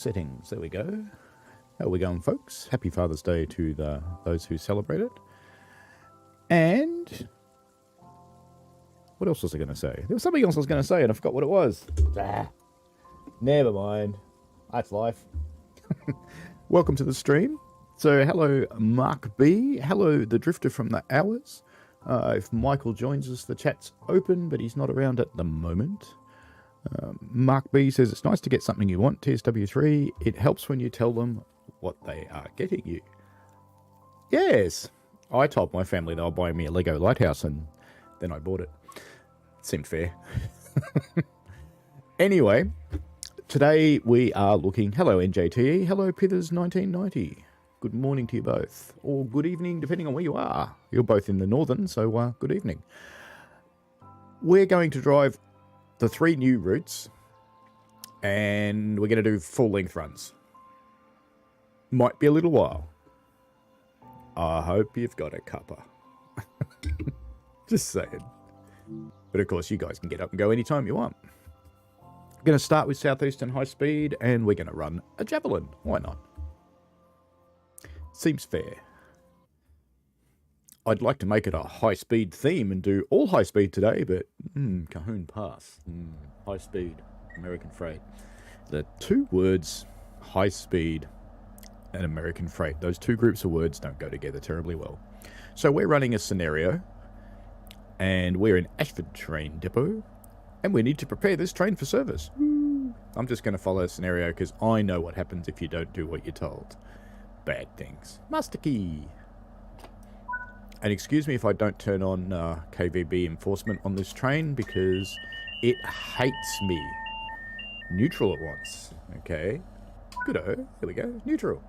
settings. There we go. How are we going, folks? Happy Father's Day to those who celebrate it. And what else was I going to say? There was something else I was going to say and I forgot what it was. Never mind. That's life. Welcome to the stream. So hello Mark B. Hello the Drifter from the Hours. If Michael joins us, the chat's open, but he's not around at the moment. Mark B says, it's nice to get something you want, TSW3. It helps when you tell them what they are getting you. Yes. I told my family they were buying me a Lego lighthouse, and then I bought it. Seemed fair. Anyway, today we are looking... Hello, NJTE. Hello, Pithers1990. Good morning to you both. Or good evening, depending on where you are. You're both in the northern, so good evening. We're going to drive the 3 new routes, and we're going to do full-length runs. Might be a little while. I hope you've got a cuppa. Just saying. But of course, you guys can get up and go anytime you want. We're going to start with Southeastern High Speed, and we're going to run a Javelin. Why not? Seems fair. I'd like to make it a high-speed theme and do all high-speed today, but Cahoon Pass. High-speed, American freight. The 2 words, high-speed and American freight. Those 2 groups of words don't go together terribly well. So we're running a scenario, and we're in Ashford train depot, and we need to prepare this train for service. I'm just going to follow the scenario because I know what happens if you don't do what you're told. Bad things. Master key. And excuse me if I don't turn on KVB enforcement on this train because it hates me. Neutral at once. Okay. Good-o. Here we go. Neutral.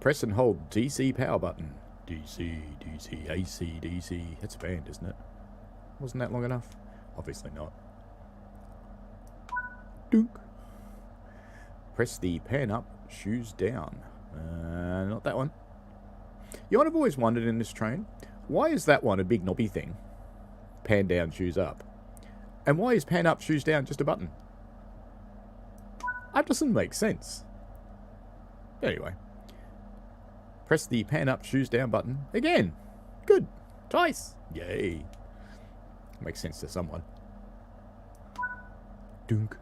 Press and hold DC power button. DC, DC, AC, DC. That's a band, isn't it? Wasn't that long enough? Obviously not. Dunk. Press the pan up, shoes down. Not that one. You know what I've always wondered in this train? Why is that one a big knobby thing? Pan down, shoes up. And why is pan up, shoes down just a button? That doesn't make sense. Anyway. Press the pan up, shoes down button again. Good. Twice. Yay. Makes sense to someone. Dunk.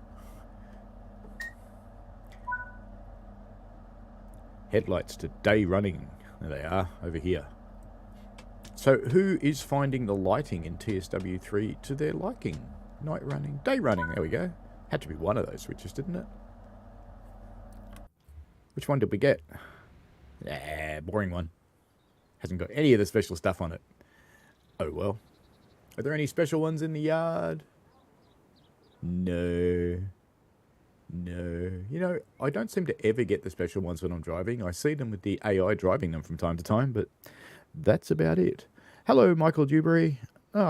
Headlights to day running. There they are, over here. So who is finding the lighting in TSW3 to their liking? Night running, day running, there we go. Had to be one of those switches, didn't it? Which one did we get? Boring one. Hasn't got any of the special stuff on it. Oh well. Are there any special ones in the yard? No. No. You know, I don't seem to ever get the special ones when I'm driving. I see them with the AI driving them from time to time, but that's about it. Hello, Michael Dewberry.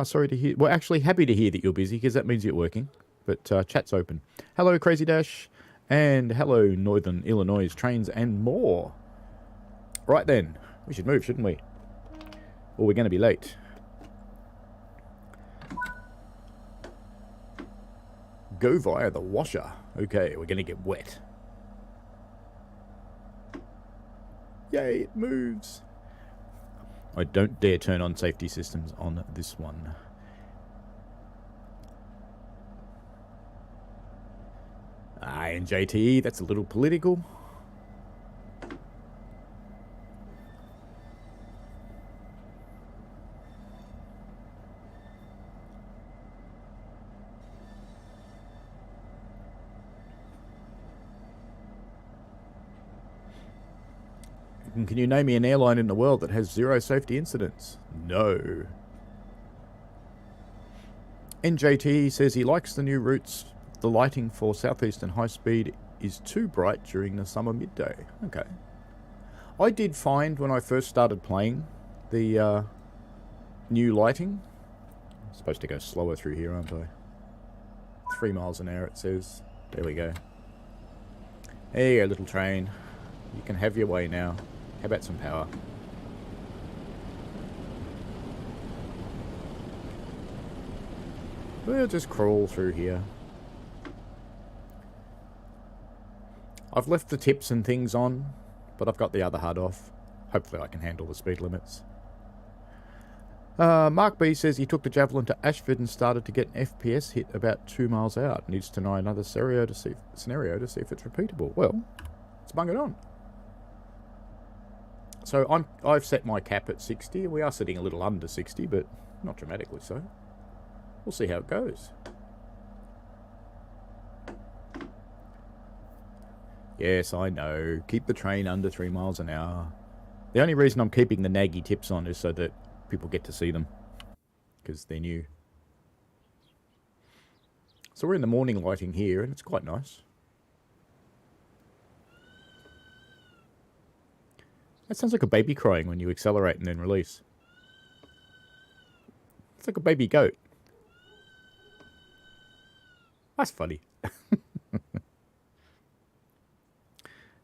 Sorry to hear... Well, actually, happy to hear that you're busy, because that means you're working. But chat's open. Hello, Crazy Dash. And hello, Northern Illinois Trains and more. Right then. We should move, shouldn't we? Or we're going to be late. Go via the washer. Okay, we're going to get wet. Yay, it moves. I don't dare turn on safety systems on this one. And JTE, that's a little political. Can you name me an airline in the world that has 0 safety incidents? No. NJT says he likes the new routes. The lighting for Southeastern High Speed is too bright during the summer midday. Okay. I did find when I first started playing the new lighting. I'm supposed to go slower through here, aren't I? 3 miles an hour it says. There we go. There you go, little train. You can have your way now. How about some power? We'll just crawl through here. I've left the tips and things on, but I've got the other HUD off. Hopefully I can handle the speed limits. Mark B says he took the Javelin to Ashford and started to get an FPS hit about 2 miles out. Needs to know another scenario to see if it's repeatable. Well, let's bung it on. So I've set my cap at 60. We are sitting a little under 60, but not dramatically so. We'll see how it goes. Yes, I know. Keep the train under 3 miles an hour. The only reason I'm keeping the naggy tips on is so that people get to see them, because they're new. So we're in the morning lighting here, and it's quite nice. That sounds like a baby crying when you accelerate and then release. It's like a baby goat. That's funny.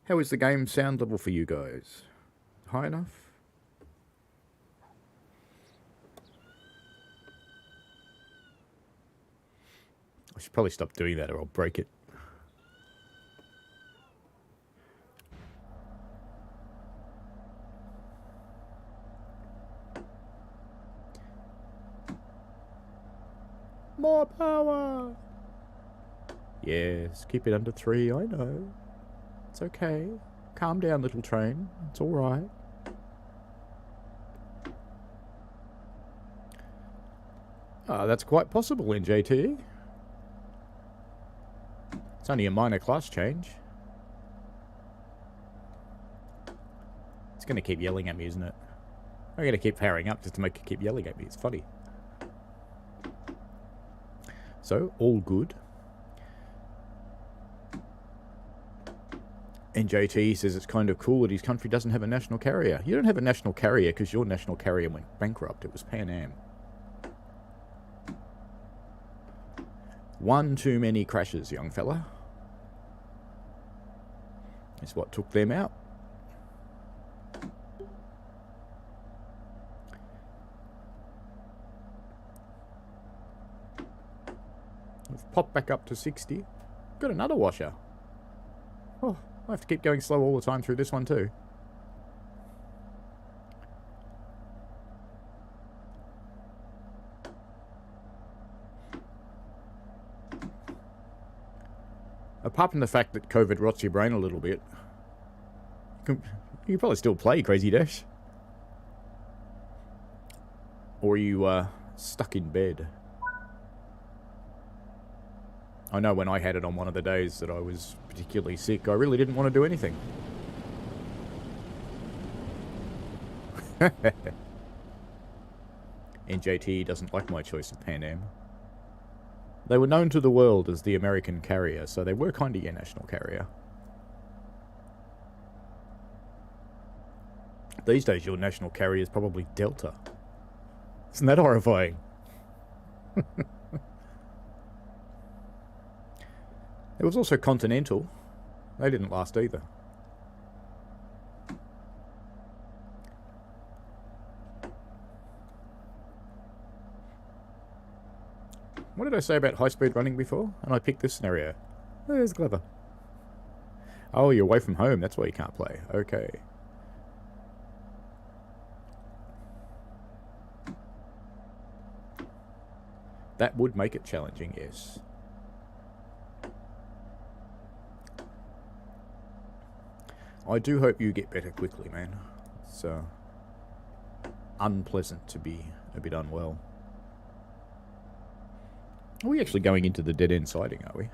How is the game sound level for you guys? High enough? I should probably stop doing that or I'll break it. More power! Yes, keep it under 3, I know. It's okay. Calm down, little train. It's alright. Ah, that's quite possible in JT. It's only a minor class change. It's going to keep yelling at me, isn't it? I'm going to keep powering up just to make it keep yelling at me. It's funny. So, all good. NJT says it's kind of cool that his country doesn't have a national carrier. You don't have a national carrier because your national carrier went bankrupt. It was Pan Am. One too many crashes, young fella. That's what took them out. We've popped back up to 60. Got another washer. Oh, I have to keep going slow all the time through this one too. Apart from the fact that COVID rots your brain a little bit, you can probably still play Crazy Dash. Or are you stuck in bed? I know when I had it on one of the days that I was particularly sick, I really didn't want to do anything. NJT doesn't like my choice of Pan Am. They were known to the world as the American carrier, so they were kind of your national carrier. These days, your national carrier is probably Delta. Isn't that horrifying? There was also Continental. They didn't last either. What did I say about high-speed running before? And I picked this scenario. Oh, it's clever. Oh, you're away from home. That's why you can't play. Okay. That would make it challenging, yes. I do hope you get better quickly, man. It's unpleasant to be a bit unwell. Are we actually going into the dead-end siding, are we?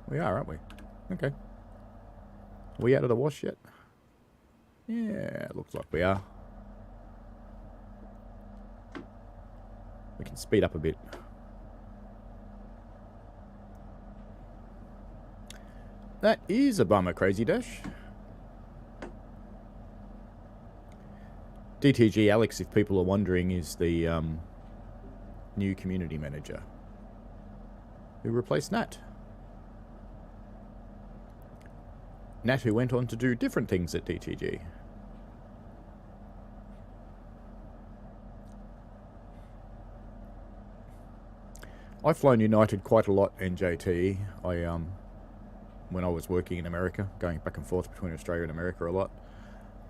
We are, aren't we? Okay. Are we out of the wash yet? Yeah, it looks like we are. We can speed up a bit. That is a bummer, Crazy Dash. DTG Alex, if people are wondering, is the new community manager who replaced Nat. Nat, who went on to do different things at DTG. I've flown United quite a lot, NJT. when I was working in America, going back and forth between Australia and America a lot.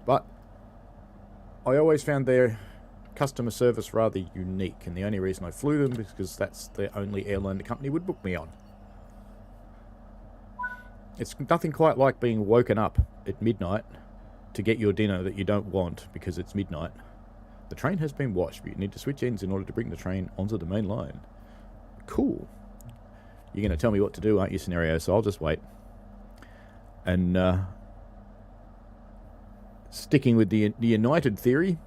But I always found their customer service rather unique, and the only reason I flew them is because that's the only airline the company would book me on. It's nothing quite like being woken up at midnight to get your dinner that you don't want because it's midnight. The train has been washed, but you need to switch ends in order to bring the train onto the main line. Cool. You're going to tell me what to do, aren't you, scenario? So I'll just wait. And sticking with the United theory,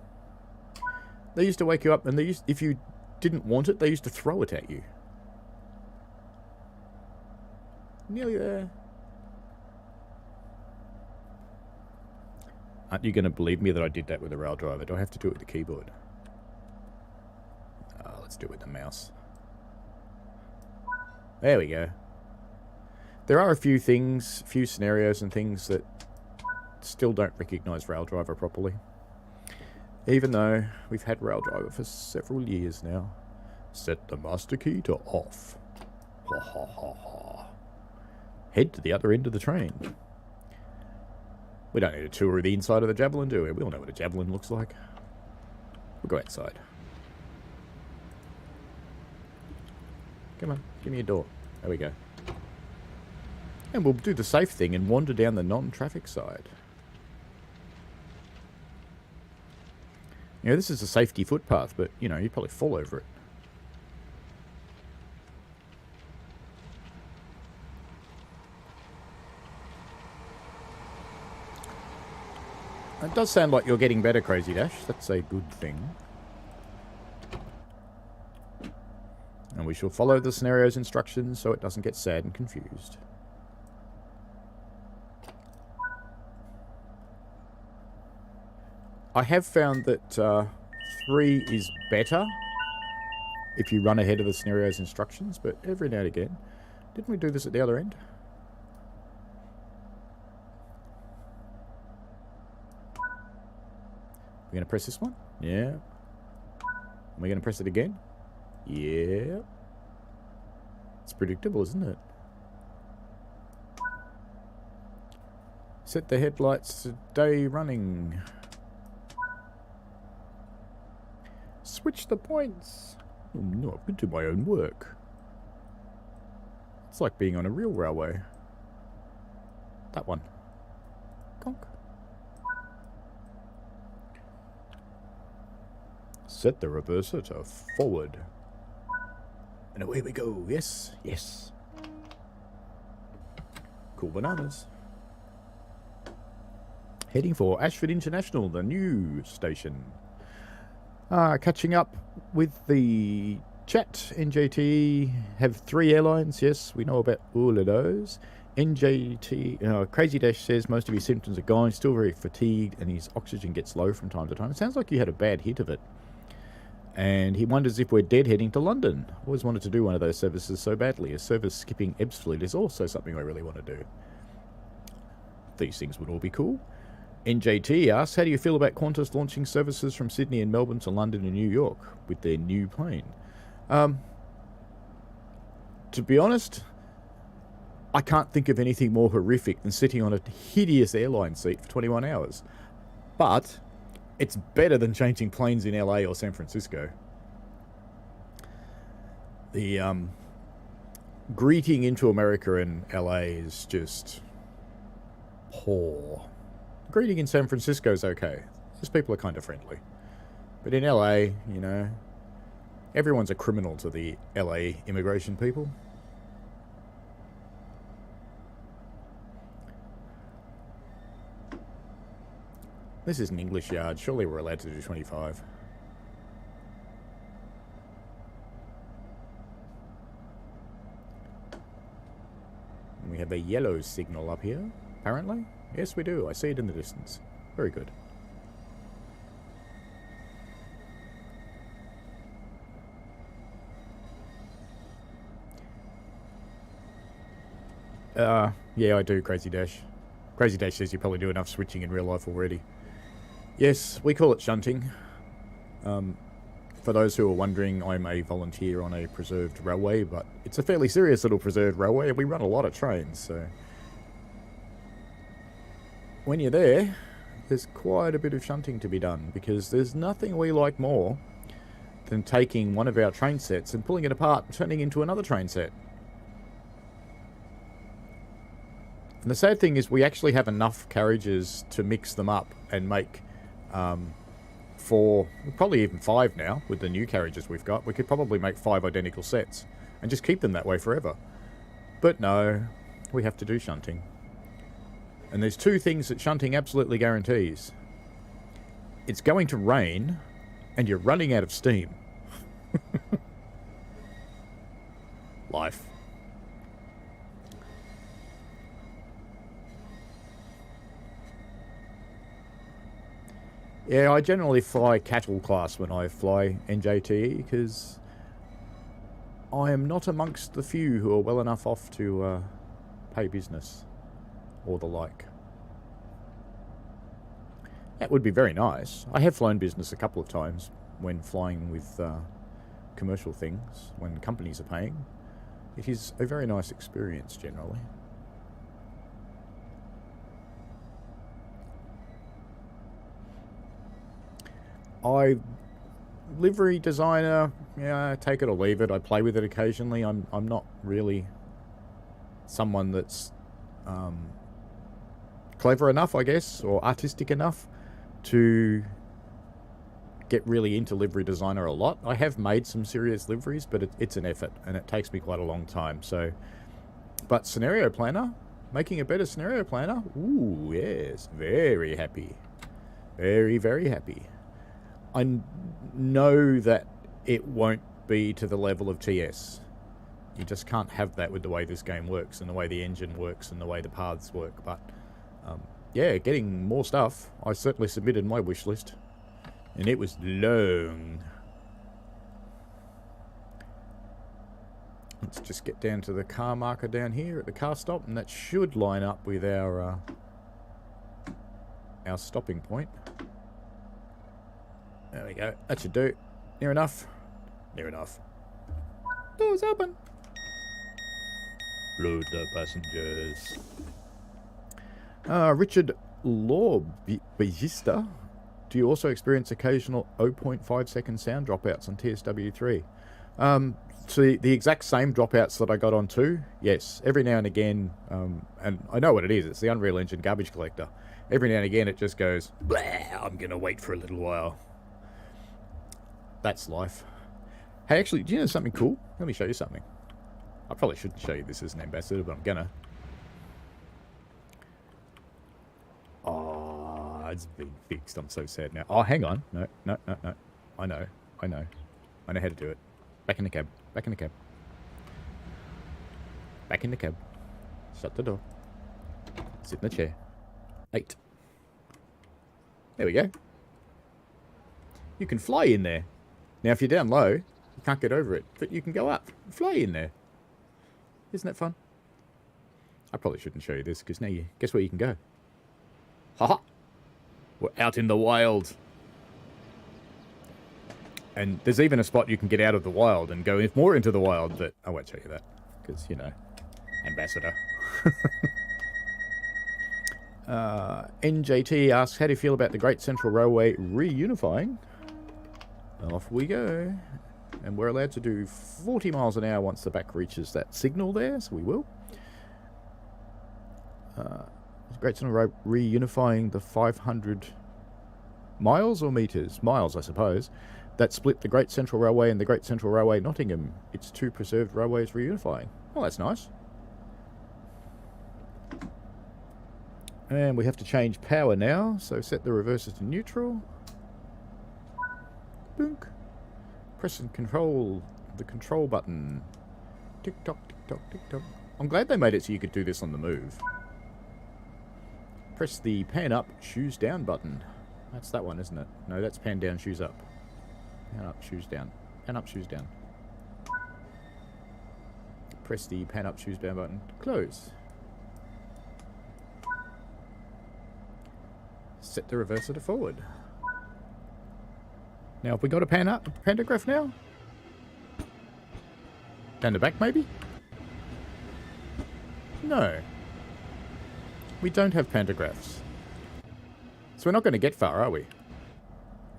they used to wake you up, and if you didn't want it, they used to throw it at you. Nearly there. Aren't you going to believe me that I did that with a rail driver? Do I have to do it with the keyboard? Let's do it with the mouse. There we go. There are a few things, few scenarios and things that still don't recognise rail driver properly. Even though we've had rail driver for several years now. Set the master key to off. Ha ha ha ha. Head to the other end of the train. We don't need a tour of the inside of the Javelin, do we? We all know what a Javelin looks like. We'll go outside. Come on, give me a door. There we go. And we'll do the safe thing and wander down the non-traffic side. You know, this is a safety footpath, but, you know, you'd probably fall over it. It does sound like you're getting better, Crazy Dash. That's a good thing. And we shall follow the scenario's instructions so it doesn't get sad and confused. I have found that 3 is better if you run ahead of the scenario's instructions, but every now and again... Didn't we do this at the other end? We're going to press this one? Yeah. Are we going to press it again? Yeah. It's predictable, isn't it? Set the headlights to day running. Switch the points. Oh, no, I can do my own work. It's like being on a real railway. That one. Conk. Set the reverser to forward. And away we go. Yes, yes. Cool bananas. Heading for Ashford International, the new station. Catching up with the chat. NJT have 3 airlines. Yes, we know about all of those. NJT, Crazy Dash says most of his symptoms are gone. He's still very fatigued and his oxygen gets low from time to time. It sounds like you had a bad hit of it. And he wonders if we're dead heading to London. Always wanted to do one of those services so badly. A service skipping Ebbsfleet is also something I really want to do. These things would all be cool. NJT asks, how do you feel about Qantas launching services from Sydney and Melbourne to London and New York with their new plane? To be honest, I can't think of anything more horrific than sitting on a hideous airline seat for 21 hours. But it's better than changing planes in LA or San Francisco. The greeting into America in LA is just poor. Greeting in San Francisco is okay. Those people are kind of friendly. But in LA, you know, everyone's a criminal to the LA immigration people. This is an English yard. Surely we're allowed to do 25. And we have a yellow signal up here, apparently. Yes, we do. I see it in the distance. Very good. Yeah, I do, Crazy Dash. Crazy Dash says you probably do enough switching in real life already. Yes, we call it shunting. For those who are wondering, I'm a volunteer on a preserved railway, but it's a fairly serious little preserved railway, and we run a lot of trains, so when you're there, there's quite a bit of shunting to be done, because there's nothing we like more than taking one of our train sets and pulling it apart and turning into another train set. And the sad thing is we actually have enough carriages to mix them up and make 4, probably even 5 now with the new carriages we've got. We could probably make 5 identical sets and just keep them that way forever. But no, we have to do shunting. And there's 2 things that shunting absolutely guarantees. It's going to rain and you're running out of steam. Life. Yeah, I generally fly cattle class when I fly NJTE, because I am not amongst the few who are well enough off to pay business or the like. That would be very nice. I have flown business a couple of times when flying with commercial things, when companies are paying. It is a very nice experience generally. Livery designer, yeah, take it or leave it. I play with it occasionally. I'm not really someone that's clever enough, I guess, or artistic enough to get really into livery designer a lot. I have made some serious liveries, but it's an effort, and it takes me quite a long time. So, but scenario planner, making a better scenario planner, ooh, yes, very happy. Very, very happy. I know that it won't be to the level of TS. You just can't have that with the way this game works and the way the engine works and the way the paths work. But yeah, getting more stuff. I certainly submitted my wish list, and it was long. Let's just get down to the car marker down here at the car stop, and that should line up with our stopping point. There we go. That should do. Near enough. Near enough. Doors open. Load the passengers. Richard Lorbista. Do you also experience occasional 0.5 second sound dropouts on TSW3? So the exact same dropouts that I got on 2, yes. Every now and again, and I know what it is. It's the Unreal Engine garbage collector. Every now and again it just goes, blah, I'm going to wait for a little while. That's life. Hey, actually, do you know something cool? Let me show you something. I probably shouldn't show you this as an ambassador, but I'm gonna. Oh, it's been fixed. I'm so sad now. Oh, hang on. No. I know how to do it. Back in the cab. Back in the cab. Back in the cab. Shut the door. Sit in the chair. 8. There we go. You can fly in there. Now, if you're down low, you can't get over it, but you can go up and fly in there. Isn't that fun? I probably shouldn't show you this, because now you guess where you can go. Haha! We're out in the wild. And there's even a spot you can get out of the wild and go more into the wild, but I won't show you that, because, you know, ambassador. NJT asks, how do you feel about the Great Central Railway reunifying? Off we go. And we're allowed to do 40 miles an hour once the back reaches that signal there, so we will. Great Central Railway reunifying the 500 miles or metres? Miles, I suppose. That split the Great Central Railway and the Great Central Railway Nottingham. It's 2 preserved railways reunifying. Well, that's nice. And we have to change power now, so set the reversers to neutral. Boonk. Press and control the control button. Tick tock, tick tock, tick tock. I'm glad they made it so you could do this on the move. Press the pan up, shoes down button. That's that one, isn't it? No, that's pan down, shoes up. Pan up, shoes down. Pan up, shoes down. Press the pan up, shoes down button. Close. Set the reverser to forward. Now, have we got a pantograph now? Down the back, maybe? No. We don't have pantographs. So we're not going to get far, are we?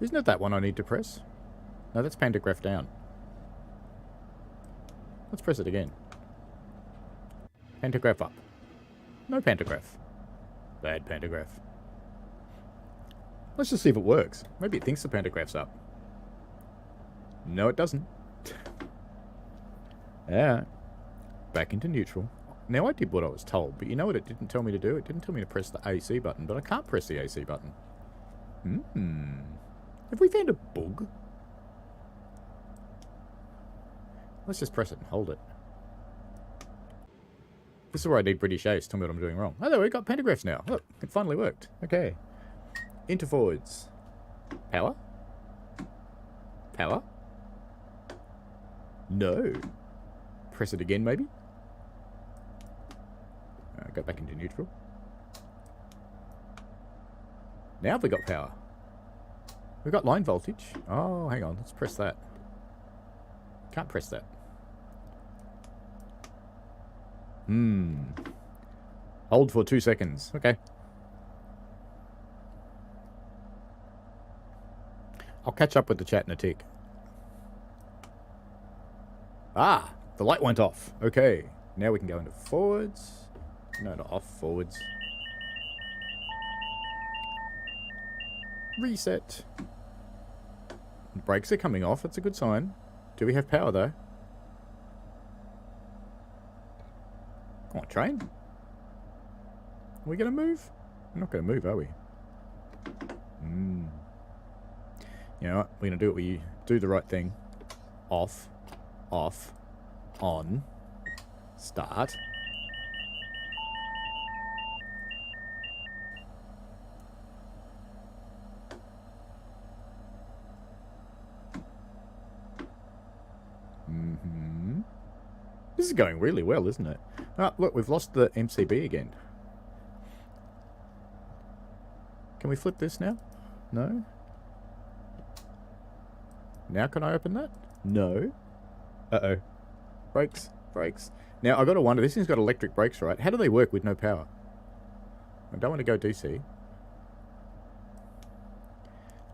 Isn't it that one I need to press? No, that's pantograph down. Let's press it again. Pantograph up. No pantograph. Bad pantograph. Let's just see if it works. Maybe it thinks the pantograph's up. No, it doesn't. Yeah. Back into neutral. Now, I did what I was told, but you know what it didn't tell me to do? It didn't tell me to press the AC button, but I can't press the AC button. Have we found a bug? Let's just press it and hold it. This is where I need British Ace. Tell me what I'm doing wrong. Oh, there we got pantographs now. Look, it finally worked. Okay. Into forwards. Power? Power? No. Press it again, maybe? Go back into neutral. Now have we got power? We've got line voltage. Oh, hang on. Let's press that. Can't press that. Hold for 2 seconds. Okay. I'll catch up with the chat in a tick. Ah, the light went off. Okay. Now we can go into forwards. No, not off. Forwards. Reset. Brakes are coming off. That's a good sign. Do we have power, though? Come on, train. Are we going to move? We're not going to move, are we? You know what? We're going to do what we do the right thing. Off. Off. On. Start. This is going really well, isn't it? Ah, look, we've lost the MCB again. Can we flip this now? No? Now can I open that? No. Uh-oh. Brakes. Brakes. Now, I've got to wonder, this thing's got electric brakes, right? How do they work with no power? I don't want to go DC.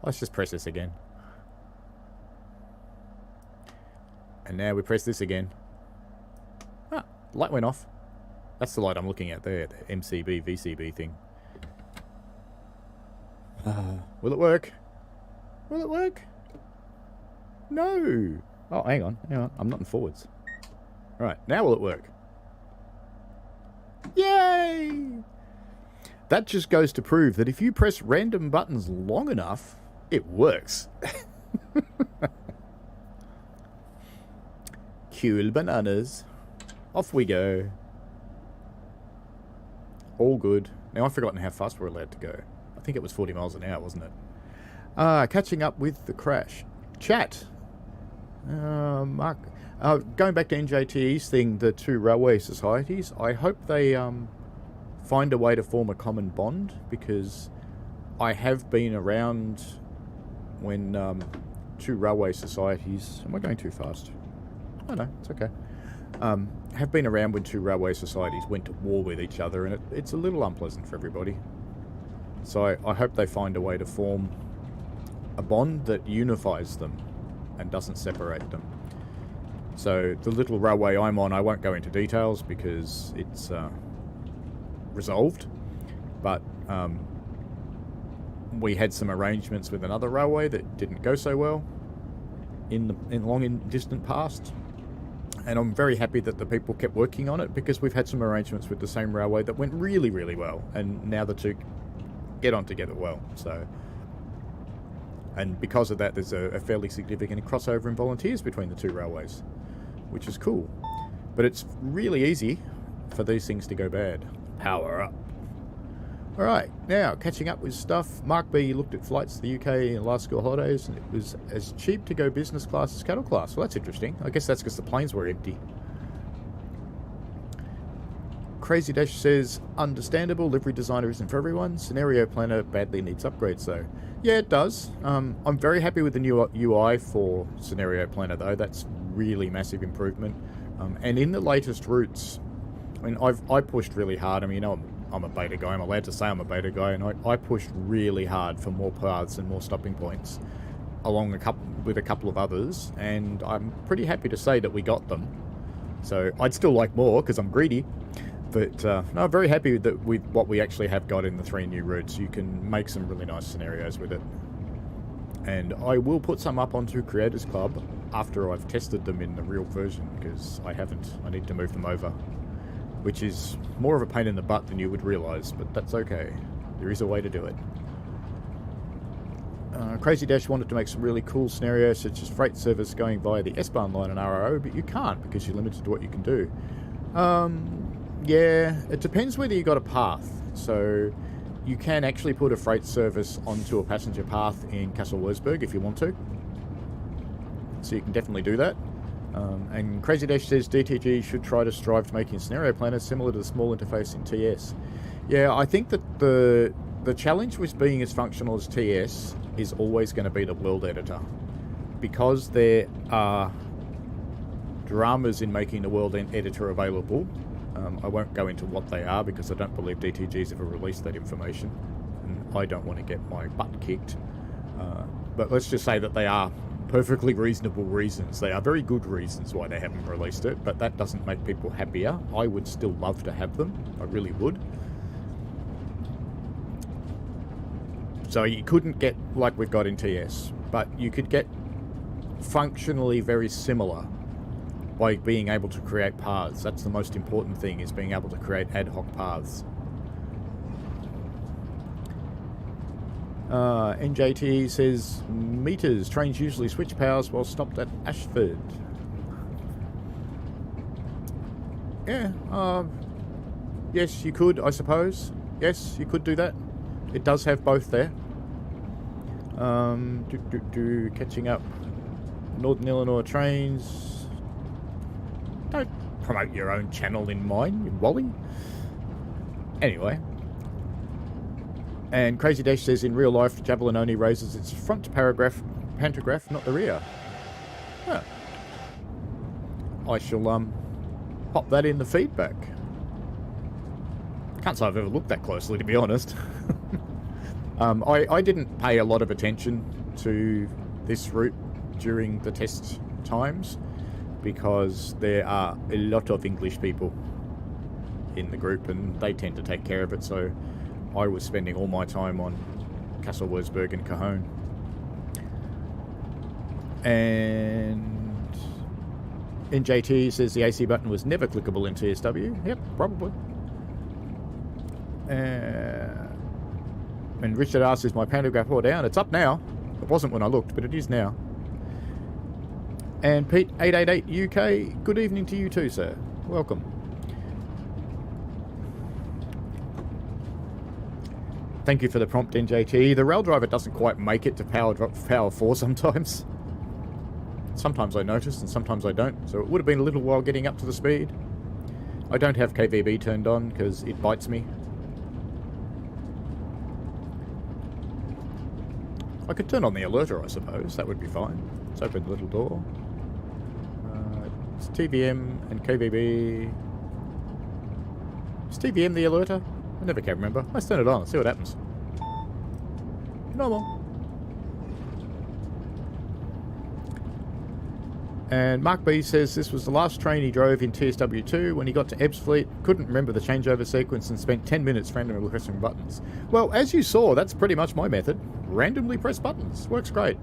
Let's just press this again. And now we press this again. Ah, light went off. That's the light I'm looking at there, the MCB, VCB thing. Will it work? Will it work? No! Oh, hang on, hang on. I'm not in forwards. Right, now will it work? Yay! That just goes to prove that if you press random buttons long enough, it works. Cool bananas. Off we go. All good. Now I've forgotten how fast we're allowed to go. I think it was 40 miles an hour, wasn't it? Catching up with the crash. Chat. Mark. Going back to NJTE's thing, the two railway societies, I hope they find a way to form a common bond, because I have been around when two railway societies... Am I going too fast? Oh no, it's okay. Have been around when two railway societies went to war with each other, and it's a little unpleasant for everybody. So I hope they find a way to form a bond that unifies them and doesn't separate them. So the little railway I'm on, I won't go into details because it's resolved, but we had some arrangements with another railway that didn't go so well in distant past. And I'm very happy that the people kept working on it, because we've had some arrangements with the same railway that went really, really well. And now the two get on together well. So, and because of that, there's a fairly significant crossover in volunteers between the two railways, which is cool. But it's really easy for these things to go bad. Power up. Alright, now catching up with stuff. Mark B looked at flights to the UK in last school holidays, and it was as cheap to go business class as cattle class. Well, that's interesting. I guess that's because the planes were empty. Crazy Dash says, understandable, livery designer isn't for everyone. Scenario planner badly needs upgrades though. Yeah, it does. I'm very happy with the new UI for Scenario Planner though. That's really massive improvement. And in the latest routes, I mean, I pushed really hard. I mean, you know, I'm I'm a beta guy. I'm allowed to say I'm a beta guy, and I pushed really hard for more paths and more stopping points, along with a couple of others, and I'm pretty happy to say that we got them. So I'd still like more because I'm greedy, but no, I'm very happy with what we actually have got in the 3 new routes. You can make some really nice scenarios with it, and I will put some up onto Creators Club after I've tested them in the real version, because I haven't. I need to move them over, which is more of a pain in the butt than you would realise, but that's okay. There is a way to do it. Crazy Dash wanted to make some really cool scenarios, such as freight service going via the S-Bahn line and RRO, but you can't because you're limited to what you can do. Yeah, it depends whether you got a path. So you can actually put a freight service onto a passenger path in Wolfsburg if you want to. So you can definitely do that. And Crazy Dash says DTG should try to strive to making scenario planners similar to the small interface in TS. Yeah, I think that the challenge with being as functional as TS is always going to be the world editor, because there are dramas in making the world editor available. I won't go into what they are because I don't believe DTG's ever released that information, and I don't want to get my butt kicked. But let's just say that they are perfectly reasonable reasons. They are very good reasons why they haven't released it, but that doesn't make people happier. I would still love to have them. I really would. So you couldn't get like we've got in TS, but you could get functionally very similar by being able to create paths. That's the most important thing, is being able to create ad hoc paths. NJT says, meters, trains usually switch powers while stopped at Ashford. Yeah, yes, you could, I suppose. Yes, you could do that. It does have both there. Catching up. Northern Illinois trains. Don't promote your own channel in mine, you wally. Anyway. And Crazy Dash says, in real life, Javelin only raises its front pantograph, not the rear. Huh. I shall pop that in the feedback. Can't say I've ever looked that closely, to be honest. I didn't pay a lot of attention to this route during the test times, because there are a lot of English people in the group and they tend to take care of it, so I was spending all my time on Wolfsburg and Cajon. And NJT says the AC button was never clickable in TSW. Yep, probably. And Richard asks, is my pantograph all down? It's up now. It wasn't when I looked, but it is now. And Pete 888 UK, good evening to you too, sir. Welcome. Thank you for the prompt, NJT. The rail driver doesn't quite make it to power 4 sometimes. Sometimes I notice and sometimes I don't, so it would have been a little while getting up to the speed. I don't have KVB turned on because it bites me. I could turn on the alerter, I suppose. That would be fine. Let's open the little door. It's TVM and KVB. Is TVM the alerter? I never can remember. Let's turn it on and see what happens. Normal. And Mark B says this was the last train he drove in TSW2 when he got to Ebbsfleet, couldn't remember the changeover sequence and spent 10 minutes randomly pressing buttons. Well, as you saw, that's pretty much my method. Randomly press buttons. Works great.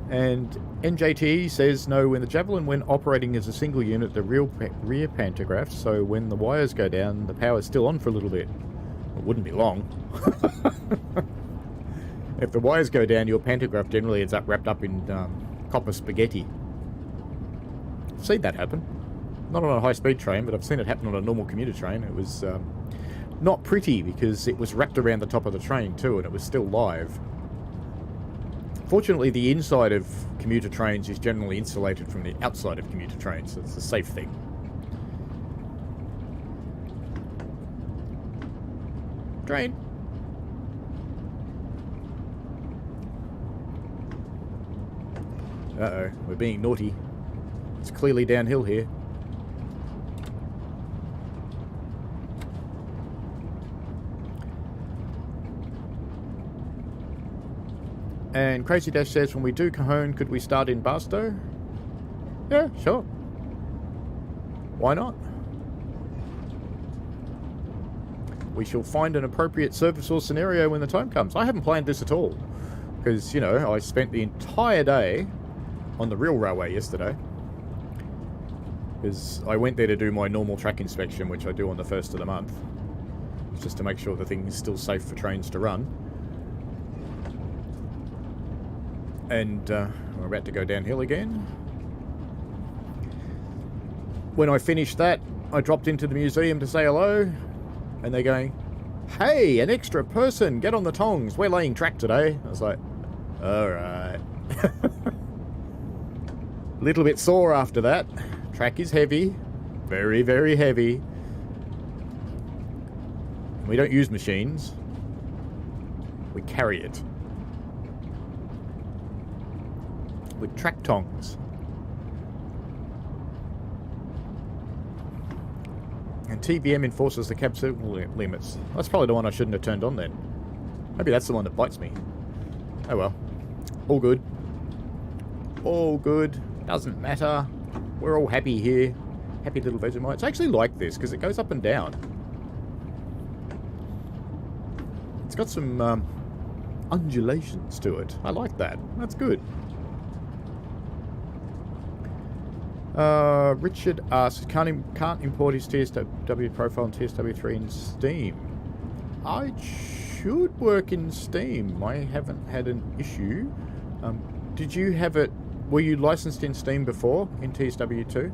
And NJT says, no, when the Javelin went operating as a single unit, the rear pantograph, so when the wires go down, the power's still on for a little bit. It wouldn't be long. If the wires go down, your pantograph generally ends up wrapped up in copper spaghetti. I've seen that happen. Not on a high-speed train, but I've seen it happen on a normal commuter train. It was not pretty because it was wrapped around the top of the train too, and it was still live. Fortunately, the inside of commuter trains is generally insulated from the outside of commuter trains, so it's a safe thing. Train. Uh-oh, we're being naughty. It's clearly downhill here. And Crazy Dash says, when we do Cajon, could we start in Barstow? Yeah, sure. Why not? We shall find an appropriate service or scenario when the time comes. I haven't planned this at all. Because, you know, I spent the entire day on the real railway yesterday. Because I went there to do my normal track inspection, which I do on the 1st of the month. Just to make sure the thing is still safe for trains to run. And we're about to go downhill again. When I finished that, I dropped into the museum to say hello. And they're going, hey, an extra person, get on the tongs. We're laying track today. I was like, alright. A little bit sore after that. Track is heavy. Very, very heavy. We don't use machines. We carry it. With track tongs. And TVM enforces the cab signal limits. That's probably the one I shouldn't have turned on then. Maybe that's the one that bites me. Oh well. All good. All good. Doesn't matter. We're all happy here. Happy little Vegemites. I actually like this because it goes up and down. It's got some undulations to it. I like that. That's good. Richard asks, can't import his TSW profile and TSW3 in Steam. I should work in Steam. I haven't had an issue. Did you have it? Were you licensed in Steam before in TSW2?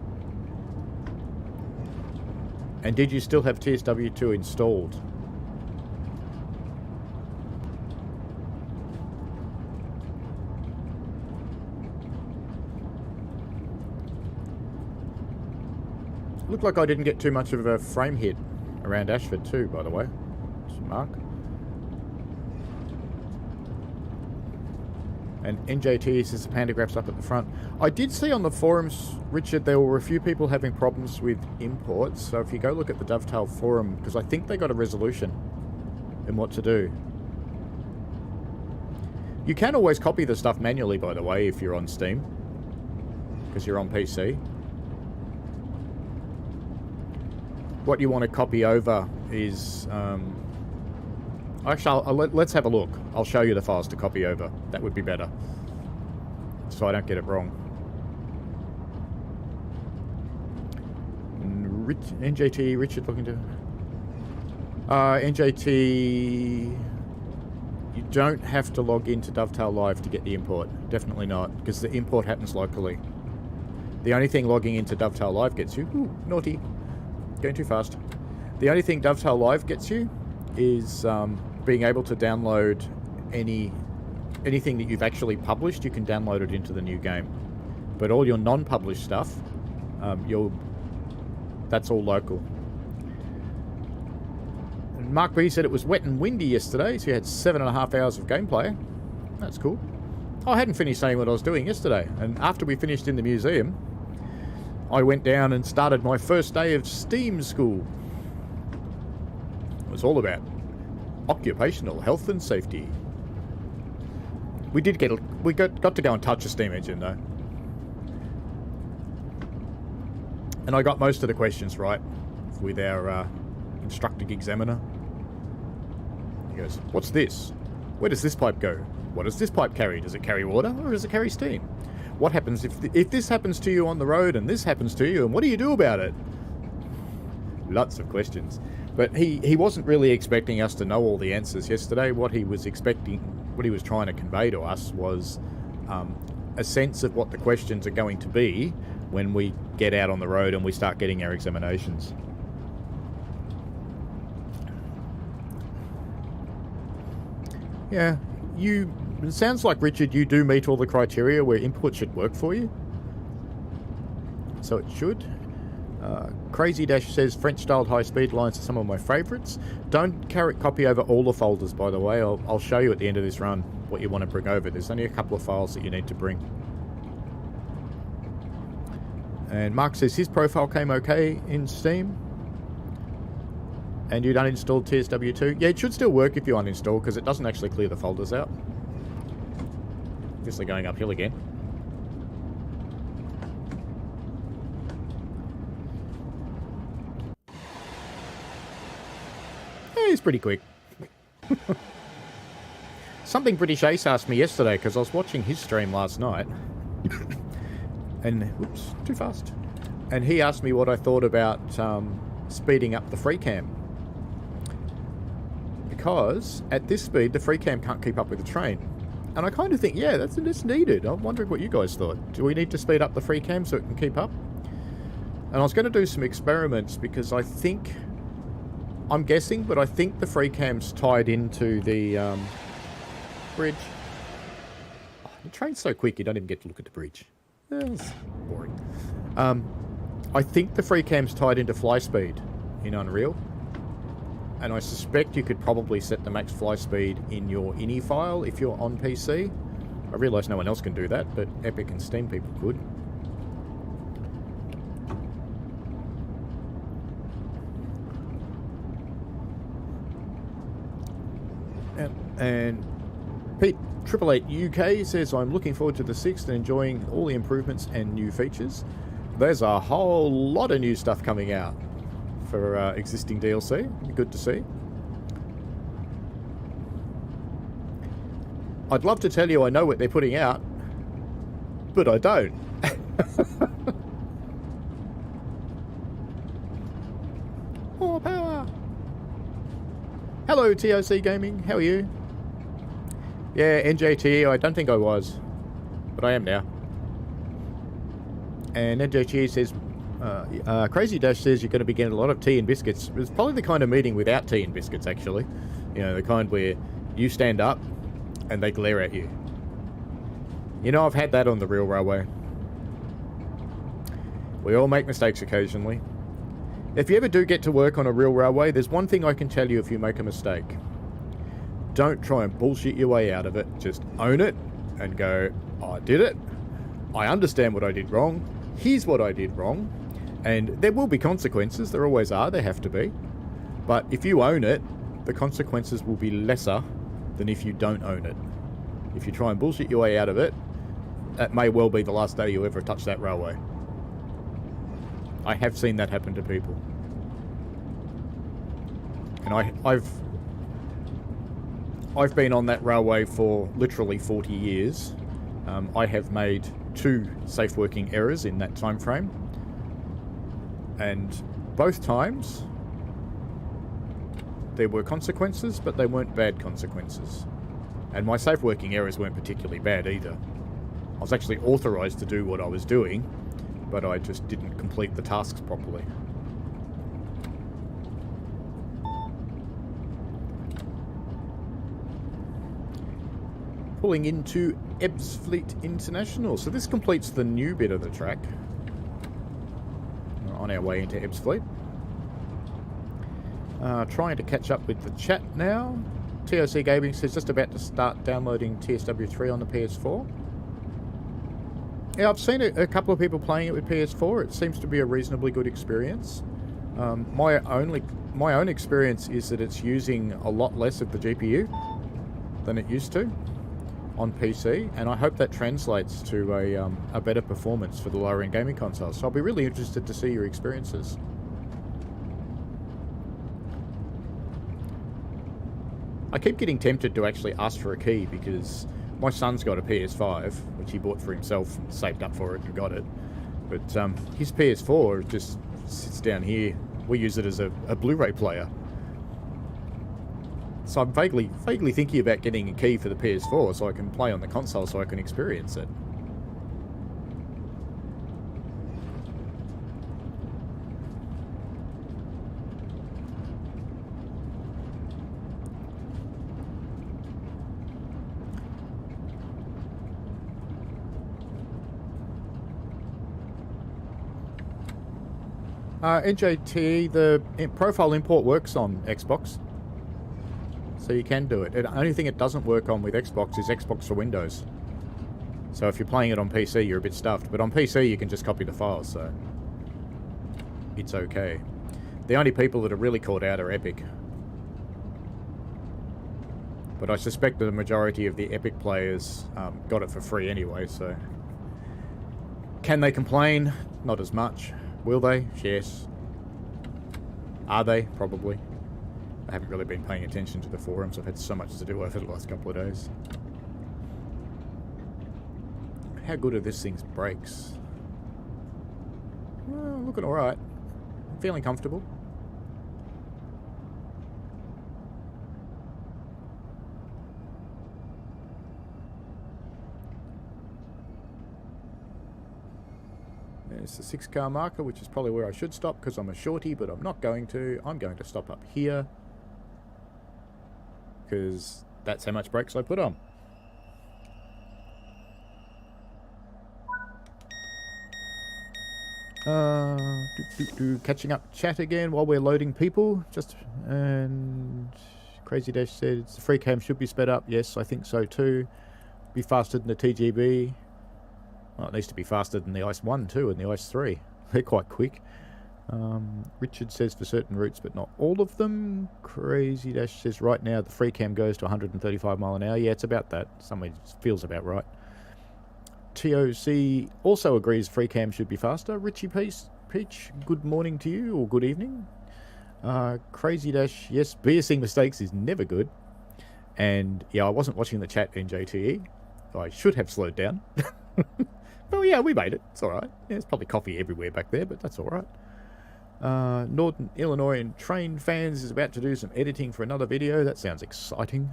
And did you still have TSW2 installed? Looked like I didn't get too much of a frame hit around Ashford too, by the way. Mark. And NJT says the pantographs up at the front. I did see on the forums, Richard, there were a few people having problems with imports. So if you go look at the Dovetail forum, because I think they got a resolution in what to do. You can always copy the stuff manually, by the way, if you're on Steam. Because you're on PC. What you want to copy over is... actually, let's have a look. I'll show you the files to copy over. That would be better. So I don't get it wrong. NJT, Richard looking to... NJT... You don't have to log into Dovetail Live to get the import. Definitely not, because the import happens locally. The only thing logging into Dovetail Live gets you... Ooh, naughty. Going too fast. The only thing Dovetail Live gets you is being able to download anything that you've actually published. You can download it into the new game. But all your non-published stuff, that's all local. And Mark B said it was wet and windy yesterday, so you had 7.5 hours of gameplay. That's cool. I hadn't finished saying what I was doing yesterday, and after we finished in the museum, I went down and started my first day of STEAM school. It was all about occupational health and safety. We got to go and touch a steam engine though. And I got most of the questions right with our instructing examiner. He goes, what's this? Where does this pipe go? What does this pipe carry? Does it carry water or does it carry steam? What happens if this happens to you on the road and this happens to you, and what do you do about it? Lots of questions. But he wasn't really expecting us to know all the answers yesterday. What he was expecting, what he was trying to convey to us was a sense of what the questions are going to be when we get out on the road and we start getting our examinations. Yeah, it sounds like, Richard, you do meet all the criteria where input should work for you. So it should. Crazy Dash says French-styled high-speed lines are some of my favourites. Don't copy over all the folders, by the way. I'll show you at the end of this run what you want to bring over. There's only a couple of files that you need to bring. And Mark says his profile came okay in Steam. And you'd uninstalled TSW2. Yeah, it should still work if you uninstall, because it doesn't actually clear the folders out. Obviously going uphill again. Yeah, he's pretty quick. Something British Ace asked me yesterday, because I was watching his stream last night. And, whoops, too fast. And he asked me what I thought about speeding up the free cam. Because at this speed, the free cam can't keep up with the train. And I kind of think, yeah, that's needed. I'm wondering what you guys thought. Do we need to speed up the free cam so it can keep up? And I was going to do some experiments because I think, I'm guessing, but I think the free cam's tied into the bridge. Oh, the train's so quick you don't even get to look at the bridge. That's boring. I think the free cam's tied into fly speed in Unreal. And I suspect you could probably set the max fly speed in your ini file if you're on PC. I realise no one else can do that, but Epic and Steam people could. And Pete 888 UK says, I'm looking forward to the 6th and enjoying all the improvements and new features. There's a whole lot of new stuff coming out for existing DLC. Good to see. I'd love to tell you I know what they're putting out, but I don't. More power. Hello, TOC Gaming. How are you? Yeah, NJTE, I don't think I was, but I am now. And NJTE says, Crazy Dash says you're going to be getting a lot of tea and biscuits. It's probably the kind of meeting without tea and biscuits, actually. You know, the kind where you stand up and they glare at you. You know, I've had that on the real railway. We all make mistakes occasionally. If you ever do get to work on a real railway, there's one thing I can tell you if you make a mistake. Don't try and bullshit your way out of it. Just own it and go, I did it. I understand what I did wrong. Here's what I did wrong. And there will be consequences. There always are. There have to be. But if you own it, the consequences will be lesser than if you don't own it. If you try and bullshit your way out of it, that may well be the last day you ever touch that railway. I have seen that happen to people. And I've been on that railway for literally 40 years. I have made 2 safe working errors in that time frame. And both times there were consequences, but they weren't bad consequences. And my safe working errors weren't particularly bad either. I was actually authorised to do what I was doing, but I just didn't complete the tasks properly. Pulling into Ebbsfleet International. So this completes the new bit of the track. We're on our way into Ebbsfleet. Trying to catch up with the chat now. TOC Gaming says just about to start downloading TSW3 on the PS4. Yeah, I've seen a couple of people playing it with PS4. It seems to be a reasonably good experience. My own experience is that it's using a lot less of the GPU than it used to on PC, and I hope that translates to a better performance for the lower-end gaming consoles. So I'll be really interested to see your experiences. I keep getting tempted to actually ask for a key because my son's got a PS5, which he bought for himself and saved up for it and got it. But his PS4 just sits down here. We use it as a Blu-ray player. So I'm vaguely thinking about getting a key for the PS4 so I can play on the console so I can experience it. NJT, the profile import works on Xbox. So you can do it. The only thing it doesn't work on with Xbox is Xbox for Windows. So if you're playing it on PC, you're a bit stuffed. But on PC, you can just copy the files, so it's okay. The only people that are really caught out are Epic. But I suspect that the majority of the Epic players got it for free anyway, so... Can they complain? Not as much. Will they? Yes. Are they? Probably. I haven't really been paying attention to the forums. I've had so much to do over the last couple of days. How good are this thing's brakes? Well, looking alright. I'm feeling comfortable. There's the 6-car marker, which is probably where I should stop because I'm a shorty, but I'm not going to. I'm going to stop up here because that's how much brakes I put on. Catching up chat again while we're loading people. And Crazy Dash said the free cam should be sped up. Yes, I think so too. Be faster than the TGB. Well, it needs to be faster than the Ice 1 too and the Ice 3. They're quite quick. Richard says for certain routes, but not all of them. Crazy Dash says right now the free cam goes to 135 mile an hour. Yeah, it's about that. Somewhere feels about right. TOC also agrees free cam should be faster. Richie Peach, good morning to you, or good evening. Crazy Dash, yes, BSing mistakes is never good. And yeah, I wasn't watching the chat in JTE. I should have slowed down. But yeah, we made it. It's alright. Yeah, there's probably coffee everywhere back there, but that's alright. Northern Illinois and Train Fans is about to do some editing for another video. That sounds exciting.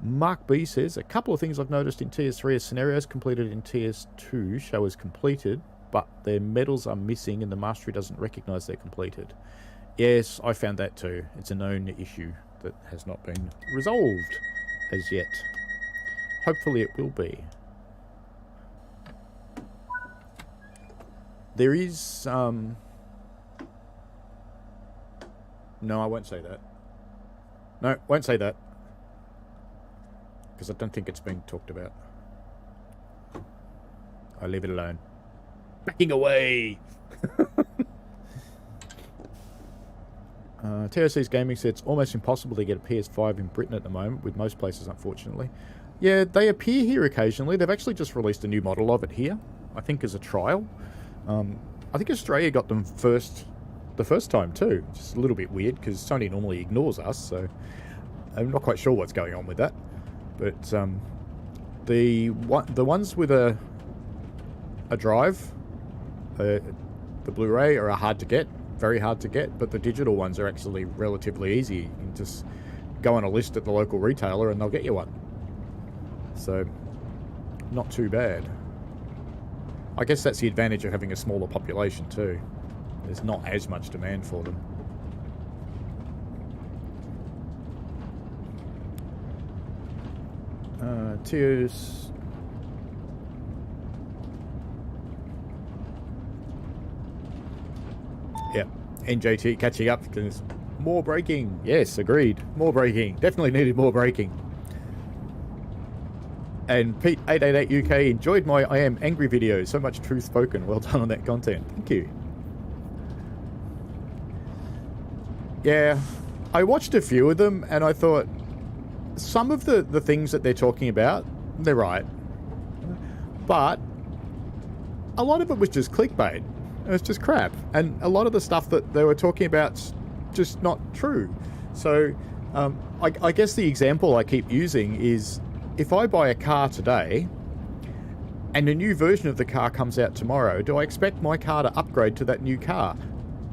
Mark B says, a couple of things I've noticed in TS3 as scenarios completed in TS2 show as completed, but their medals are missing and the mastery doesn't recognise they're completed. Yes, I found that too. It's a known issue that has not been resolved as yet. Hopefully it will be. There is, no, I won't say that. No, won't say that. Because I don't think it's been talked about. I leave it alone. Backing away! TOC's Gaming said it's almost impossible to get a PS5 in Britain at the moment, with most places, unfortunately. Yeah, they appear here occasionally. They've actually just released a new model of it here, I think as a trial. I think Australia got them the first time too. Just a little bit weird because Sony normally ignores us, so I'm not quite sure what's going on with that. But the ones with a drive, the Blu-ray are hard to get, very hard to get, but the digital ones are actually relatively easy. You can just go on a list at the local retailer and they'll get you one. So, not too bad. I guess that's the advantage of having a smaller population too. There's not as much demand for them. Tears. Yeah, NJT catching up because more braking. Yes, agreed. More braking. Definitely needed more braking. And Pete888 UK enjoyed my I Am Angry video. So much truth spoken. Well done on that content. Thank you. Yeah, I watched a few of them and I thought some of the things that they're talking about, they're right. But a lot of it was just clickbait. It was just crap. And a lot of the stuff that they were talking about's just not true. So I guess the example I keep using is if I buy a car today and a new version of the car comes out tomorrow, do I expect my car to upgrade to that new car?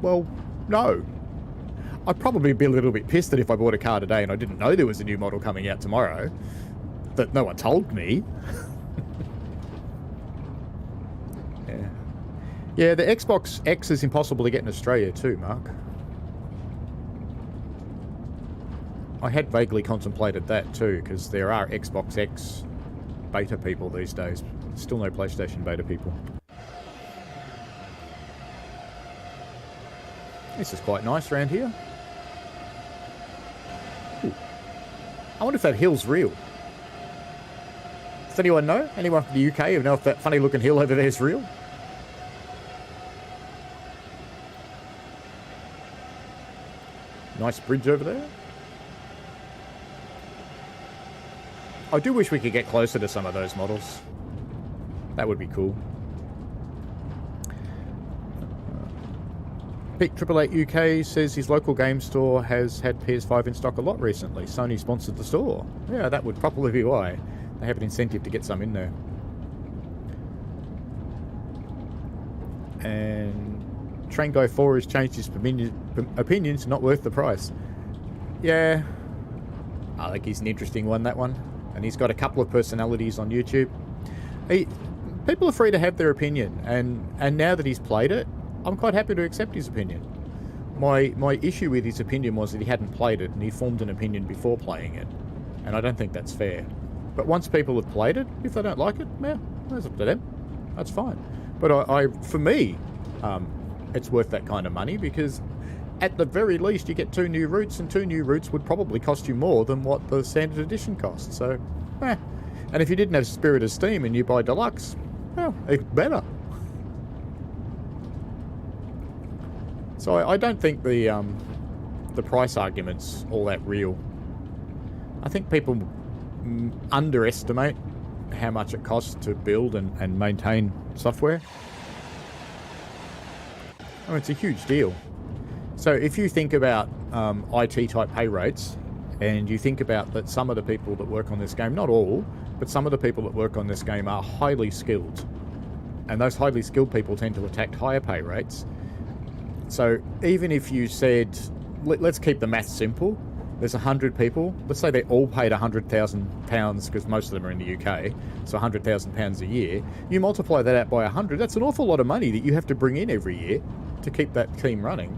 Well, no. I'd probably be a little bit pissed that if I bought a car today and I didn't know there was a new model coming out tomorrow, that no one told me. Yeah, the Xbox X is impossible to get in Australia too, Mark. I had vaguely contemplated that too, because there are Xbox X beta people these days. Still no PlayStation beta people. This is quite nice around here. Ooh. I wonder if that hill's real. Does anyone know? Anyone from the UK who know if that funny looking hill over there is real? Nice bridge over there. I do wish we could get closer to some of those models. That would be cool. Pete 888 UK says his local game store has had PS5 in stock a lot recently. Sony sponsored the store. Yeah, that would probably be why. They have an incentive to get some in there. And Train Guy 4 has changed his opinion to not worth the price. Yeah, I think he's an interesting one, that one. And he's got a couple of personalities on YouTube. People are free to have their opinion, and now that he's played it, I'm quite happy to accept his opinion. My issue with his opinion was that he hadn't played it, and he formed an opinion before playing it. And I don't think that's fair. But once people have played it, if they don't like it, yeah, that's up to them. That's fine. But for me, it's worth that kind of money, because at the very least you get 2 new routes, and 2 new routes would probably cost you more than what the standard edition costs. So, and if you didn't have Spirit of Steam and you buy Deluxe, well, it's better. So I don't think the price argument's all that real. I think people underestimate how much it costs to build and maintain software. Oh, it's a huge deal. So if you think about IT type pay rates, and you think about that some of the people that work on this game, not all, but some of the people that work on this game are highly skilled. And those highly skilled people tend to attract higher pay rates. So even if you said, let's keep the math simple, there's 100 people, let's say they all paid £100,000, because most of them are in the UK, so £100,000 a year, you multiply that out by 100, that's an awful lot of money that you have to bring in every year to keep that team running.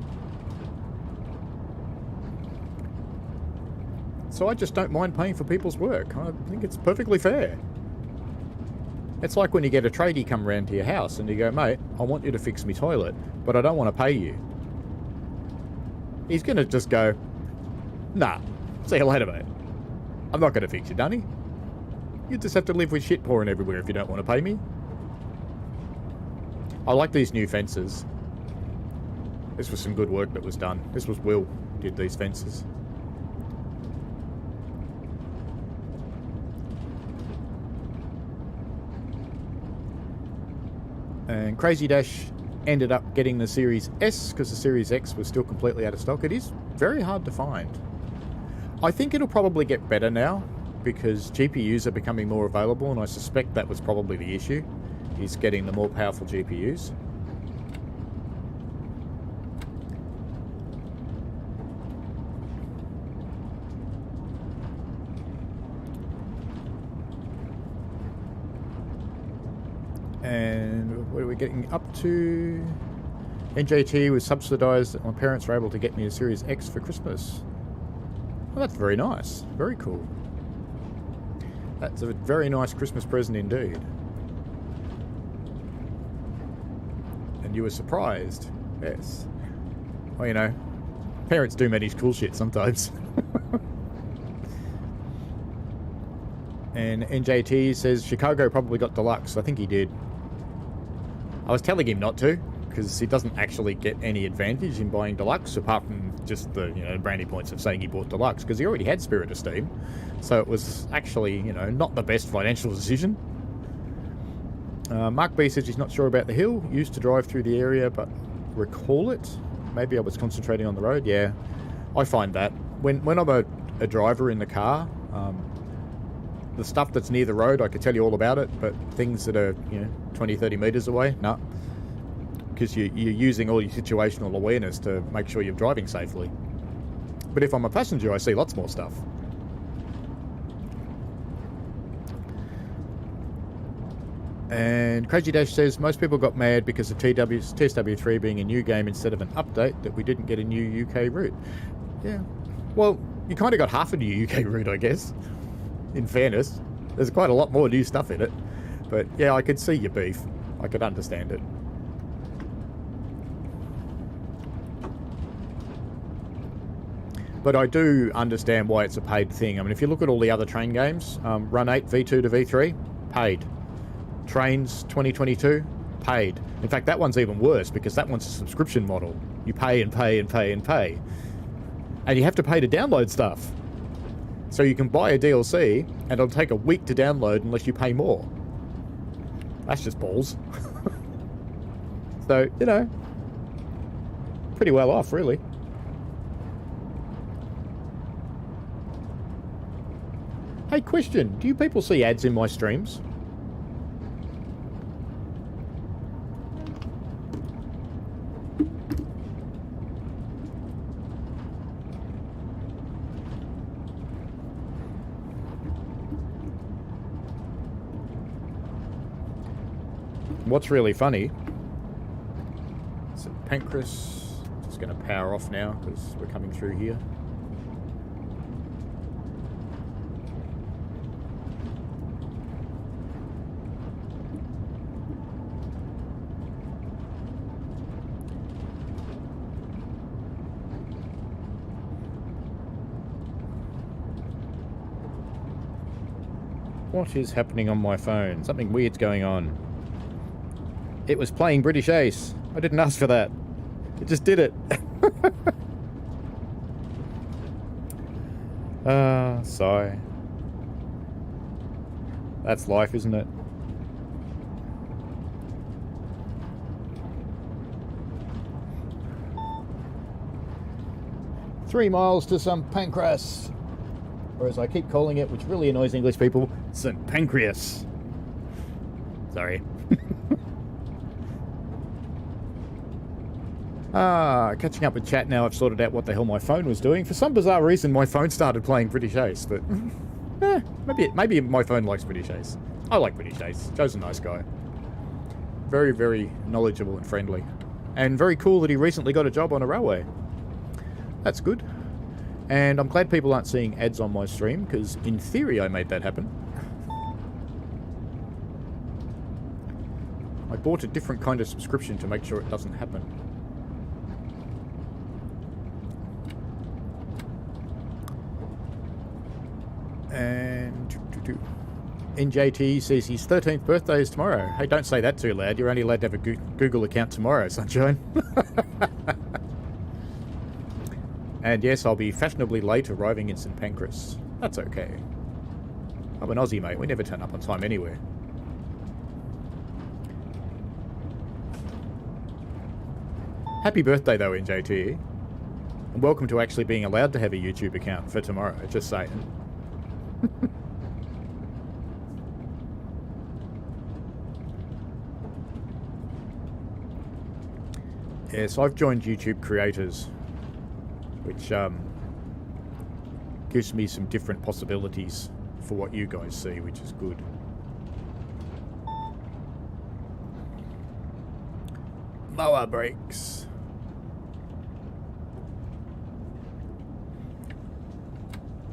So I just don't mind paying for people's work. I think it's perfectly fair. It's like when you get a tradie come around to your house and you go, mate, I want you to fix me toilet, but I don't want to pay you. He's going to just go, nah, see you later, mate. I'm not going to fix you, Dunny. You just have to live with shit pouring everywhere if you don't want to pay me. I like these new fences. This was some good work that was done. This was Will who did these fences. And Crazy Dash ended up getting the Series S because the Series X was still completely out of stock. It is very hard to find. I think it'll probably get better now because GPUs are becoming more available, and I suspect that was probably the issue, is getting the more powerful GPUs. And what are we getting up to? NJT was subsidised. My parents were able to get me a Series X for Christmas. Well, that's very nice. Very cool. That's a very nice Christmas present indeed. And you were surprised. Yes. Well, you know, parents do manage cool shit sometimes. And NJT says Chicago probably got Deluxe. I think he did. I was telling him not to, because he doesn't actually get any advantage in buying Deluxe, apart from just the, you know, brownie points of saying he bought Deluxe, because he already had Spirit of Steam. So it was actually, you know, not the best financial decision. Mark B says he's not sure about the hill. Used to drive through the area, but recall it. Maybe I was concentrating on the road. Yeah, I find that. When I'm a driver in the car, the stuff that's near the road, I could tell you all about it, but things that are, you know, 20, 30 metres away, no. Because you're using all your situational awareness to make sure you're driving safely. But if I'm a passenger, I see lots more stuff. And Crazy Dash says most people got mad because of TSW3 being a new game instead of an update, that we didn't get a new UK route. Yeah. Well, you kind of got half a new UK route, I guess. In fairness, there's quite a lot more new stuff in it. But yeah, I could see your beef. I could understand it. But I do understand why it's a paid thing. I mean, if you look at all the other train games, Run 8 V2 to V3, paid. Trains 2022, paid. In fact, that one's even worse because that one's a subscription model. You pay and pay and pay and pay. And you have to pay to download stuff. So you can buy a DLC, and it'll take a week to download unless you pay more. That's just balls. So, you know, pretty well off, really. Hey, question. Do you people see ads in my streams? What's really funny, St. Pancras, just going to power off now because we're coming through here. What is happening on my phone? Something weird's going on. It was playing British Ace. I didn't ask for that. It just did it. Sigh. That's life, isn't it? "3 miles to St. Pancras." Or as I keep calling it, which really annoys English people, St. Pancras. Sorry. Catching up with chat now. I've sorted out what the hell my phone was doing. For some bizarre reason, my phone started playing British Ace, but maybe my phone likes British Ace. I like British Ace. Joe's a nice guy. Very, very knowledgeable and friendly. And very cool that he recently got a job on a railway. That's good. And I'm glad people aren't seeing ads on my stream, because in theory I made that happen. I bought a different kind of subscription to make sure it doesn't happen. And NJT says his 13th birthday is tomorrow. Hey, don't say that too loud. You're only allowed to have a Google account tomorrow, sunshine. And yes, I'll be fashionably late arriving in St. Pancras. That's okay. I'm an Aussie, mate. We never turn up on time anywhere. Happy birthday, though, NJT. And welcome to actually being allowed to have a YouTube account for tomorrow. Just saying. Yes, I've joined YouTube Creators, which gives me some different possibilities for what you guys see, which is good. Mower brakes.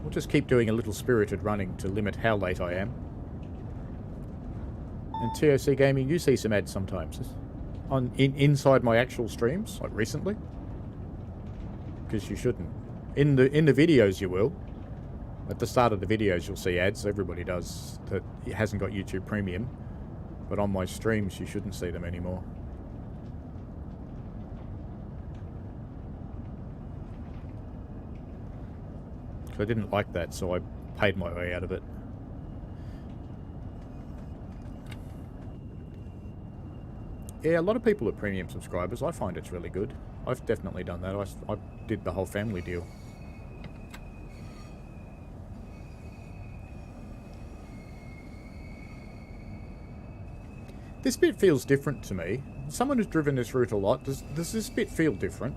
We'll just keep doing a little spirited running to limit how late I am. And TOC Gaming, you see some ads sometimes inside my actual streams, like recently. Because you shouldn't. In the videos you will. At the start of the videos you'll see ads. Everybody does that hasn't got YouTube Premium. But on my streams you shouldn't see them anymore. I didn't like that, so I paid my way out of it. Yeah, a lot of people are premium subscribers. I find it's really good. I've definitely done that. I did the whole family deal. This bit feels different to me. Someone who's driven this route a lot, does this bit feel different?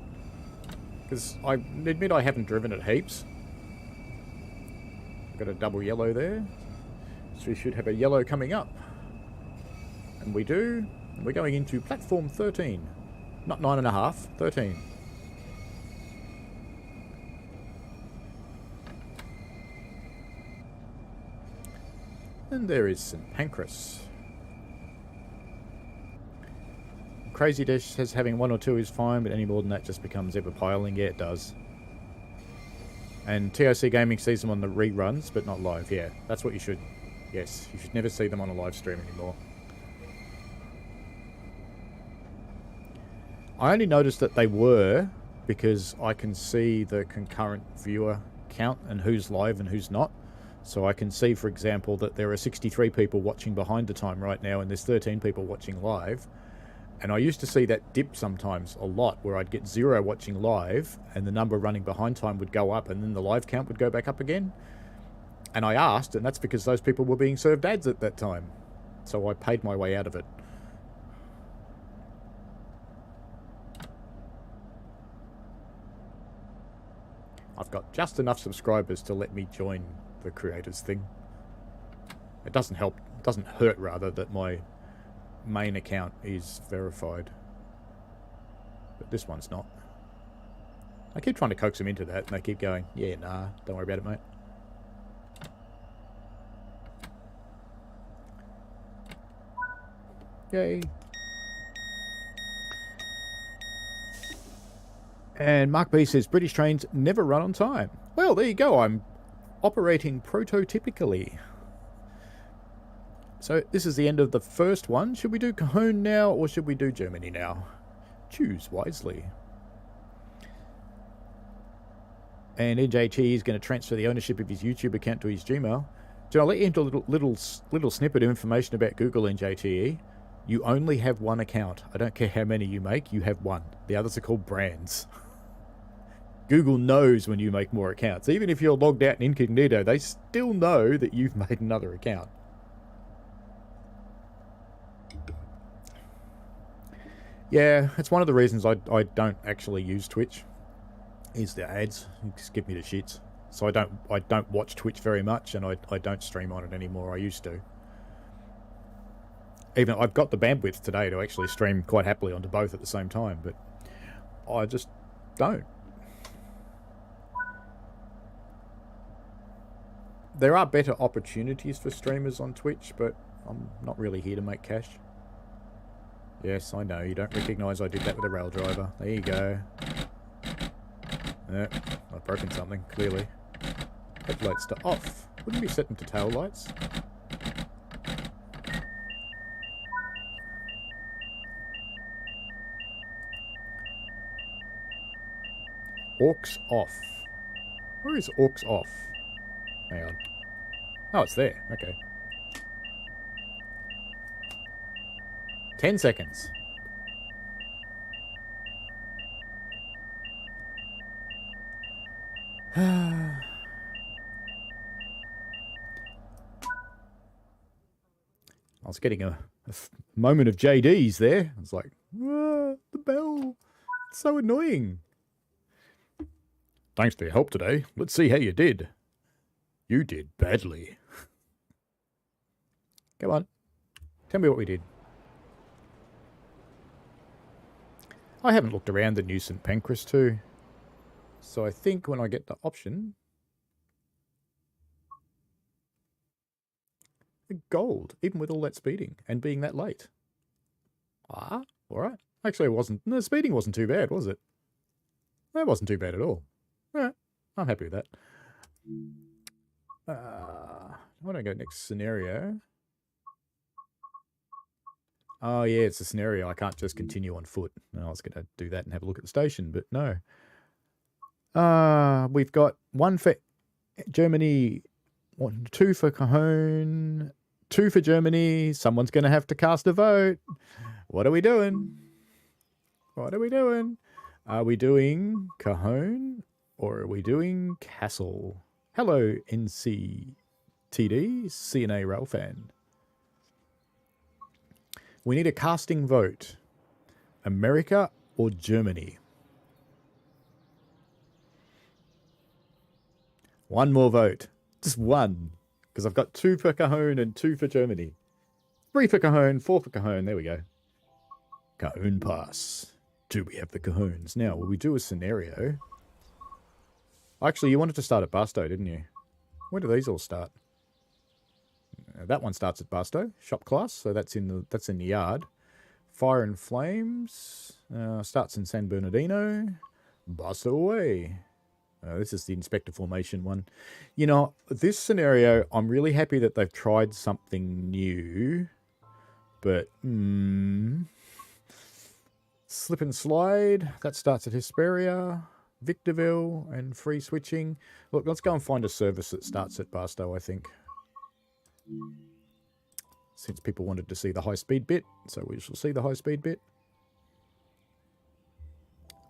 Because I admit I haven't driven it heaps. Got a double yellow there, so we should have a yellow coming up, and we do. And we're going into platform 13, not 9.5, 13. And there is St. Pancras. Crazy Dish says having 1 or 2 is fine, but any more than that just becomes ever piling. Yeah, it does. And TOC Gaming sees them on the reruns, but not live. Yeah, that's what you should... Yes, you should never see them on a live stream anymore. I only noticed that they were because I can see the concurrent viewer count and who's live and who's not. So I can see, for example, that there are 63 people watching behind the time right now, and there's 13 people watching live. And I used to see that dip sometimes a lot, where I'd get 0 watching live, and the number running behind time would go up, and then the live count would go back up again. And I asked, and that's because those people were being served ads at that time. So I paid my way out of it. I've got just enough subscribers to let me join the creators thing. It doesn't help, it doesn't hurt rather, that my main account is verified. But this one's not. I keep trying to coax them into that, and they keep going, yeah, nah, don't worry about it, mate. Yay. And Mark B says, British trains never run on time. Well, there you go. I'm operating prototypically. So this is the end of the first one. Should we do Cajon now, or should we do Germany now? Choose wisely. And NJT is going to transfer the ownership of his YouTube account to his Gmail. So I'll let you into a little snippet of information about Google, NJTE. You only have one account. I don't care how many you make, you have one. The others are called brands. Google knows when you make more accounts. Even if you're logged out in incognito, they still know that you've made another account. Yeah, it's one of the reasons I don't actually use Twitch, is the ads. You just give me the shits. So I don't watch Twitch very much, and I don't stream on it anymore. I used to. Even I've got the bandwidth today to actually stream quite happily onto both at the same time, but I just don't. There are better opportunities for streamers on Twitch, but I'm not really here to make cash. Yes, I know, you don't recognise I did that with a rail driver. There you go. I've broken something, clearly. Headlights to off. Wouldn't be set them to tail lights. Aux off. Where is aux off? Hang on. Oh, it's there. Okay. 10 seconds. I was getting a moment of JD's there. I was like, the bell. It's so annoying. Thanks for your help today. Let's see how you did. You did badly. Come on. Tell me what we did. I haven't looked around the new St. Pancras too. So I think when I get the option... Gold, even with all that speeding and being that late. Ah, alright. Actually, it wasn't... The speeding wasn't too bad, was it? That wasn't too bad at all. Alright, I'm happy with that. Why don't I go next scenario? Oh yeah, it's a scenario. I can't just continue on foot. No, I was going to do that and have a look at the station, but no. We've got 1 for Germany, 2 for Cajon, 2 for Germany. Someone's going to have to cast a vote. What are we doing? What are we doing? Are we doing Cajon or are we doing Castle? Hello, NCTD, CNA Rail fan. We need a casting vote. America or Germany? One more vote. Just one. Because I've got 2 for Cajon and 2 for Germany. 3 for Cajon, 4 for Cajon. There we go. Cajon pass. Do we have the Cajons? Now, will we do a scenario? Actually, you wanted to start at Barstow, didn't you? Where do these all start? That one starts at Barstow, shop class, so that's in the yard. Fire and Flames starts in San Bernardino. Barstow away. This is the inspector formation one. You know, this scenario, I'm really happy that they've tried something new, but Slip and Slide, that starts at Hesperia. Victorville and free switching. Look, let's go and find a service that starts at Barstow, I think. Since people wanted to see the high-speed bit, so we shall see the high-speed bit.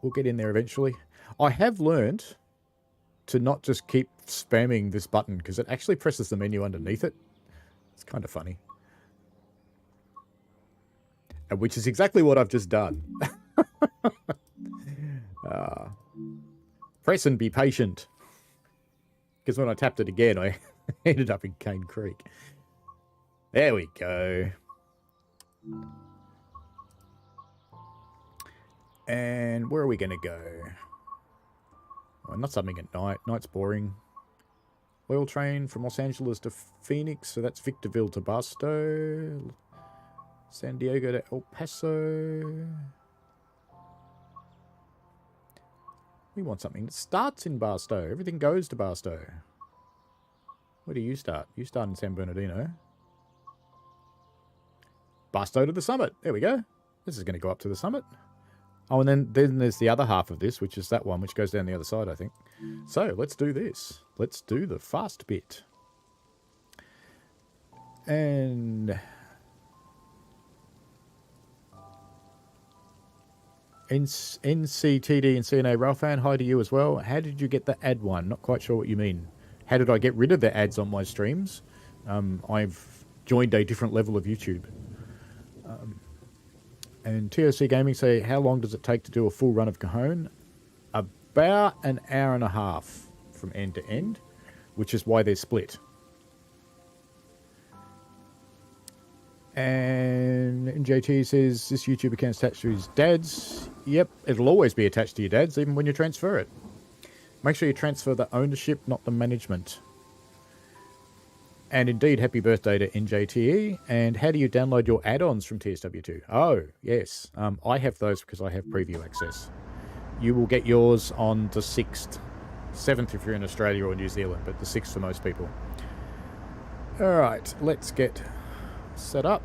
We'll get in there eventually. I have learned to not just keep spamming this button, because it actually presses the menu underneath it. It's kind of funny. And which is exactly what I've just done. Press and be patient. Because when I tapped it again, I ended up in Cane Creek. There we go. And where are we going to go? Well, not something at night. Night's boring. Oil train from Los Angeles to Phoenix. So that's Victorville to Barstow. San Diego to El Paso. We want something that starts in Barstow. Everything goes to Barstow. Where do you start? You start in San Bernardino. Barstow to the summit. There we go. This is going to go up to the summit. Oh, and then there's the other half of this, which is that one, which goes down the other side, I think. So, let's do this. Let's do the fast bit. And NCTD and CNA Railfan, hi to you as well. How did you get the ad one? Not quite sure what you mean. How did I get rid of the ads on my streams? I've joined a different level of YouTube. And TOC Gaming say, how long does it take to do a full run of Cajon? About an hour and a half from end to end, which is why they're split. And JT says, this YouTube account is attached to his dad's. Yep, it'll always be attached to your dad's, even when you transfer it. Make sure you transfer the ownership, not the management. And indeed, happy birthday to NJTE. And how do you download your add-ons from TSW2? Oh, yes. I have those because I have preview access. You will get yours on the 6th. 7th if you're in Australia or New Zealand, but the 6th for most people. Alright, let's get set up.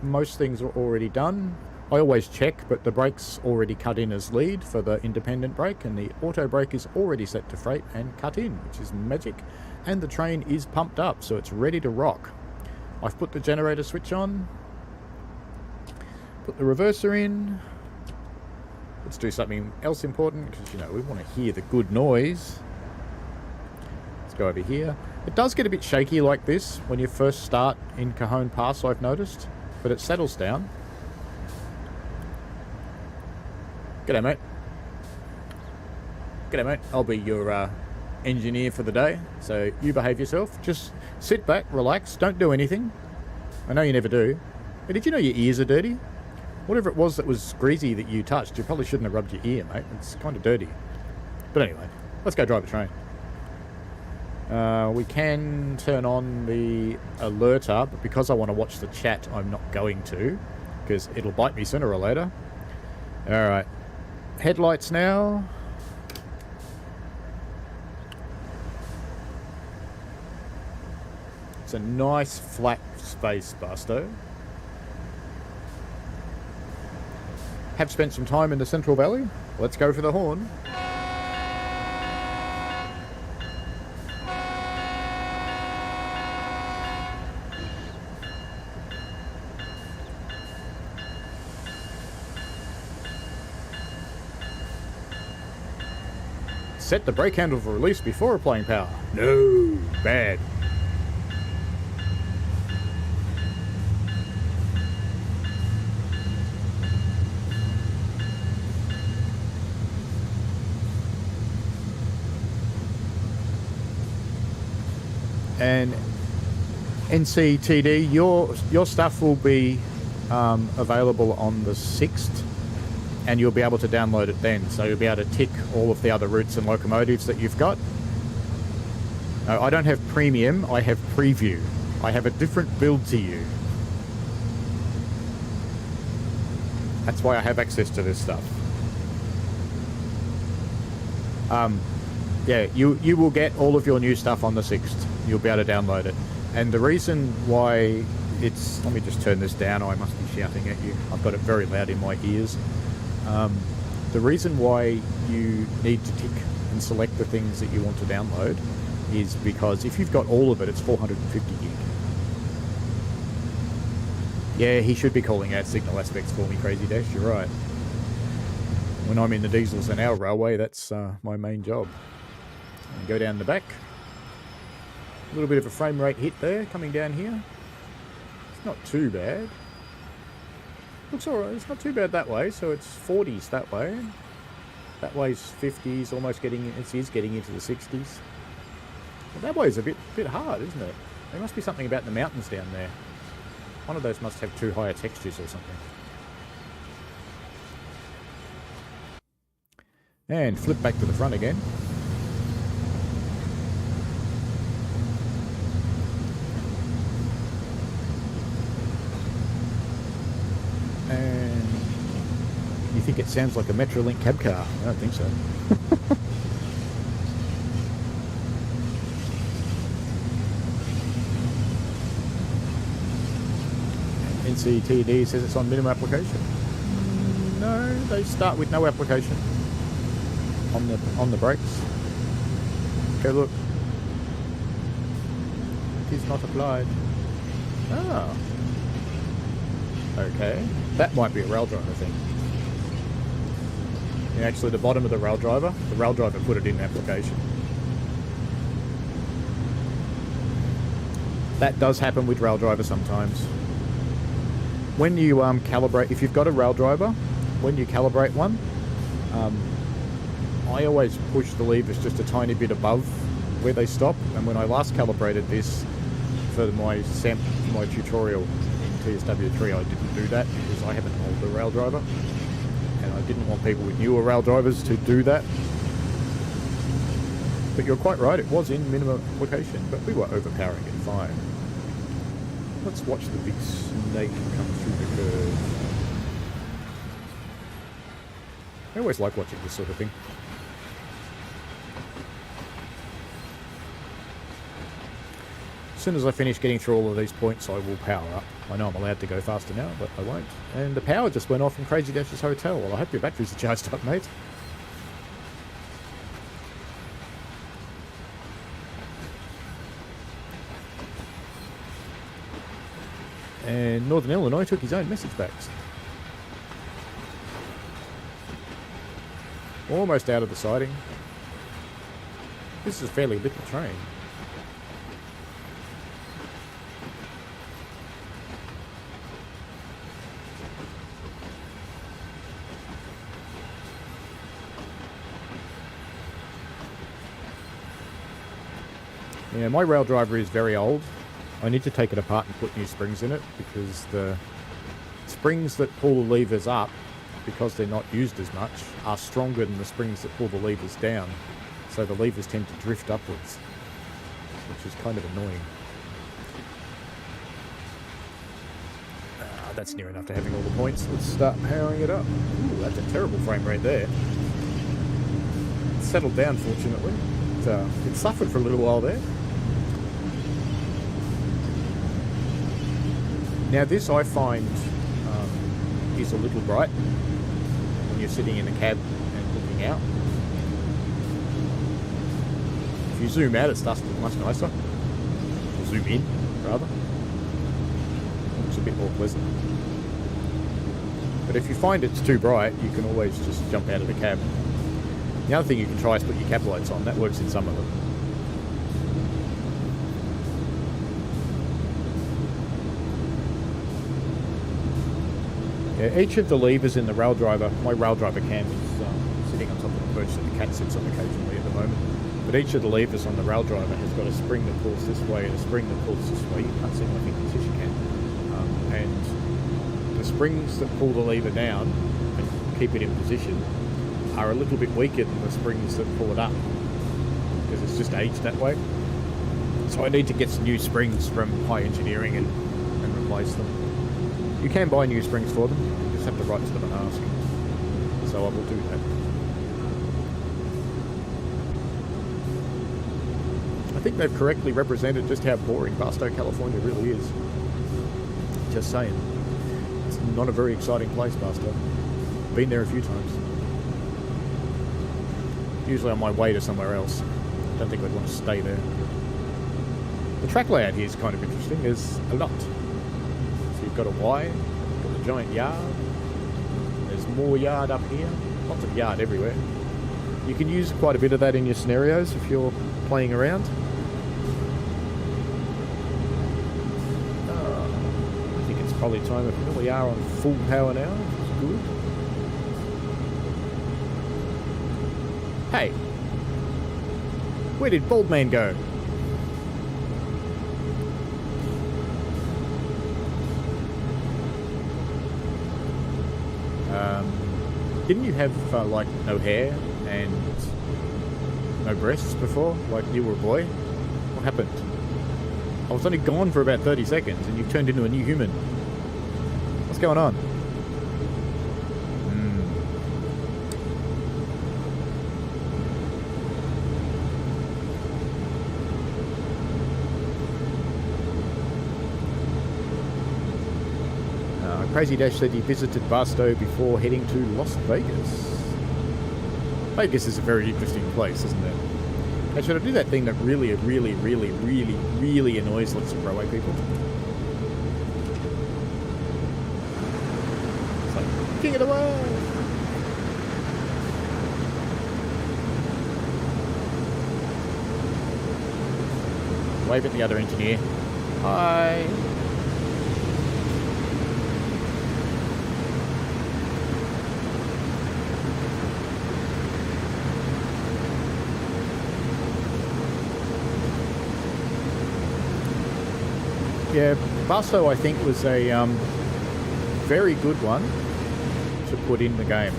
Most things are already done. I always check, but the brake's already cut in as lead for the independent brake, and the auto brake is already set to freight and cut in, which is magic. And the train is pumped up, so it's ready to rock. I've put the generator switch on. Put the reverser in. Let's do something else important, because, you know, we want to hear the good noise. Let's go over here. It does get a bit shaky like this when you first start in Cajon Pass, I've noticed, but it settles down. G'day, mate. G'day, mate. I'll be your engineer for the day, so you behave yourself. Just sit back, relax, don't do anything. I know you never do. But did you know your ears are dirty? Whatever it was that was greasy that you touched, you probably shouldn't have rubbed your ear, mate. It's kind of dirty. But anyway, let's go drive the train. We can turn on the alerter, but because I want to watch the chat, I'm not going to, because it'll bite me sooner or later. Alright. Headlights now. It's a nice flat space, Barstow. Have spent some time in the Central Valley. Let's go for the horn. Set the brake handle for release before applying power. No, bad. And NCTD, your stuff will be available on the 6th, and you'll be able to download it then. So you'll be able to tick all of the other routes and locomotives that you've got. No, I don't have premium, I have preview. I have a different build to you. That's why I have access to this stuff. Yeah, you will get all of your new stuff on the 6th. You'll be able to download it. And the reason why it's... Let me just turn this down. I must be shouting at you. I've got it very loud in my ears. The reason why you need to tick and select the things that you want to download is because if you've got all of it, it's 450 gig. Yeah, he should be calling out signal aspects for me, Crazy Dash, you're right. When I'm in the diesels and our railway, that's my main job. And go down the back. A little bit of a frame rate hit there, coming down here. It's not too bad. Looks alright, it's not too bad that way, so it's 40s that way. That way's 50s, almost getting, it is getting into the 60s. But that way's a bit hard, isn't it? There must be something about the mountains down there. One of those must have too higher textures or something. And flip back to the front again. And you think it sounds like a Metrolink cab car? I don't think so. NCTD says it's on minimum application. No, they start with no application on the brakes. Okay, look. It is not applied. Ah. Okay. That might be a rail driver thing. Yeah, actually, the bottom of the rail driver put it in application. That does happen with rail driver sometimes. When you calibrate, if you've got a rail driver, when you calibrate one, I always push the levers just a tiny bit above where they stop. And when I last calibrated this for my tutorial in TSW3, I didn't do that because I haven't owned the rail driver, and I didn't want people with newer rail drivers to do that. But you're quite right, it was in minimum application, but we were overpowering it fine. Let's watch the big snake come through the curve. I always like watching this sort of thing. As soon as I finish getting through all of these points, I will power up. I know I'm allowed to go faster now, but I won't. And the power just went off from Crazy Dash's hotel. Well, I hope your batteries are charged up, mate. And Northern Illinois took his own message backs. Almost out of the siding. This is a fairly little train. Yeah, my rail driver is very old. I need to take it apart and put new springs in it because the springs that pull the levers up, because they're not used as much, are stronger than the springs that pull the levers down. So the levers tend to drift upwards, which is kind of annoying. That's near enough to having all the points. Let's start powering it up. Ooh, that's a terrible frame rate there. It's settled down, fortunately. It suffered for a little while there. Now this I find is a little bright when you're sitting in the cab and looking out. If you zoom out, it starts to look much nicer. Or zoom in, rather. It looks a bit more pleasant. But if you find it's too bright, you can always just jump out of the cab. The other thing you can try is put your cab lights on. That works in some of them. Yeah, each of the levers in the rail driver, my rail driver cam is sitting on top of the perch that the cat sits on occasionally at the moment, but each of the levers on the rail driver has got a spring that pulls this way and a spring that pulls this way. You can't see my fingers, yes you can. And the springs that pull the lever down and keep it in position are a little bit weaker than the springs that pull it up because it's just aged that way. So I need to get some new springs from High Engineering and replace them. You can buy new springs for them, you just have to write to them and ask. So I will do that. I think they've correctly represented just how boring Barstow, California really is. Just saying. It's not a very exciting place, Barstow. Been there a few times. Usually on my way to somewhere else. Don't think I'd want to stay there. The track layout here is kind of interesting. There's a lot. So you've got a Y, you've got a giant yard. There's more yard up here. Lots of yard everywhere. You can use quite a bit of that in your scenarios if you're playing around. I think it's probably time. We are on full power now, which is good. Hey, where did Bald Man go? Didn't you have like no hair and no breasts before, like you were a boy? What happened? I was only gone for about 30 seconds and you've turned into a new human. What's going on? Crazy Dash said he visited Barstow before heading to Las Vegas. Vegas is a very interesting place, isn't it? Hey, should I do that thing that really annoys lots of railway people? It's like, king of the world! Wave at the other engineer. Hi! Yeah, Barstow I think was a very good one to put in the game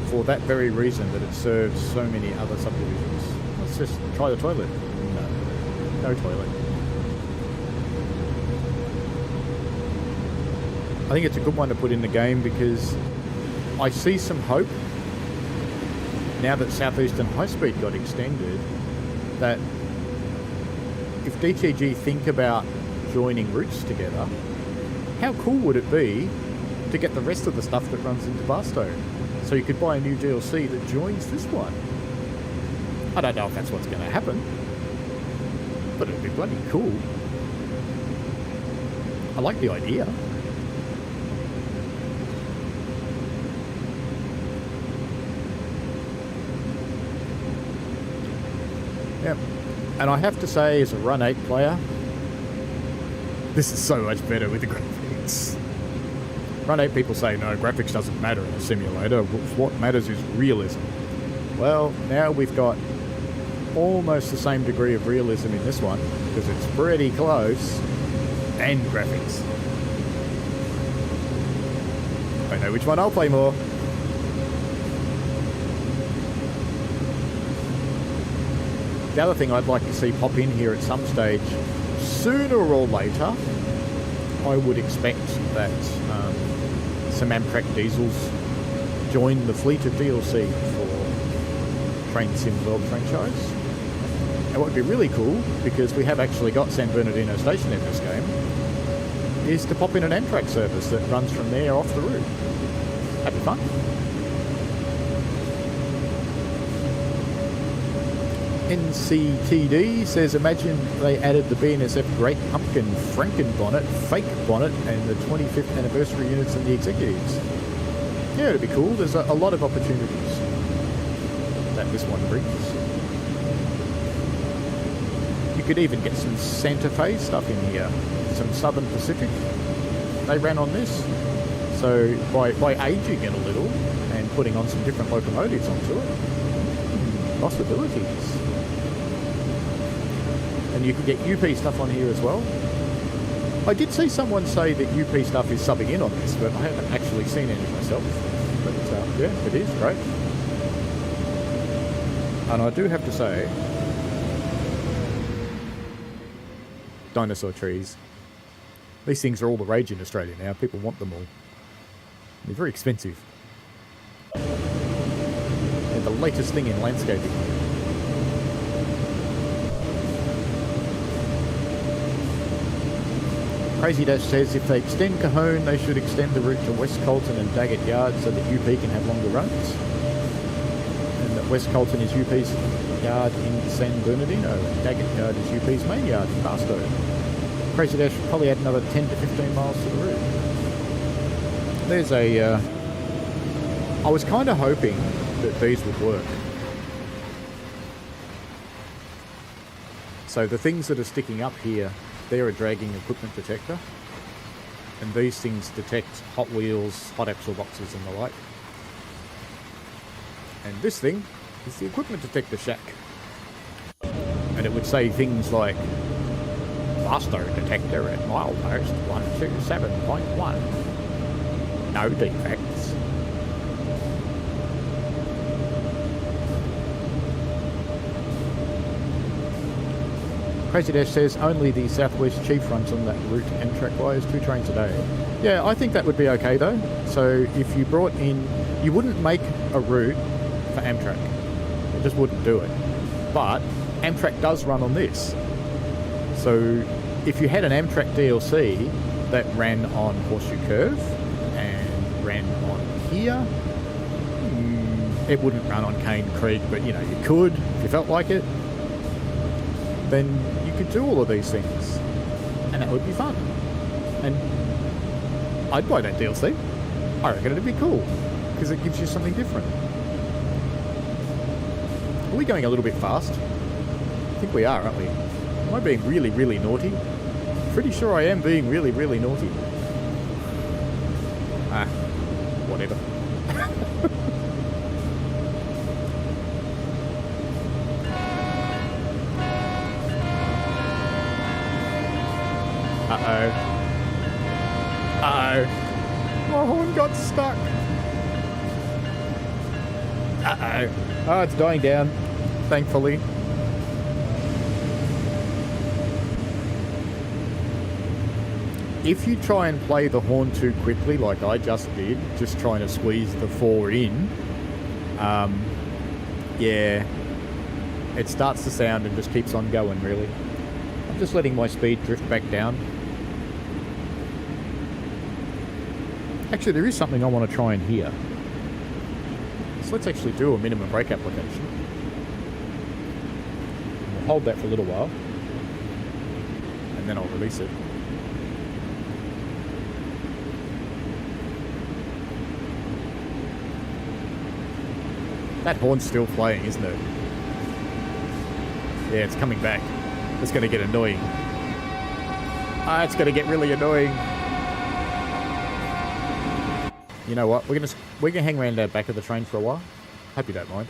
for that very reason, that it serves so many other subdivisions. Let's just try the toilet. No toilet. I think it's a good one to put in the game because I see some hope now that Southeastern High Speed got extended, that if DTG think about joining routes together, how cool would it be to get the rest of the stuff that runs into Barstow? So you could buy a new DLC that joins this one. I don't know if that's what's going to happen, but it'd be bloody cool. I like the idea. Yep. And I have to say, as a Run 8 player, this is so much better with the graphics. Run 8 people say, no, graphics doesn't matter in a simulator. What matters is realism. Well, now we've got almost the same degree of realism in this one, because it's pretty close, and graphics. I know which one I'll play more. The other thing I'd like to see pop in here at some stage, sooner or later, I would expect that some Amtrak diesels join the fleet of DLC for Train Sim World franchise. And what would be really cool, because we have actually got San Bernardino Station in this game, is to pop in an Amtrak service that runs from there off the route. That'd be fun. NCTD says, imagine they added the BNSF Great Pumpkin Franken-bonnet, fake bonnet, and the 25th anniversary units and the executives. Yeah, it'd be cool. There's a lot of opportunities that this one brings. You could even get some Santa Fe stuff in here. Some Southern Pacific. They ran on this. So by aging it a little and putting on some different locomotives onto it, possibilities. And you can get UP stuff on here as well. I did see someone say that UP stuff is subbing in on this, but I haven't actually seen any myself. But yeah, it is great. And I do have to say, dinosaur trees. These things are all the rage in Australia now. People want them all. They're very expensive. They're the latest thing in landscaping. Crazy Dash says if they extend Cajon, they should extend the route to West Colton and Daggett Yard so that UP can have longer runs. And West Colton is UP's yard in San Bernardino, and Daggett Yard is UP's main yard in Barstow. Crazy Dash will probably add another 10 to 15 miles to the route. There's a... I was kind of hoping that these would work. So the things that are sticking up here, they're a dragging equipment detector. And these things detect Hot Wheels, hot axle boxes and the like. And this thing is the equipment detector shack. And it would say things like, Barstow detector at milepost 127.1. No defects. Crazy Dash says only the Southwest Chief runs on that route and Amtrak-wise 2 trains a day. Yeah, I think that would be okay though. So if you brought in... You wouldn't make a route for Amtrak. It just wouldn't do it. But Amtrak does run on this. So if you had an Amtrak DLC that ran on Horseshoe Curve and ran on here, it wouldn't run on Cane Creek, but you know, you could if you felt like it. Then you could do all of these things, and that would be fun. And I'd buy that DLC. I reckon it'd be cool, because it gives you something different. Are we going a little bit fast? I think we are, aren't we? Am I being really, really naughty? Pretty sure I am being really, really naughty. Ah, whatever. Uh-oh. Uh-oh. My horn got stuck. Uh-oh. Oh, it's dying down, thankfully. If you try and play the horn too quickly, like I just did, just trying to squeeze the 4 in, yeah, it starts to sound and just keeps on going, really. I'm just letting my speed drift back down. Actually, there is something I want to try and hear. So let's actually do a minimum brake application. We'll hold that for a little while. And then I'll release it. That horn's still playing, isn't it? Yeah, it's coming back. It's going to get annoying. Ah, it's going to get really annoying. You know what? We're gonna hang around the back of the train for a while. Hope you don't mind.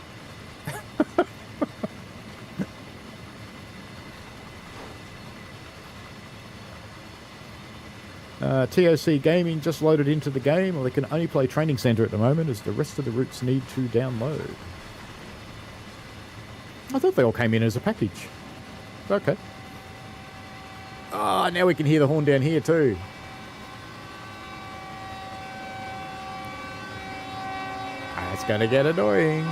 TOC Gaming just loaded into the game. Well, they can only play Training Center at the moment, as the rest of the routes need to download. I thought they all came in as a package. Okay. Ah, now we can hear the horn down here too. It's going to get annoying.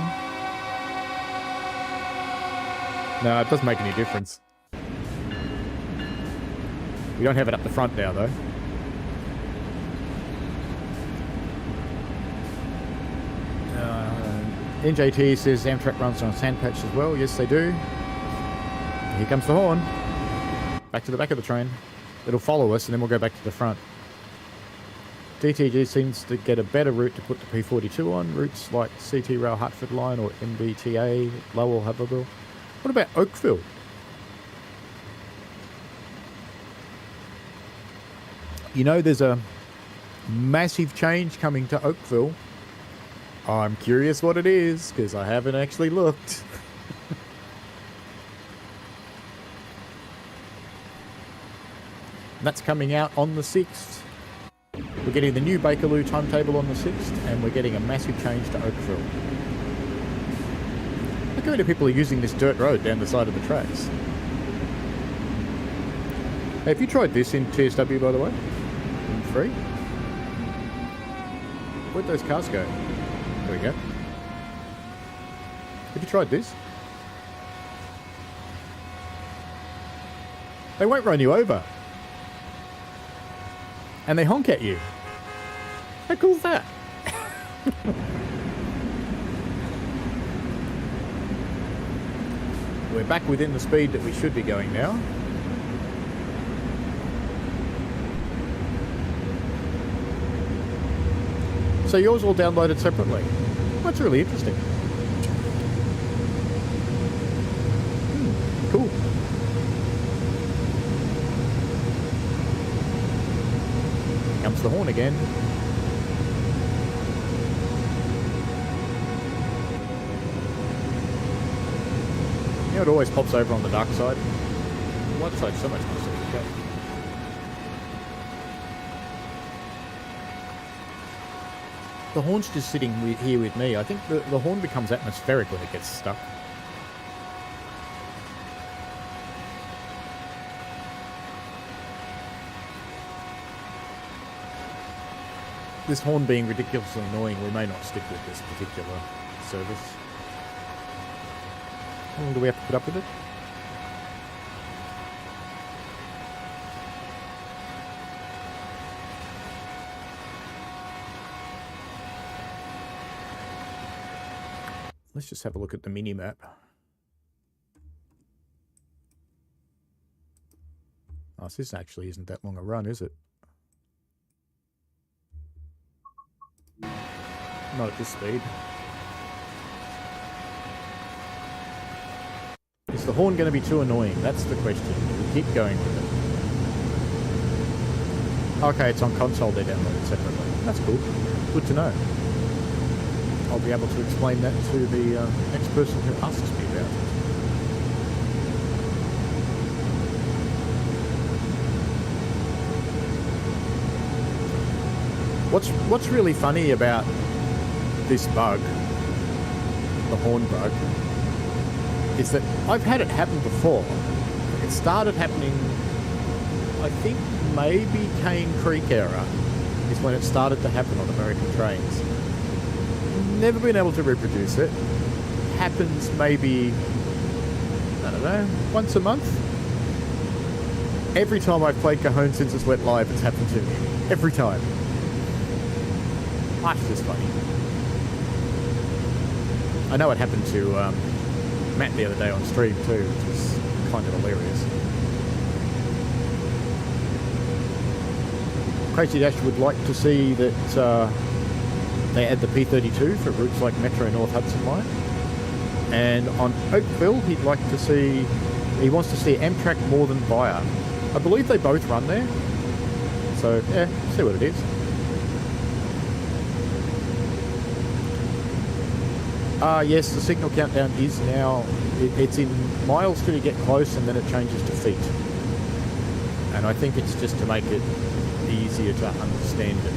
No, it doesn't make any difference. We don't have it up the front now, though. NJT says Amtrak runs on Sandpatch as well. Yes, they do. Here comes the horn. Back to the back of the train. It'll follow us, and then we'll go back to the front. DTG seems to get a better route to put the P42 on. Routes like CT Rail Hartford Line or MBTA, Lowell, Haverhill. What about Oakville? You know, there's a massive change coming to Oakville. I'm curious what it is, because I haven't actually looked. That's coming out on the 6th. We're getting the new Bakerloo timetable on the 6th, and we're getting a massive change to Oakville. Look how many people are using this dirt road down the side of the tracks. Hey, have you tried this in TSW, by the way? In 3? Where'd those cars go? There we go. Have you tried this? They won't run you over. And they honk at you. How cool is that? We're back within the speed that we should be going now. So yours all downloaded separately. That's really interesting. Cool. Comes the horn again. You know, it always pops over on the dark side. The light side's so much nicer to look at. The horn's just sitting here with me. I think the horn becomes atmospheric when it gets stuck. This horn being ridiculously annoying, we may not stick with this particular service. How long do we have to put up with it? Let's just have a look at the mini-map. Oh, so this actually isn't that long a run, is it? Not at this speed. Is the horn going to be too annoying? That's the question. We keep going with it. Okay, it's on console. They're downloaded separately. That's cool. Good to know. I'll be able to explain that to the next person who asks me about it. What's really funny about this bug, the horn bug, is that I've had it happen before. It started happening, I think maybe Cane Creek era is when it started to happen on American trains. Never been able to reproduce it. Happens maybe, I don't know, once a month. Every time I've played Cajon since it's went live, it's happened to me. Every time. That's just funny. I know it happened to Matt the other day on stream too, which was kind of hilarious. Crazy Dash would like to see that they add the P32 for routes like Metro North Hudson Line. And on Oakville, he wants to see Amtrak more than Via. I believe they both run there. So, yeah, see what it is. Yes, the signal countdown is now, it's in miles till you get close, and then it changes to feet. And I think it's just to make it easier to understand it.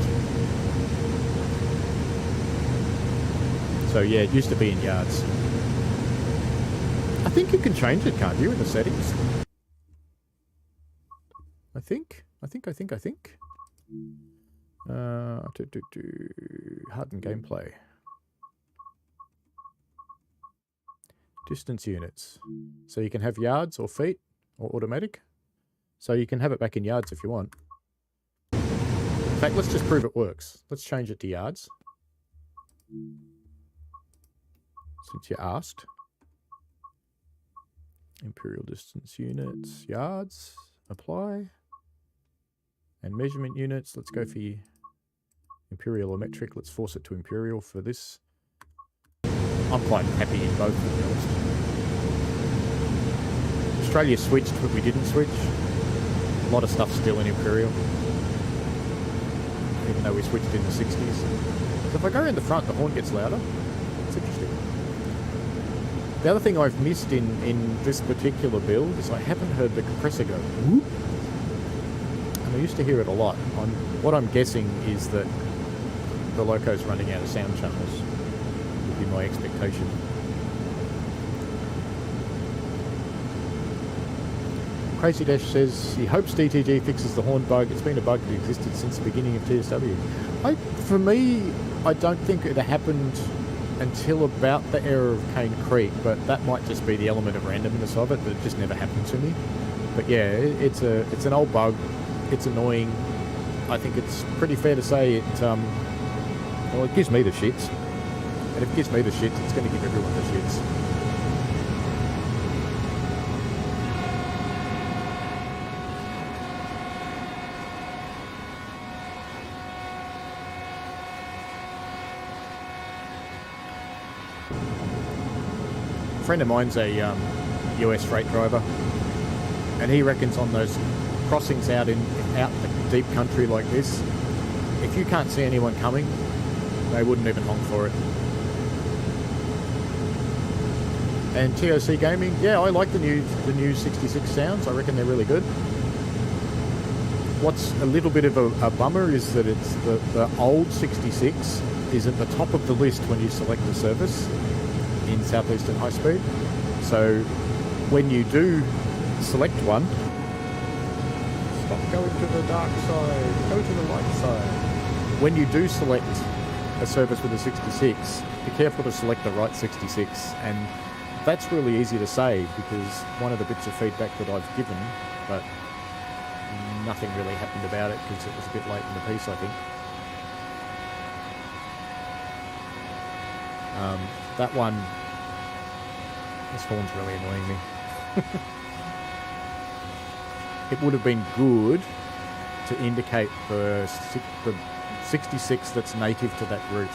So yeah, it used to be in yards. I think you can change it, can't you, in the settings? I think. Harden gameplay. Distance units. So you can have yards or feet or automatic. So you can have it back in yards if you want. In fact, let's just prove it works. Let's change it to yards. Since you asked. Imperial distance units, yards, apply. And measurement units, let's go for imperial or metric. Let's force it to imperial for this. I'm quite happy in both, to be honest. Australia switched, but we didn't switch. A lot of stuff's still in imperial. Even though we switched in the 60s. So if I go in the front, the horn gets louder. It's interesting. The other thing I've missed in this particular build is I haven't heard the compressor go whoop. And I used to hear it a lot. What I'm guessing is that the loco's running out of sound channels. Would be my expectation. Crazy Dash says he hopes DTG fixes the horn bug. It's been a bug that existed since the beginning of TSW. For me, I don't think it happened until about the era of Cane Creek, but that might just be the element of randomness of it, but it just never happened to me. But yeah, it's an old bug. It's annoying. I think it's pretty fair to say it gives me the shits. And if it gives me the shits, it's going to give everyone the shits. friend of mine's a US freight driver, and he reckons on those crossings out the deep country like this, if you can't see anyone coming, they wouldn't even honk for it. And TOC Gaming, yeah, I like the new 66 sounds. I reckon they're really good. What's a little bit of a bummer is that it's the old 66 is at the top of the list when you select the service in Southeastern High Speed. So when you do select one, stop going to the dark side, go to the light side. When you do select a service with a 66, be careful to select the right 66, and that's really easy to say because one of the bits of feedback that I've given, but nothing really happened about it because it was a bit late in the piece, I think. That one, this horn's really annoying me. It would have been good to indicate the 66 that's native to that route.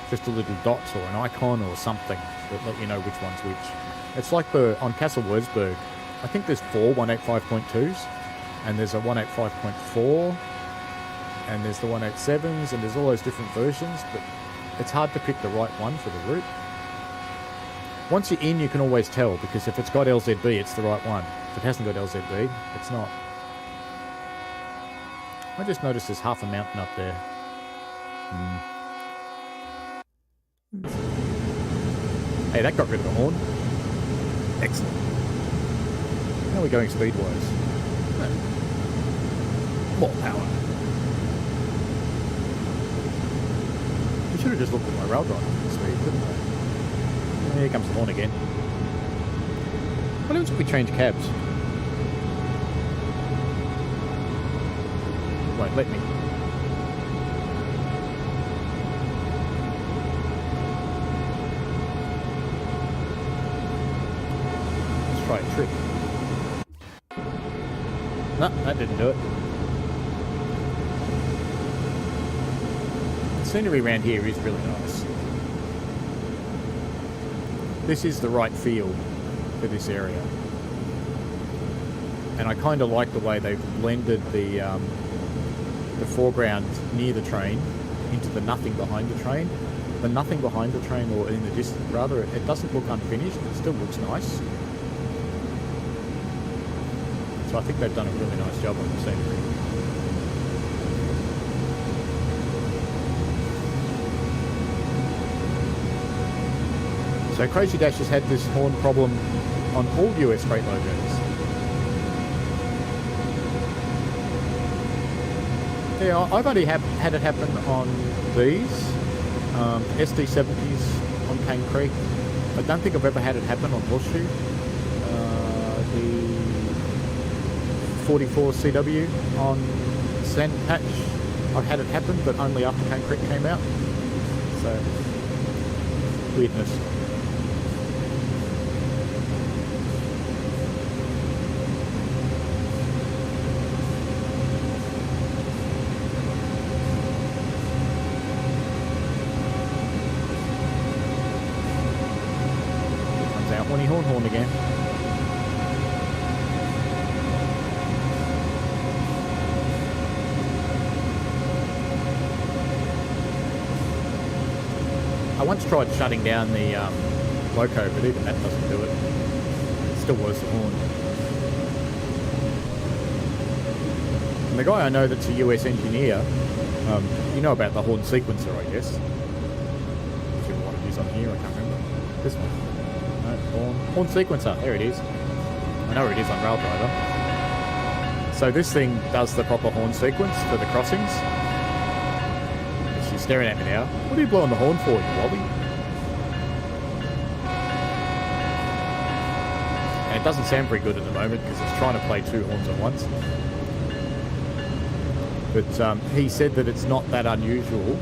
Just a little dot or an icon or something that let you know which one's which. It's like on Castle Wolfsburg, I think there's 4 185.2s, and there's a 185.4, and there's the 187s, and there's all those different versions, but it's hard to pick the right one for the route. Once you're in, you can always tell, because if it's got LZB, it's the right one. If it hasn't got LZB, it's not. I just noticed there's half a mountain up there. Hey, that got rid of the horn. Excellent. Now we're going Speedways. More power. I should have just looked at my rail driving speed, couldn't I? Here comes the horn again. What happens if we change cabs? Won't let me. Let's try a trick. No, that didn't do it. The scenery around here is really nice. This is the right feel for this area. And I kind of like the way they've blended the foreground near the train into the nothing behind the train. The nothing behind the train, or in the distance rather, it doesn't look unfinished, it still looks nice. So I think they've done a really nice job on the scenery. So Crazy Dash has had this horn problem on all US freight logos. Yeah, I've only had it happen on these SD70s on Cane Creek. I don't think I've ever had it happen on Horseshoe. The 44 CW on Sand Patch, I've had it happen, but only after Cane Creek came out. So, weirdness. Horn again. I once tried shutting down the loco, but even that doesn't do it. It's still worse than horn. And the guy I know that's a US engineer, you know about the horn sequencer, I guess. Whichever one it is on here, I can't remember. This one. Horn sequencer, there it is. I know where it is on Rail Driver. So this thing does the proper horn sequence for the crossings. She's staring at me now. What are you blowing the horn for, you wobby? And it doesn't sound very good at the moment because it's trying to play 2 horns at once. But he said that it's not that unusual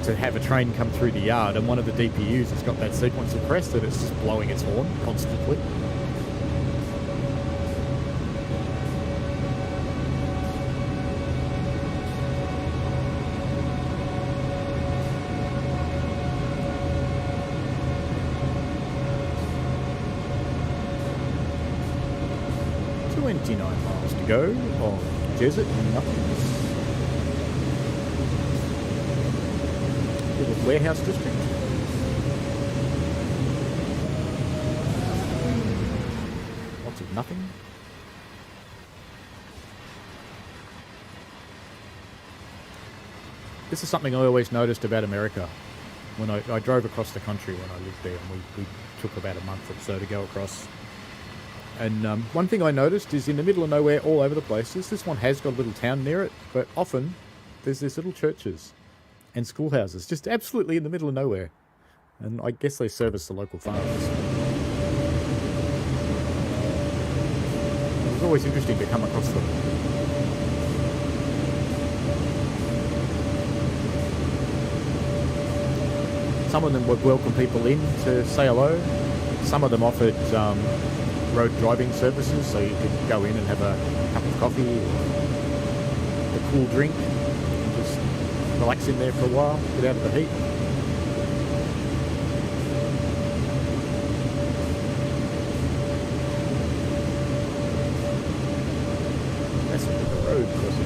to have a train come through the yard, and one of the DPUs has got that sequencer pressed that it's just blowing its horn constantly. 29 miles to go on desert nothings. Little warehouse district. Lots of nothing. This is something I always noticed about America. When I drove across the country when I lived there, and we took about a month or so to go across. And one thing I noticed is in the middle of nowhere, all over the places, this one has got a little town near it, but often there's these little churches and schoolhouses just absolutely in the middle of nowhere. And I guess they service the local farmers. It was always interesting to come across them. Some of them would welcome people in to say hello. Some of them offered road driving services, so you could go in and have a cup of coffee or a cool drink and just relax in there for a while, get out of the heat. That's the road crossing.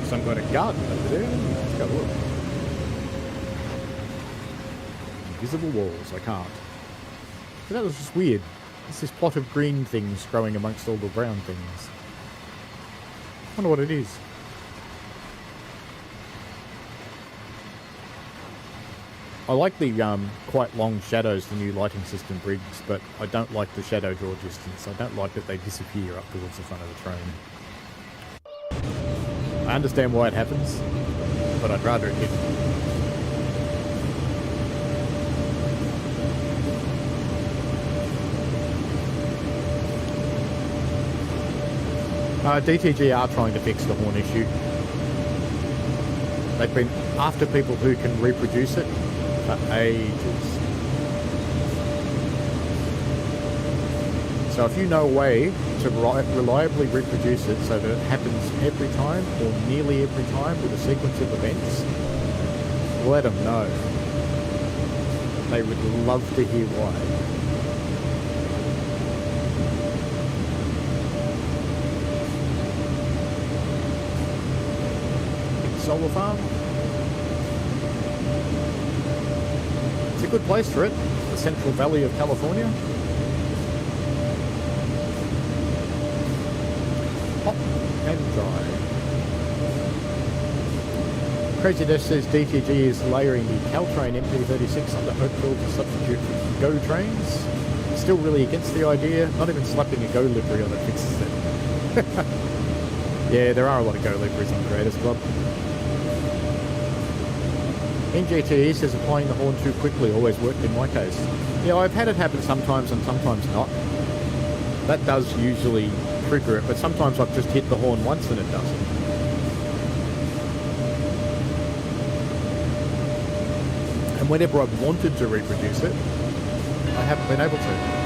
Some kind of garden over there. Let's go look. Invisible walls, I can't. But that was just weird. It's this plot of green things growing amongst all the brown things. I wonder what it is. I like the quite long shadows the new lighting system brings, but I don't like the shadow draw distance. I don't like that they disappear up towards the front of the train. I understand why it happens, but I'd rather it didn't. DTG are trying to fix the horn issue. They've been after people who can reproduce it for ages. So if you know a way to reliably reproduce it so that it happens every time or nearly every time with a sequence of events, let them know. They would love to hear why. Solar farm. It's a good place for it, the Central Valley of California. Hot and dry. Crazy Dash says DTG is layering the Caltrain MP36 under Oakville to substitute for Go trains. Still really against the idea. Not even slapping a Go livery on it fixes it. Yeah, there are a lot of Go liveries on Creators Club. NGTE says applying the horn too quickly always worked in my case. Yeah, I've had it happen sometimes and sometimes not. That does usually trigger it, but sometimes I've just hit the horn once and it doesn't. And whenever I've wanted to reproduce it, I haven't been able to.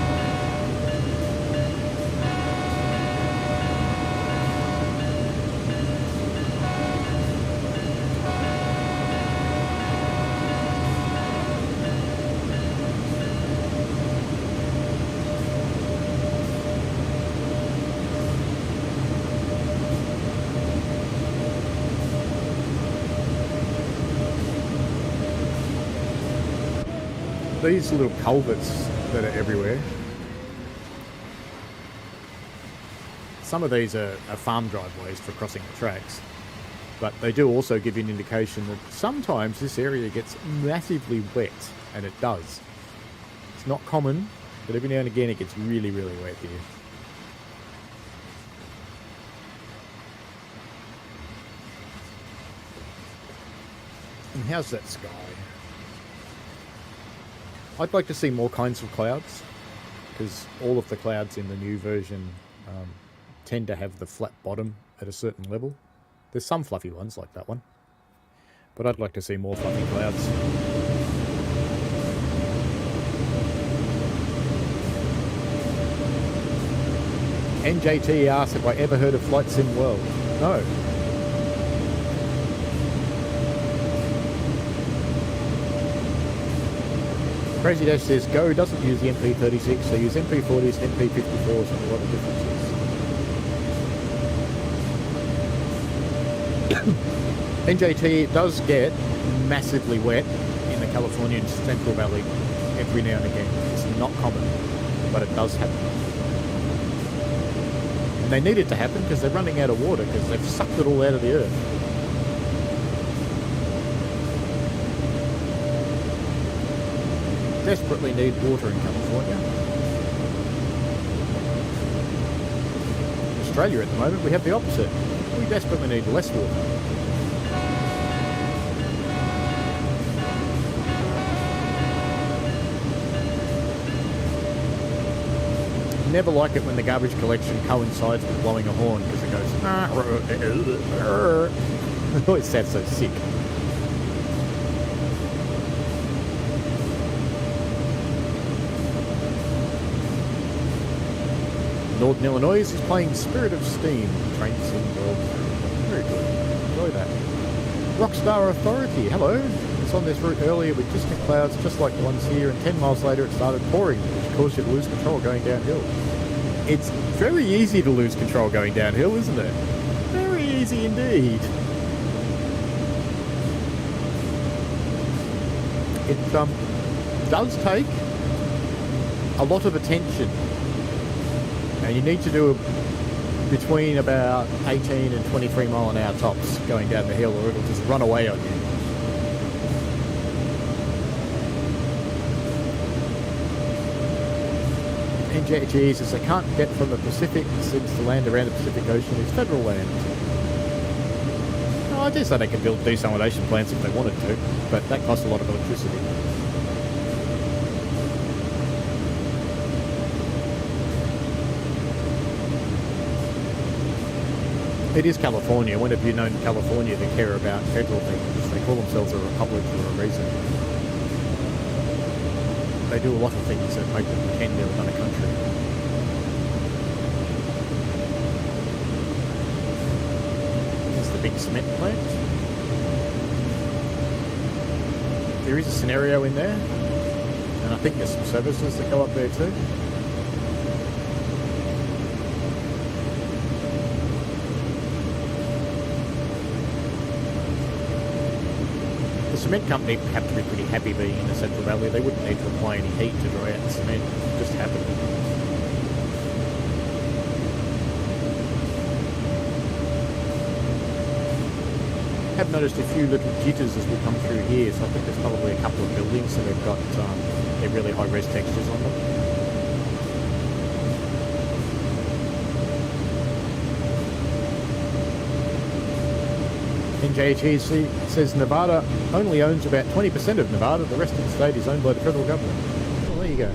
These little culverts that are everywhere. Some of these are farm driveways for crossing the tracks, but they do also give you an indication that sometimes this area gets massively wet, and it does. It's not common, but every now and again it gets really, really wet here. And how's that sky? I'd like to see more kinds of clouds, because all of the clouds in the new version tend to have the flat bottom at a certain level. There's some fluffy ones like that one, but I'd like to see more fluffy clouds. NJT asks if I ever heard of Flight Sim World. No. Crazy Dash says Go doesn't use the MP36, they use MP40s and MP54s and a lot of differences. NJT does get massively wet in the Californian Central Valley every now and again. It's not common, but it does happen. And they need it to happen because they're running out of water because they've sucked it all out of the earth. Desperately need water in California. In Australia at the moment, we have the opposite. We desperately need less water. Never like it when the garbage collection coincides with blowing a horn because it goes. It always sounds so sick. Northern Illinois is playing Spirit of Steam. Train Sim World. Very good. Enjoy that. Rockstar Authority. Hello. It's on this route earlier with distant clouds just like the ones here, and 10 miles later it started pouring, which caused you to lose control going downhill. It's very easy to lose control going downhill, isn't it? Very easy indeed. It does take a lot of attention. And you need to do between about 18 and 23 mile an hour tops going down the hill, or it'll just run away on you. NJG says they can't get from the Pacific since the land around the Pacific Ocean is federal land. Oh, I do say they can build desalination plants if they wanted to, but that costs a lot of electricity. It is California. When have you known California to care about federal things? They call themselves a republic for a reason. They do a lot of things that make them pretend they're another country. There's the big cement plant. There is a scenario in there, and I think there's some services that go up there too. The cement company have to be pretty happy being in the Central Valley. They wouldn't need to apply any heat to dry out the cement. It just happened. Have noticed a few little jitters as we come through here, so I think there's probably a couple of buildings that have got their really high res textures on them. NJTC says Nevada only owns about 20% of Nevada. The rest of the state is owned by the federal government. Well, there you go.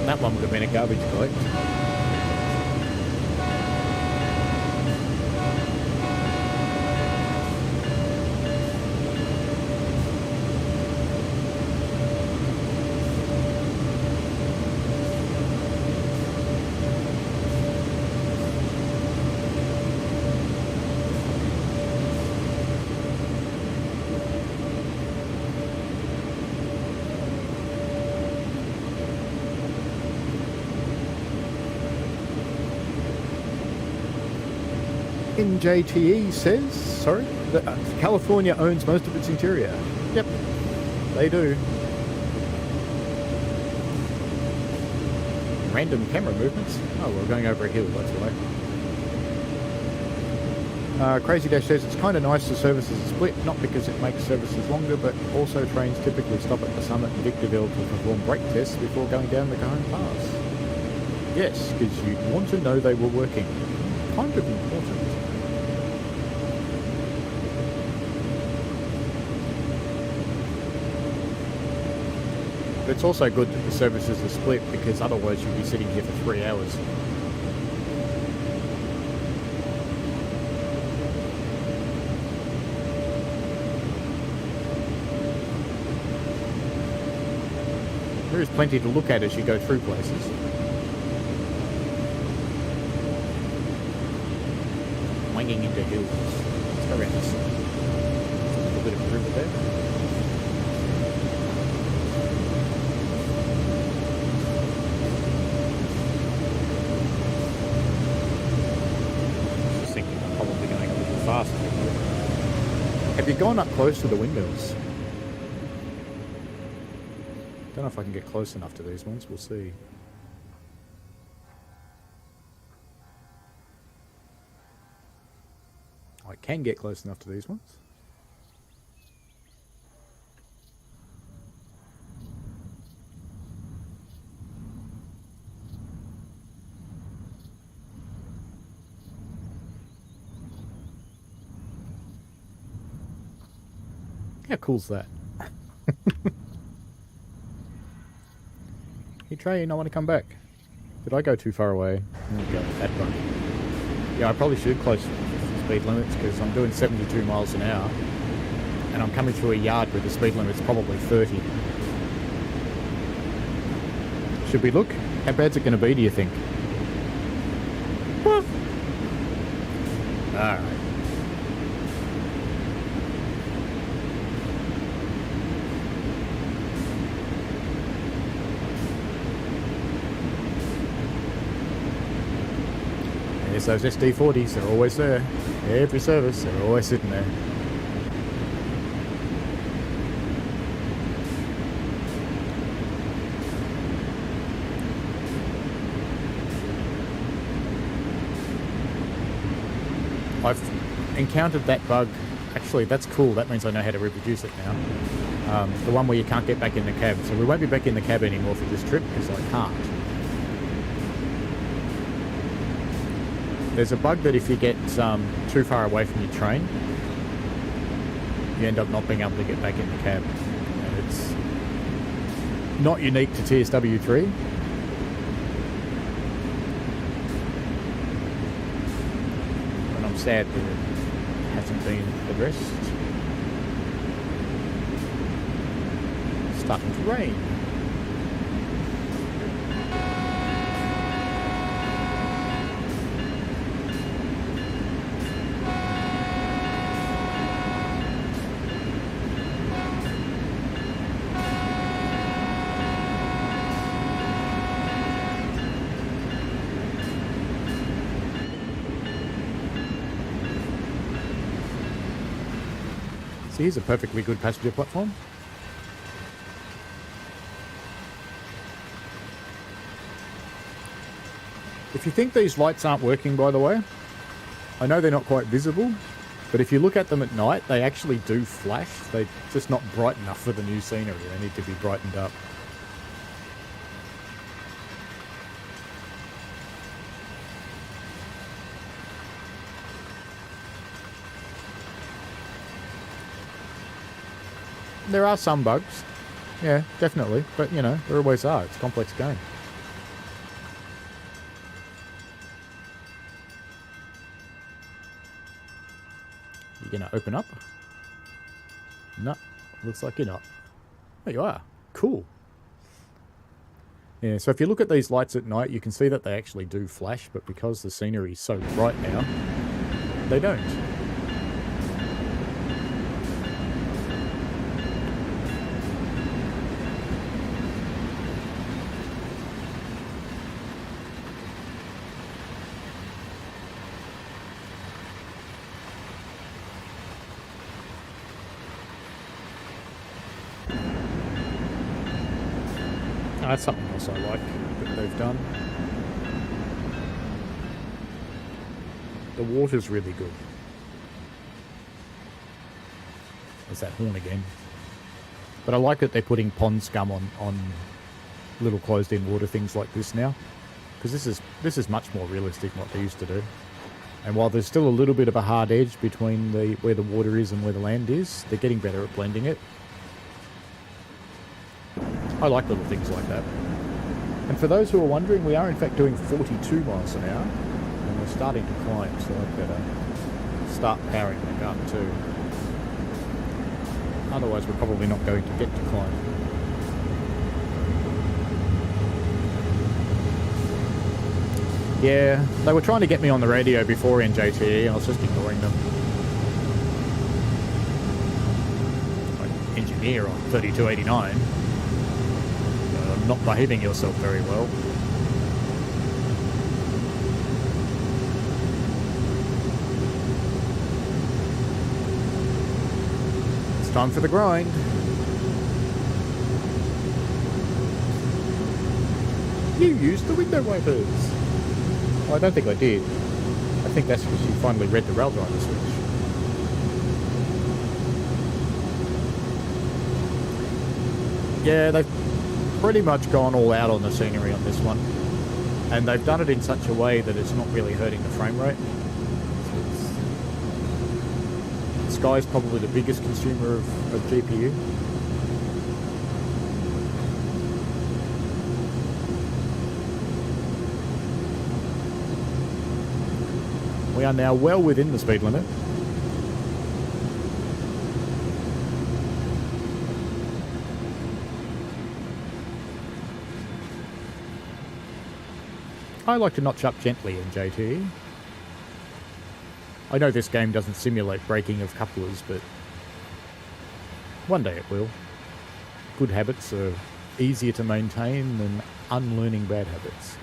That one would have been a garbage collect. NJTE says, that California owns most of its interior. Yep, they do. Random camera movements. Oh, we're going over a hill, that's why. Crazy Dash says it's kind of nice the services are split, not because it makes services longer, but also trains typically stop at the summit and Victorville to perform brake tests before going down the Cajon Pass. Yes, because you want to know they were working. Kind of important. But it's also good that the services are split, because otherwise you'd be sitting here for 3 hours. There is plenty to look at as you go through places. swinging into hills. Let's go around this side. A little bit of a river there. Faster. Have you gone up close to the windmills? Don't know if I can get close enough to these ones. We'll see. I can get close enough to these ones. How cool's that? Hey train, I want to come back. Did I go too far away? There we go, that one. Yeah, I probably should close the speed limits because I'm doing 72 miles an hour and I'm coming through a yard where the speed limit's probably 30. Should we look? How bad's it going to be, do you think? What? Alright. There's those SD40s, they're always there. Every service, they're always sitting there. I've encountered that bug. Actually, that's cool. That means I know how to reproduce it now. The one where you can't get back in the cab. So we won't be back in the cab anymore for this trip because I can't. There's a bug that if you get too far away from your train, you end up not being able to get back in the cab. And it's not unique to TSW3. And I'm sad that it hasn't been addressed. It's starting to rain. So here's a perfectly good passenger platform. If you think these lights aren't working, by the way, I know they're not quite visible, but if you look at them at night, they actually do flash. They're just not bright enough for the new scenery. They need to be brightened up. There are some bugs. Yeah, definitely. But, you know, there always are. It's a complex game. You gonna open up? No, looks like you're not. There you are. Cool. Yeah, so if you look at these lights at night, you can see that they actually do flash, but because the scenery is so bright now, they don't. That's something else I like that they've done. The water's really good. There's that horn again. But I like that they're putting pond scum on little closed-in water things like this now, because this is much more realistic than what they used to do. And while there's still a little bit of a hard edge between where the water is and where the land is, they're getting better at blending it. I like little things like that. And for those who are wondering, we are in fact doing 42 miles an hour, and we're starting to climb, so I'd better start powering back up too. Otherwise we're probably not going to get to climb. Yeah, they were trying to get me on the radio before in JTE, and I was just ignoring them. Like engineer on 3289. Not behaving yourself very well. It's time for the grind. You used the window wipers. Well, I don't think I did. I think that's because you finally read the rail driver switch. Yeah, they've pretty much gone all out on the scenery on this one. And they've done it in such a way that it's not really hurting the frame rate. So Sky's probably the biggest consumer of GPU. We are now well within the speed limit. I like to notch up gently in JTE. I know this game doesn't simulate braking of couplers, but one day it will. Good habits are easier to maintain than unlearning bad habits.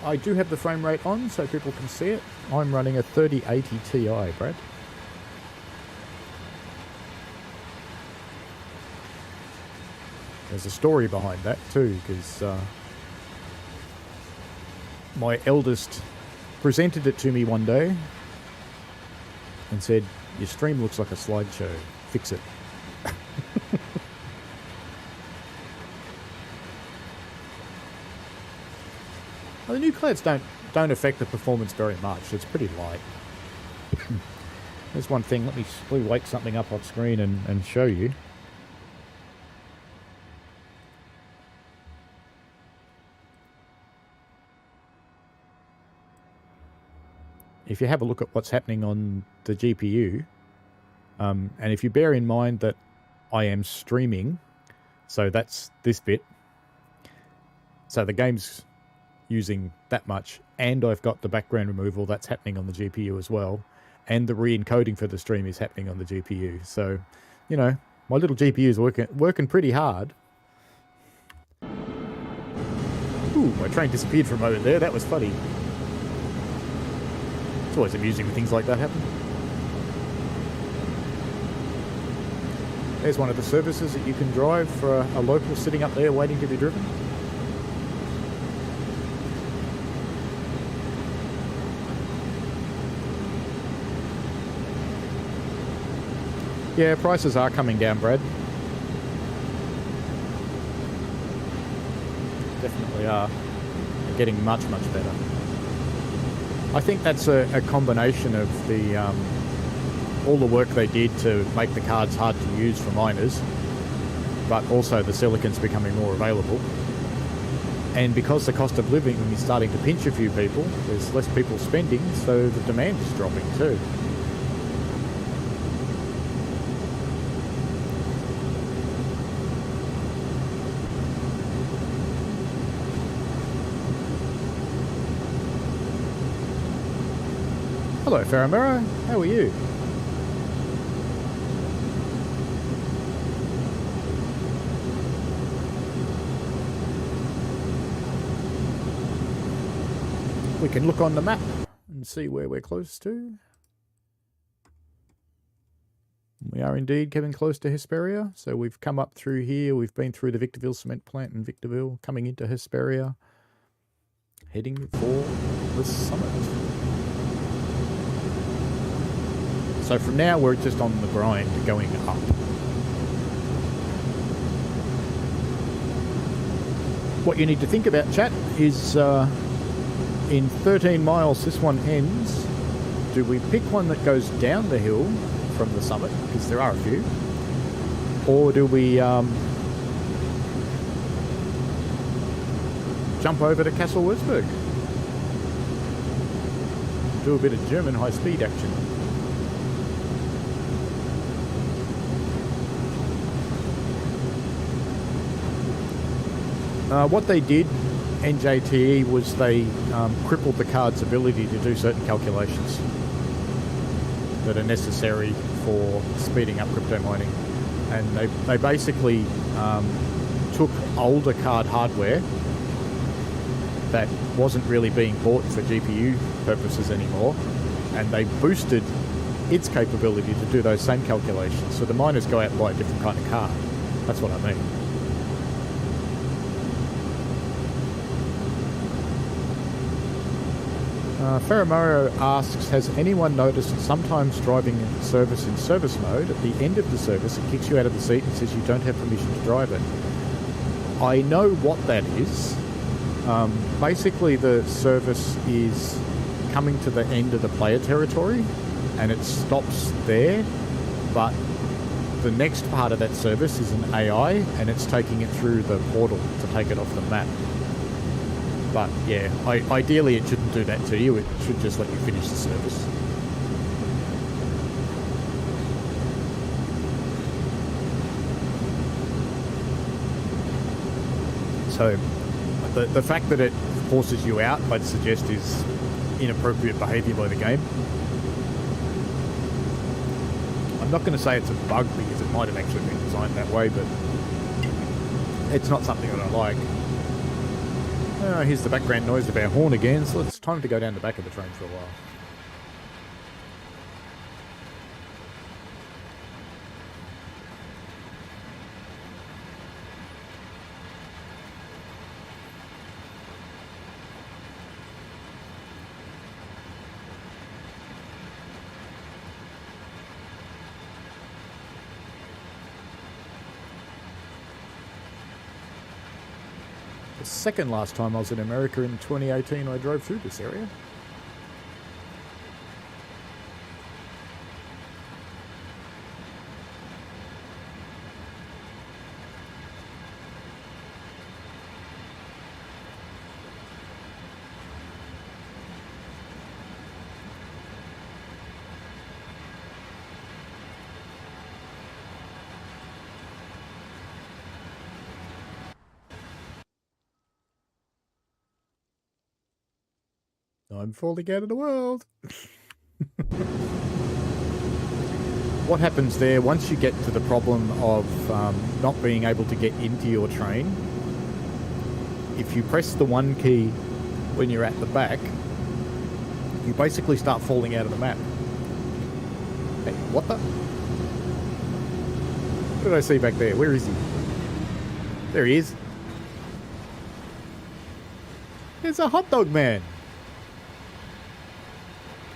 I do have the frame rate on so people can see it. I'm running a 3080 Ti, Brad. There's a story behind that too, because my eldest presented it to me one day and said, "Your stream looks like a slideshow. Fix it." Well, the new clouds don't affect the performance very much. It's pretty light. There's one thing. Let me wake something up on screen and show you. If you have a look at what's happening on the GPU, and if you bear in mind that I am streaming, so that's this bit. So the game's using that much, and I've got the background removal that's happening on the GPU as well, and the re-encoding for the stream is happening on the GPU. So, you know, my little GPU is working pretty hard. Ooh, my train disappeared for a moment there. That was funny. It's always amusing when things like that happen. There's one of the services that you can drive for a local sitting up there waiting to be driven. Yeah, prices are coming down, Brad. Definitely are. They're getting much, much better. I think that's a combination of the all the work they did to make the cards hard to use for miners, but also the silicon's becoming more available. And because the cost of living is starting to pinch a few people, there's less people spending, so the demand is dropping too. Hello, Faramira. How are you? We can look on the map and see where we're close to. We are indeed getting close to Hesperia. So we've come up through here. We've been through the Victorville cement plant in Victorville, coming into Hesperia, heading for the summit. So from now, we're just on the grind going up. What you need to think about, chat, is in 13 miles this one ends. Do we pick one that goes down the hill from the summit, because there are a few, or do we jump over to Castle Wolfsburg? Do a bit of German high-speed action. What they did, NJTE, was they crippled the card's ability to do certain calculations that are necessary for speeding up crypto mining. And they basically took older card hardware that wasn't really being bought for GPU purposes anymore, and they boosted its capability to do those same calculations. So the miners go out and buy a different kind of card. That's what I mean. Ferramaro asks, has anyone noticed that sometimes driving service in service mode, at the end of the service, it kicks you out of the seat and says you don't have permission to drive it? I know what that is. Basically, the service is coming to the end of the player territory, and it stops there, but the next part of that service is an AI, and it's taking it through the portal to take it off the map. But yeah, ideally it shouldn't do that to you. It should just let you finish the service. So the fact that it forces you out, I'd suggest, is inappropriate behaviour by the game. I'm not going to say it's a bug because it might have actually been designed that way, but it's not something that I like. Here's the background noise of our horn again, so it's time to go down the back of the train for a while. Second last time I was in America in 2018, I drove through this area. I'm falling out of the world. What happens there, once you get to the problem of not being able to get into your train, if you press the 1 key when you're at the back, you basically start falling out of the map. Hey, what the? What did I see back there? Where is he? There he is. There's a hot dog man.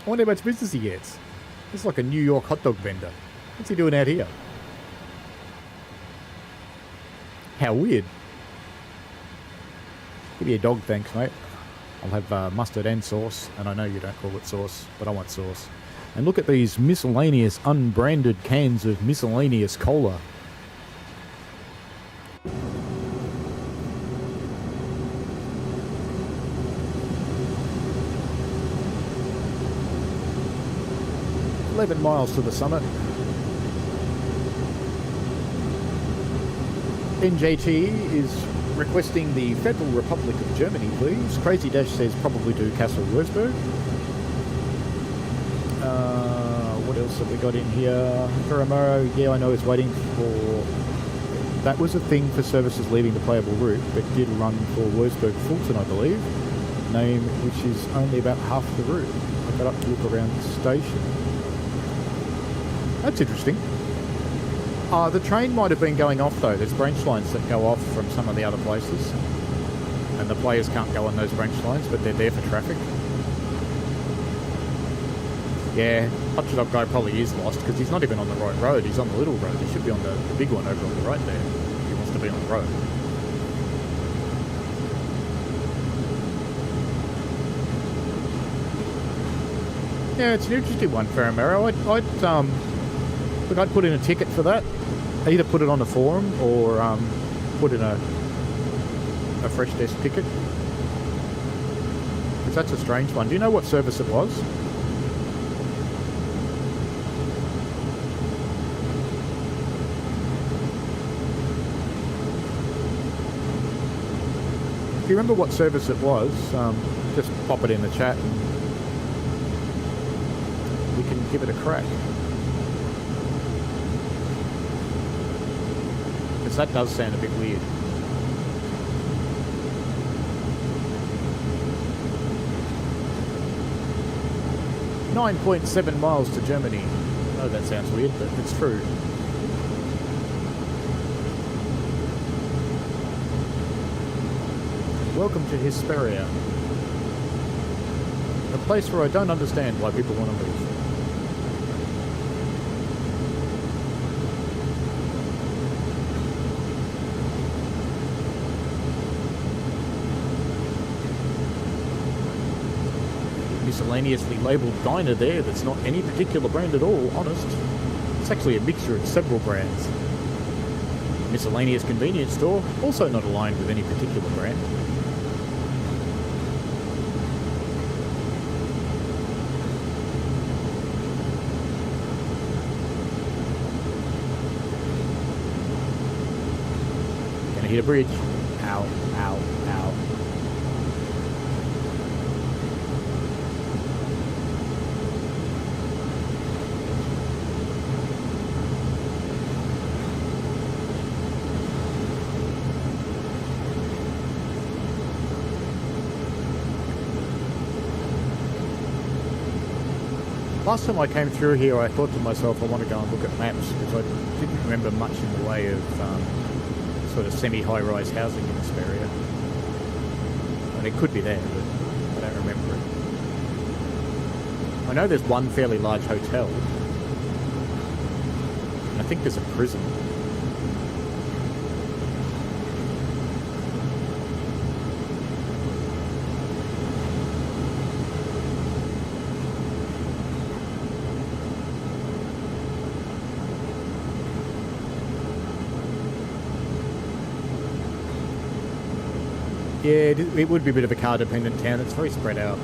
I wonder how much business he gets. It's like a New York hot dog vendor. What's he doing out here? How weird. Give me a dog, thanks, mate. I'll have mustard and sauce, and I know you don't call it sauce, but I want sauce. And look at these miscellaneous, unbranded cans of miscellaneous cola. Miles to the summit. NJT is requesting the Federal Republic of Germany, please. Crazy Dash says probably do Castle Wolfsburg. What else have we got in here? Ferramaro, yeah, I know it's waiting for... That was a thing for services leaving the playable route, but did run for Wolfsburg Fulton, I believe. Name, which is only about half the route. I got up to look around the station. That's interesting. The train might have been going off though. There's branch lines that go off from some of the other places. And the players can't go on those branch lines, but they're there for traffic. Yeah, Hot Dog Guy probably is lost because he's not even on the right road. He's on the little road. He should be on the big one over on the right there. He wants to be on the road. Yeah, it's an interesting one, Ferramaro. I'd put in a ticket for that. Either put it on the forum or put in a fresh desk ticket. Because that's a strange one. Do you know what service it was? If you remember what service it was, just pop it in the chat and we can give it a crack. Because that does sound a bit weird. .7 miles to Germany. Oh, that sounds weird, but it's true. Welcome to Hesperia. A place where I don't understand why people want to move. Miscellaneously labelled diner there that's not any particular brand at all, honest. It's actually a mixture of several brands. Miscellaneous convenience store, also not aligned with any particular brand. Gonna hit a bridge. Ow, ow, ow. Last time I came through here, I thought to myself, I want to go and look at maps, because I didn't remember much in the way of sort of semi-high-rise housing in this area. And it could be there, but I don't remember it. I know there's one fairly large hotel. And I think there's a prison. Yeah, it would be a bit of a car-dependent town. It's very spread out.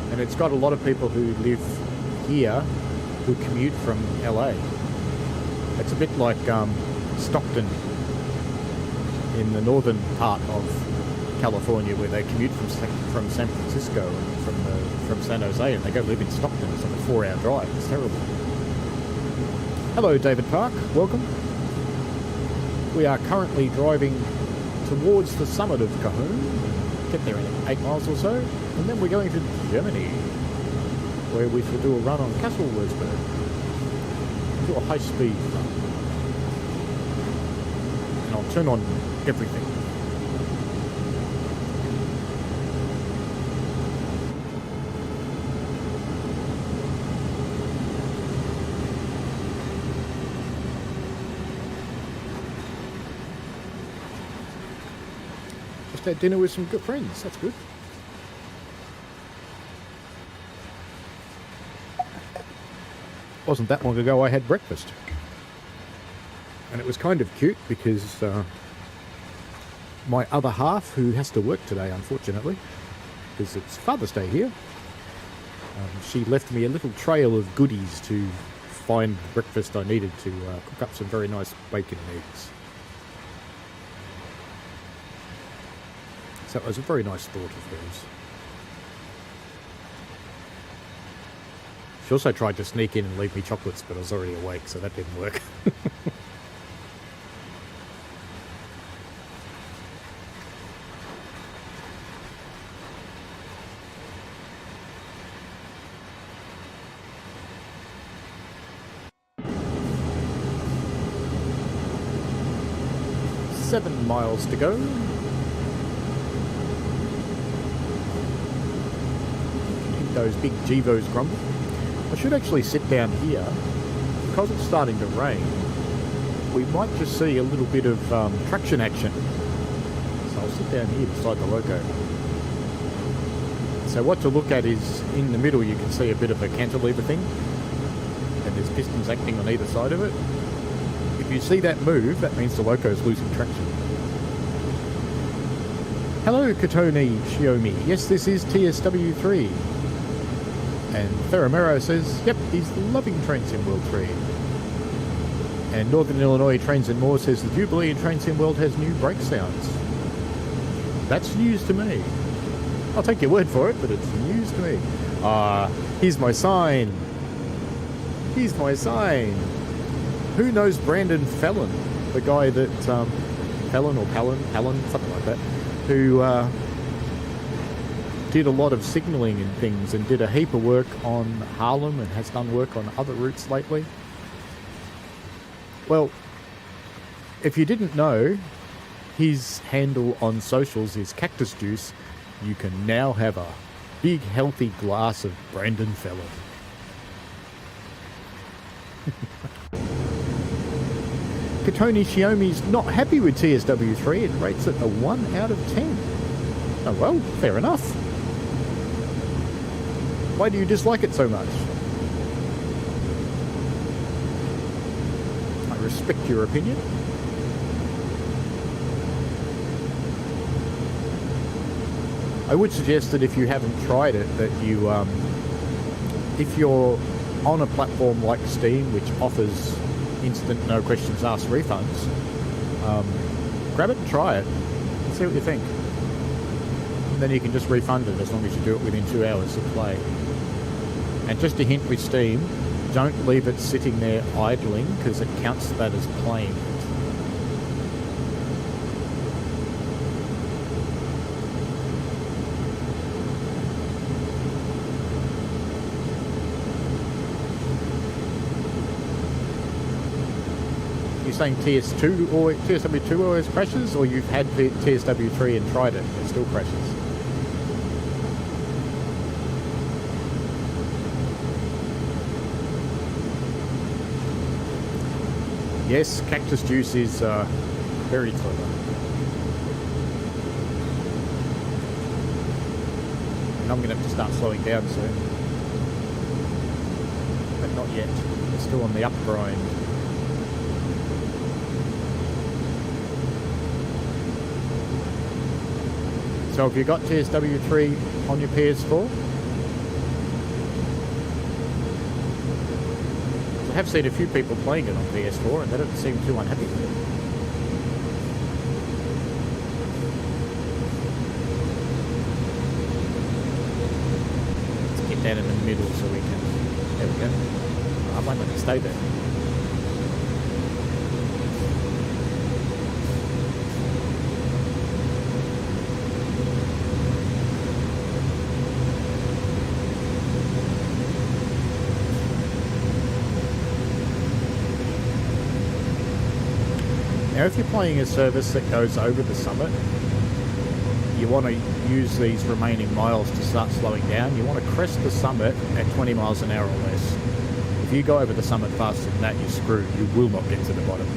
And it's got a lot of people who live here who commute from LA. It's a bit like Stockton in the northern part of California, where they commute from San Francisco and from San Jose, and they go live in Stockton. It's like a 4-hour drive. It's terrible. Hello, David Park. Welcome. We are currently driving towards the summit of Cahoon. Get there in 8 miles or so. And then we're going to Germany, where we shall do a run on Castle Wolfsburg. Do a high-speed run. And I'll turn on everything. Had dinner with some good friends. That's good. Wasn't that long ago I had breakfast. And it was kind of cute because my other half, who has to work today, unfortunately, because it's Father's Day here, she left me a little trail of goodies to find the breakfast I needed to cook up some very nice bacon and eggs. So it was a very nice thought of hers. She also tried to sneak in and leave me chocolates, but I was already awake, so that didn't work. Seven miles to go. Those big Gevos grumble. I should actually sit down here. Because it's starting to rain, we might just see a little bit of traction action. So I'll sit down here beside the loco. So what to look at is, in the middle you can see a bit of a cantilever thing, and there's pistons acting on either side of it. If you see that move, that means the loco's losing traction. Hello, Katoni Shiomi. Yes, this is TSW3. And Theramero says, yep, he's loving train sim World 3. And Northern Illinois Trains and More says the Jubilee in Train Sim World has new brake sounds. That's news to me. I'll take your word for it, but it's news to me. Here's my sign. Here's my sign. Who knows Brandon Fallon? The guy that, Fallon or Palin, something like that, who did a lot of signalling and things and did a heap of work on Harlem and has done work on other routes lately. Well, if you didn't know, his handle on socials is Cactus Juice. You can now have a big healthy glass of Brandon Fallon. Katoni Xiaomi's not happy with TSW3 and rates it a 1 out of 10. Oh well, fair enough. Why do you dislike it so much? I respect your opinion. I would suggest that if you haven't tried it, that you, if you're on a platform like Steam, which offers instant, no questions asked refunds, grab it and try it and see what you think. And then you can just refund it as long as you do it within 2 hours of play. And just a hint with Steam, don't leave it sitting there idling because it counts that as playing. Saying TS2 or TSW2 always crashes, or you've had the TSW3 and tried it, it still crashes? Yes, Cactus Juice is very clever. And I'm going to have to start slowing down soon. But not yet. It's still on the up grind. So have you got TSW3 on your PS4? I have seen a few people playing it on PS4 and they don't seem too unhappy with it. Let's get down in the middle so we can... There we go. I might let it stay there. Now, if you're playing a service that goes over the summit, you want to use these remaining miles to start slowing down. You want to crest the summit at 20 miles an hour or less. If you go over the summit faster than that, you're screwed. You will not get to the bottom.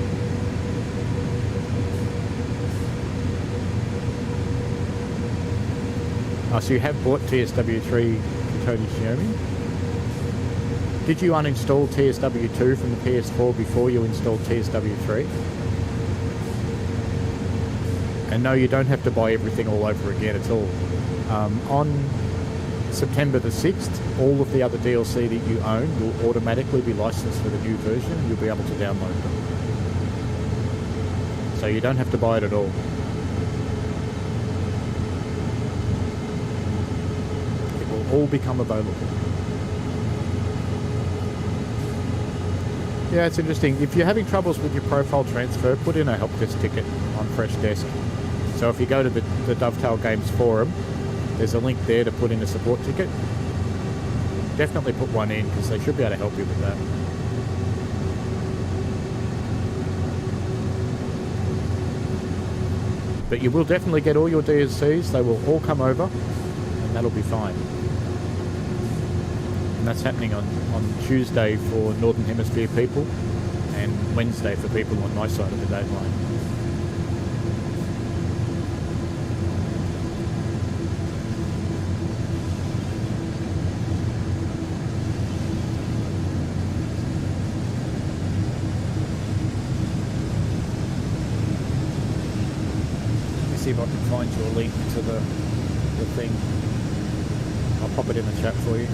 So you have bought TSW3 Katoni Xiaomi. Did you uninstall TSW2 from the PS4 before you installed TSW3? And no, you don't have to buy everything all over again at all. On September the 6th, all of the other DLC that you own will automatically be licensed for the new version and you'll be able to download them. So you don't have to buy it at all. It will all become available. Yeah, it's interesting. If you're having troubles with your profile transfer, put in a help desk ticket on Freshdesk. So if you go to the Dovetail Games forum, there's a link there to put in a support ticket. Definitely put one in because they should be able to help you with that. But you will definitely get all your DLCs. They will all come over and that'll be fine. And that's happening on Tuesday for Northern Hemisphere people and Wednesday for people on my side of the date line. See if I can find you a link to the thing. I'll pop it in the chat for you.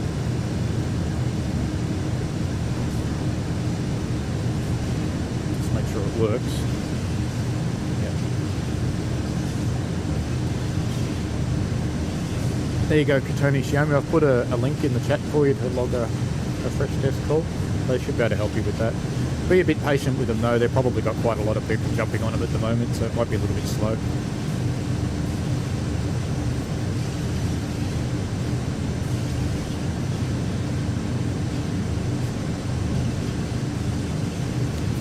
it works. Yeah. There you go, Katoni Xiaomi. I've put a link in the chat for you to log a fresh test call. They should be able to help you with that. Be a bit patient with them though. They've probably got quite a lot of people jumping on them at the moment, so it might be a little bit slow.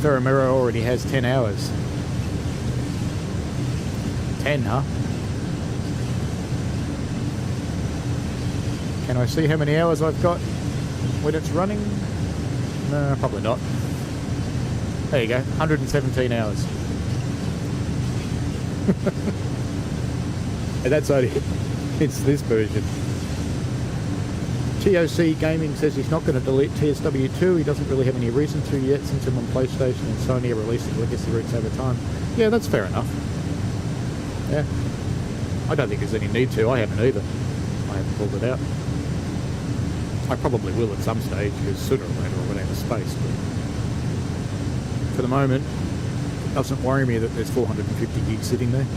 Ferramero already has 10 hours. 10, huh? Can I see how many hours I've got when it's running? No, probably not. There you go, 117 hours. And that's only, it's this version. TOC Gaming says he's not going to delete TSW2. He doesn't really have any reason to yet, since him on PlayStation and Sony are releasing legacy roots over time. Yeah, that's fair enough. Yeah. I don't think there's any need to. I haven't either. I haven't pulled it out. I probably will at some stage, because sooner or later I'll run out of space. But for the moment, it doesn't worry me that there's 450 gigs sitting there.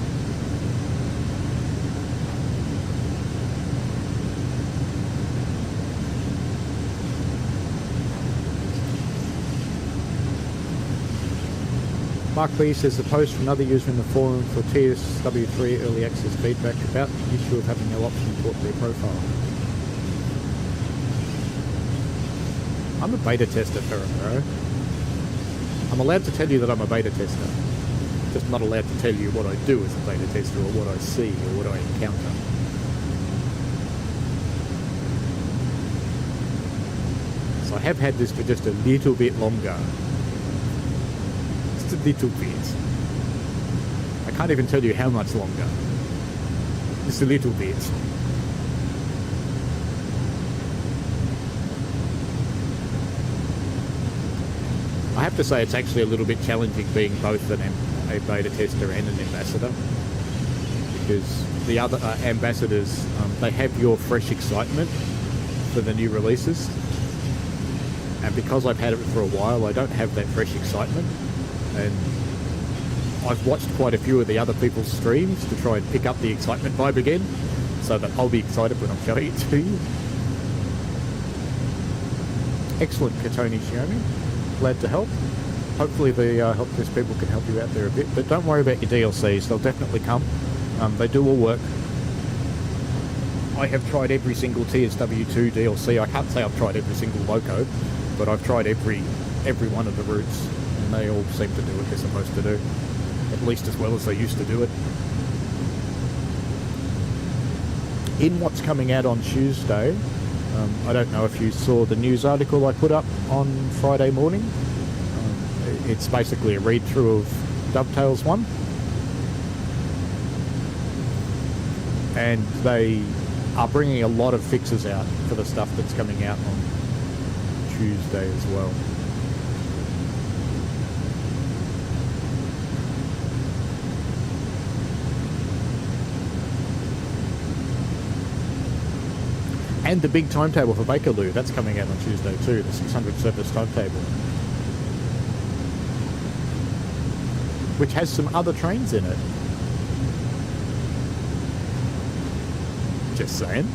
Mark B says the post from another user in the forum for TSW3 early access feedback about the issue of having no option to port their profile. I'm a beta tester, Ferramero. I'm allowed to tell you that I'm a beta tester. Just not allowed to tell you what I do as a beta tester, or what I see, or what I encounter. So I have had this for just a little bit longer. Just a little bit. I can't even tell you how much longer. Just a little bit. I have to say it's actually a little bit challenging being both a beta tester and an ambassador, because the other ambassadors, they have your fresh excitement for the new releases, and because I've had it for a while, I don't have that fresh excitement, and I've watched quite a few of the other people's streams to try and pick up the excitement vibe again, so that I'll be excited when I'm showing it to you. Excellent, Katoni Xiaomi. Glad to help. Hopefully the help desk people can help you out there a bit, but don't worry about your DLCs, they'll definitely come. They do all work. I have tried every single TSW2 DLC. I can't say I've tried every single loco, but I've tried every one of the routes, and they all seem to do what they're supposed to do, at least as well as they used to do it. In what's coming out on Tuesday, I don't know if you saw the news article I put up on Friday morning. It's basically a read-through of Dovetail's one. And they are bringing a lot of fixes out for the stuff that's coming out on Tuesday as well. And the big timetable for Bakerloo, that's coming out on Tuesday too, the 600 service timetable. Which has some other trains in it. Just saying.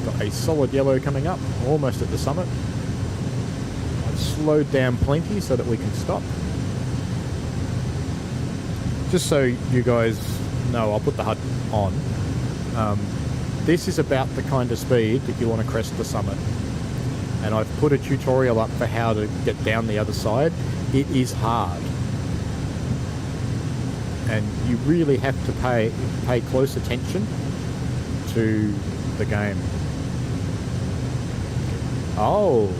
Got a solid yellow coming up, almost at the summit. I've slowed down plenty so that we can stop. Just so you guys know, I'll put the HUD on. This is about the kind of speed that you want to crest the summit, and I've put a tutorial up for how to get down the other side. It is hard, and you really have to pay close attention to the game. Oh,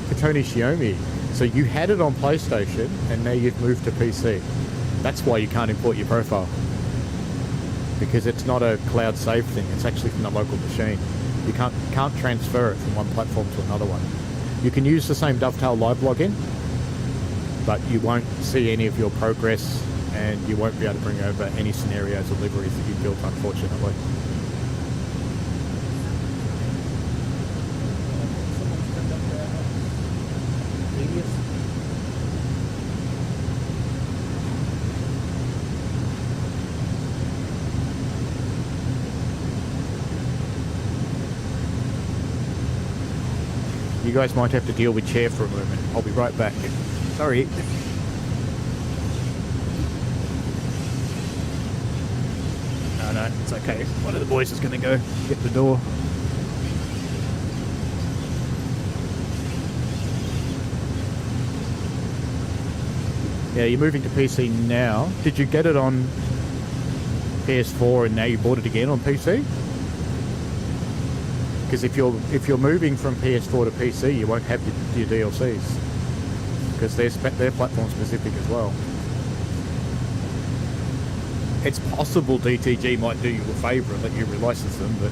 Katoni Xiaomi, so you had it on PlayStation and now you've moved to PC. That's why you can't import your profile. Because it's not a cloud save thing, it's actually from the local machine. You can't transfer it from one platform to another one. You can use the same Dovetail live login, but you won't see any of your progress, and you won't be able to bring over any scenarios or liveries that you built, unfortunately. guys might have to deal with chair for a moment. I'll be right back. Sorry. No, it's okay. One of the boys is going to go get the door. Yeah, you're moving to PC now. Did you get it on PS4 and now you bought it again on PC? Because if you're moving from PS4 to PC, you won't have your DLCs because they're platform specific as well. It's possible DTG might do you a favour and let you relicense them, but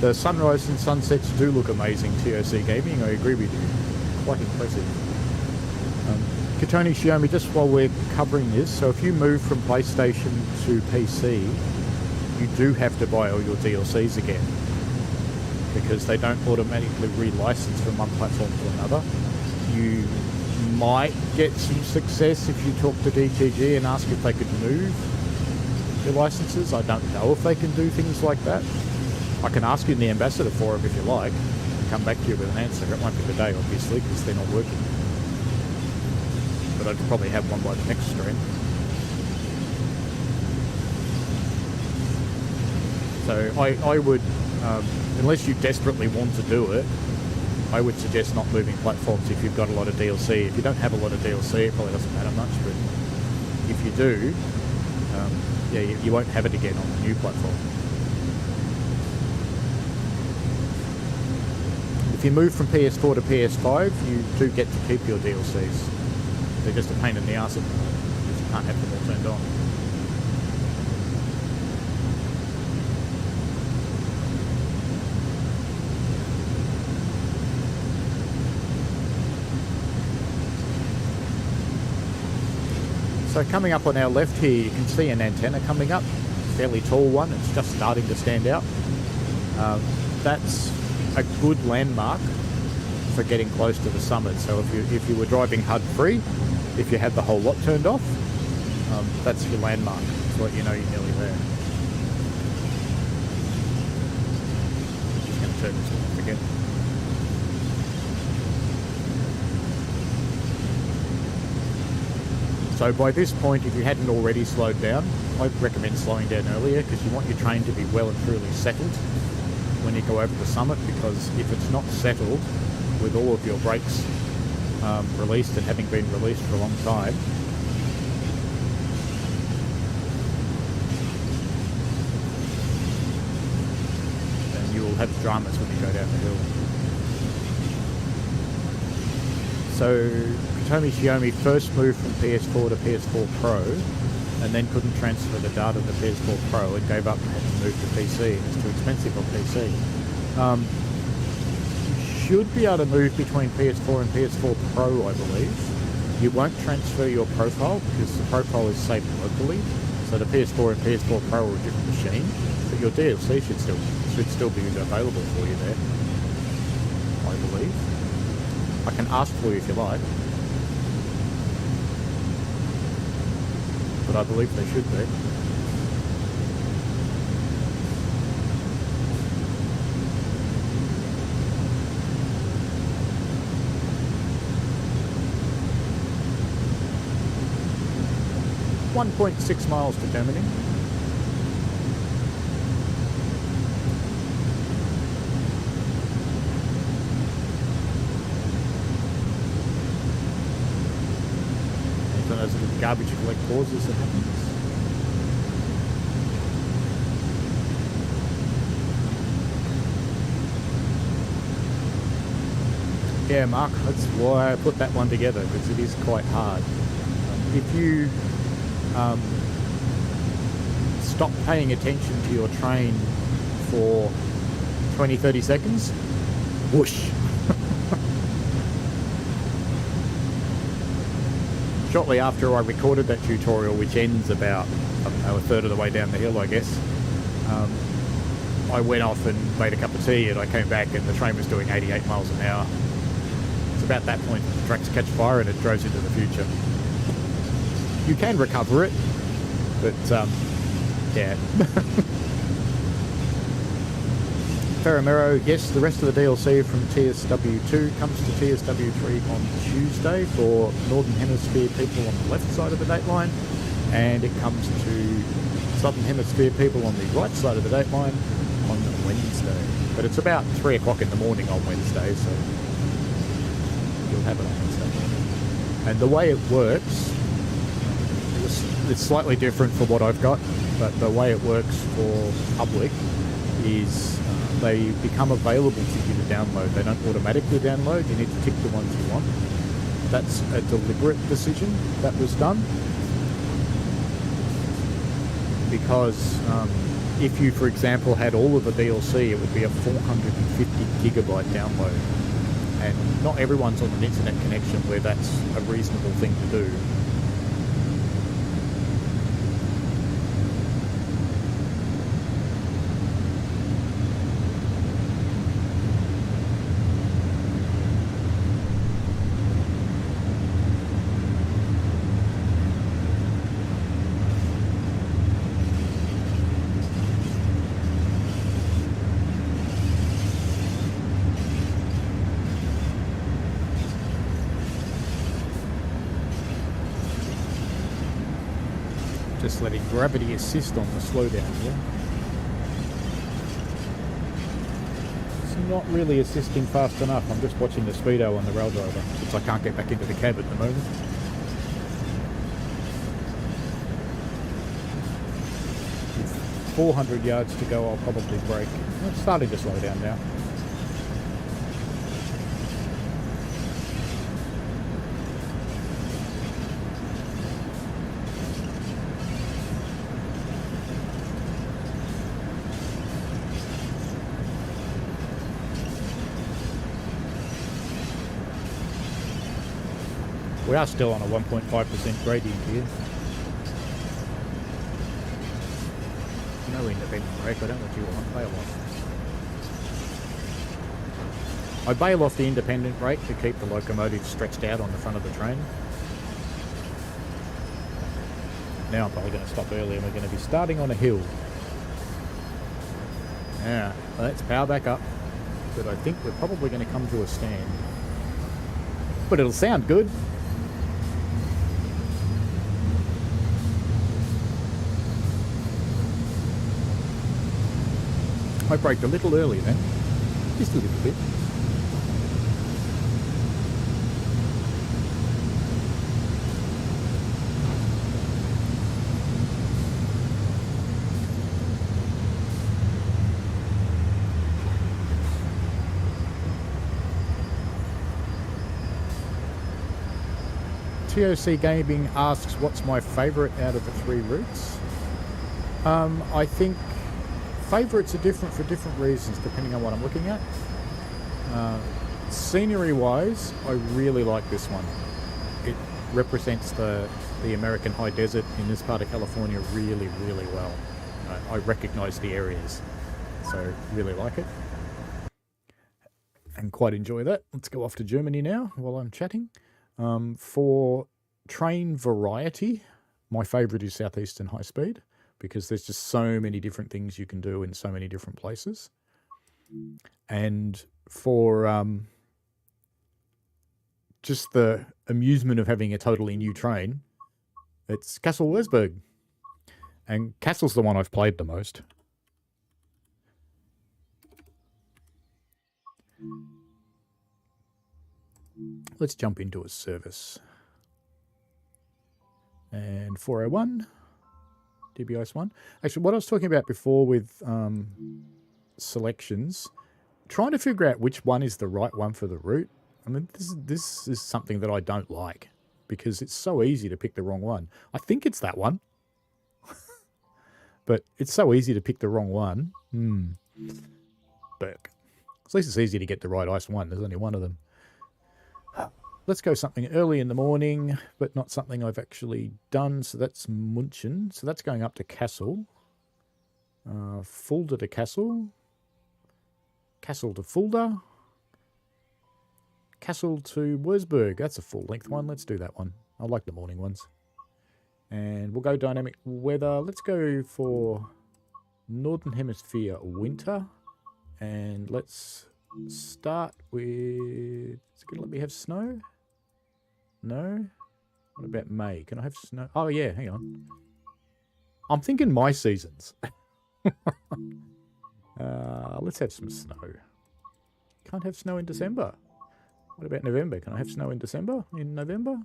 the sunrise and sunsets do look amazing, TOC Gaming. I agree with you. Quite impressive. Katoni Xiaomi, just while we're covering this, so if you move from PlayStation to PC, you do have to buy all your DLCs again because they don't automatically relicense from one platform to another. You might get some success if you talk to DTG and ask if they could move your licenses. I don't know if they can do things like that. I can ask you in the ambassador forum if you like and come back to you with an answer. It won't be today, obviously, because they're not working. But I'd probably have one by the next stream. So I would, unless you desperately want to do it, I would suggest not moving platforms if you've got a lot of DLC. If you don't have a lot of DLC, it probably doesn't matter much, but if you do, yeah, you won't have it again on the new platform. If you move from PS4 to PS5, you do get to keep your DLCs. They're just a pain in the arse because you can't have them all turned on. So coming up on our left here, you can see an antenna coming up, fairly tall one. It's just starting to stand out. That's a good landmark for getting close to the summit. So if you were driving HUD free, if you had the whole lot turned off, that's your landmark. It's what you know you're nearly there. Just going to turn this one off again. So by this point, if you hadn't already slowed down, I'd recommend slowing down earlier because you want your train to be well and truly settled when you go over the summit, because if it's not settled with all of your brakes released and having been released for a long time, then you will have dramas when you go down the hill. So Tomi Xiaomi first moved from PS4 to PS4 Pro and then couldn't transfer the data to PS4 Pro and gave up and had to move to PC. It's too expensive on PC. Should be able to move between PS4 and PS4 Pro, I believe. You won't transfer your profile because the profile is saved locally. So the PS4 and PS4 Pro are a different machine, but your DLC should still be available for you there, I believe. I can ask for you if you like, but I believe they should be. .6 miles to Germany. Those little garbage collect pauses that happens. Yeah, Mark, that's why I put that one together, because it is quite hard. If you stop paying attention to your train for 20-30 seconds, whoosh. Shortly after I recorded that tutorial, which ends about, I don't know, a third of the way down the hill, I guess, I went off and made a cup of tea and I came back and the train was doing 88 miles an hour. It's about that point the tracks catch fire and it drives into the future. You can recover it, but yeah. Faramero, yes, the rest of the DLC from TSW2 comes to TSW3 on Tuesday for Northern Hemisphere people on the left side of the dateline, and it comes to Southern Hemisphere people on the right side of the dateline on Wednesday. But it's about 3 o'clock in the morning on Wednesday, so you'll have it on Wednesday morning. And the way it works, it's slightly different for what I've got, but the way it works for public is they become available to you to download. They don't automatically download. You need to tick the ones you want. That's a deliberate decision that was done because if you, for example, had all of the DLC, it would be a 450 gigabyte download. And not everyone's on an internet connection where that's a reasonable thing to do. Just letting gravity assist on the slowdown here. It's not really assisting fast enough. I'm just watching the speedo on the rail driver since I can't get back into the cab at the moment. With 400 yards to go, I'll probably brake. It's starting to slow down now. We are still on a 1.5% gradient here. No independent brake, I don't know what you want. Bail off. I bail off the independent brake to keep the locomotive stretched out on the front of the train. Now I'm probably going to stop early and we're going to be starting on a hill. Yeah, let's power back up. But I think we're probably going to come to a stand. But it'll sound good. I braked a little early then, just a little bit. TOC Gaming asks, what's my favourite out of the 3 routes? I think favourites are different for different reasons depending on what I'm looking at. Scenery wise, I really like this one. It represents the American high desert in this part of California really, really well. I recognise the areas, so really like it and quite enjoy that. Let's go off to Germany now while I'm chatting. For train variety, my favourite is Southeastern High Speed, because there's just so many different things you can do in so many different places. And for just the amusement of having a totally new train, it's Kassel Wolfsburg. And Kassel's the one I've played the most. Let's jump into a service. And 401. DBIS 1. Actually, what I was talking about before with selections, trying to figure out which one is the right one for the route. I mean, this is something that I don't like because it's so easy to pick the wrong one. I think it's that one, but it's so easy to pick the wrong one. But at least it's easy to get the right ice one. There's only one of them. Let's go something early in the morning, but not something I've actually done. So that's München. So that's going up to Kassel. Fulda to Kassel. Kassel to Fulda. Kassel to Wolfsburg. That's a full-length one. Let's do that one. I like the morning ones. And we'll go dynamic weather. Let's go for Northern Hemisphere winter. And let's start with... Is it going to let me have snow? No? What about May? Can I have snow? Oh, yeah, hang on. I'm thinking my seasons. Let's have some snow. Can't have snow in December. What about November? Can I have snow in December? In November?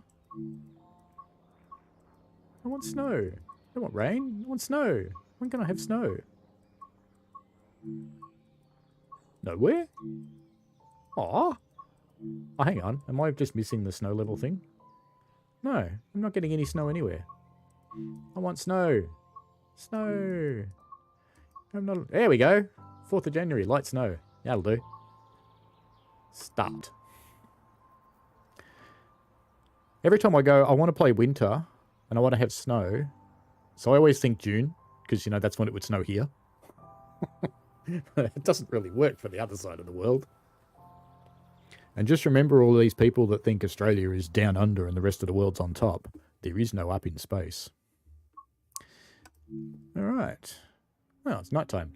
I want snow. I don't want rain. I want snow. When can I have snow? Nowhere? Aw. Oh, hang on. Am I just missing the snow level thing? No, I'm not getting any snow anywhere. I want snow. Snow. I'm not... There we go. 4th of January, light snow. That'll do. Start. Every time I go, I want to play winter and I want to have snow. So I always think June, because, you know, that's when it would snow here. It doesn't really work for the other side of the world. And just remember all these people that think Australia is down under and the rest of the world's on top. There is no up in space. All right. Well, it's nighttime.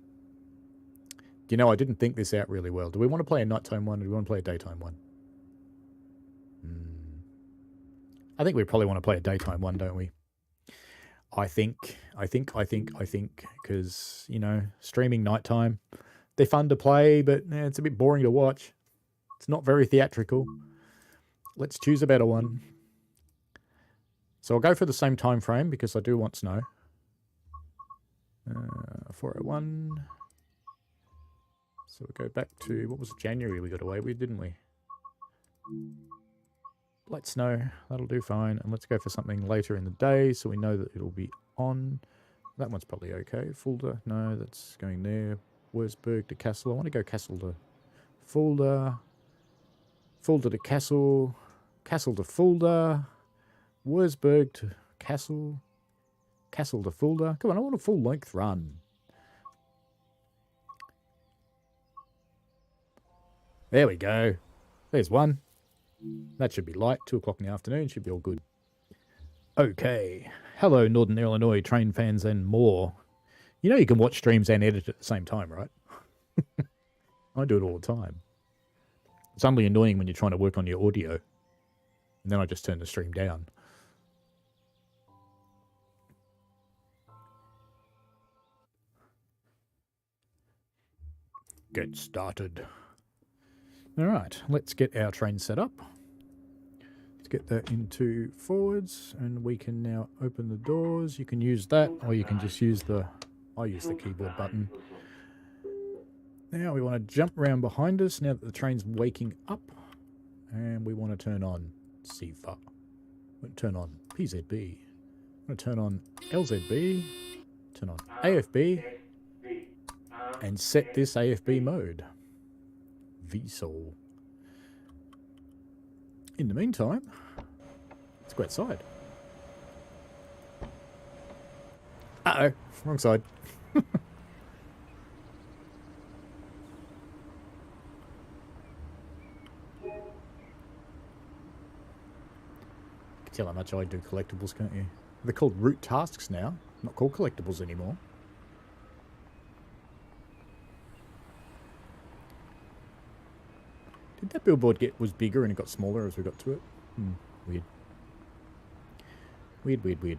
You know, I didn't think this out really well. Do we want to play a nighttime one or do we want to play a daytime one? I think we probably want to play a daytime one, don't we? I think, because, you know, streaming nighttime, they're fun to play, but it's a bit boring to watch. It's not very theatrical. Let's choose a better one. So I'll go for the same time frame because I do want snow. 401. So we'll go back to, what was it, January we got away with, didn't we? Light snow, that'll do fine. And let's go for something later in the day so we know that it'll be on. That one's probably okay. Fulda, no, that's going there. Wolfsburg to Castle. I want to go Castle to Fulda. Fulda to Castle. Castle to Fulda. Wolfsburg to Castle. Castle to Fulda. Come on, I want a full length run. There we go. There's one. That should be light. 2 o'clock in the afternoon. Should be all good. Okay. Hello, Northern Illinois train fans and more. You know you can watch streams and edit at the same time, right? I do it all the time. It's only annoying when you're trying to work on your audio. And then I just turn the stream down. Get started. All right, let's get our train set up. Let's get that into forwards, and we can now open the doors. You can use that, or you can just use the... I use the keyboard button. Now we want to jump around behind us now that the train's waking up. And we want to turn on CFA. Turn on PZB. I'm going to turn on LZB. Turn on AFB. And set this AFB mode. VSOL. In the meantime, let's go outside. Uh-oh, wrong side. Tell how much I do collectibles, can't you? They're called route tasks now, not called collectibles anymore. Did that billboard was bigger and it got smaller as we got to it? Weird. Weird.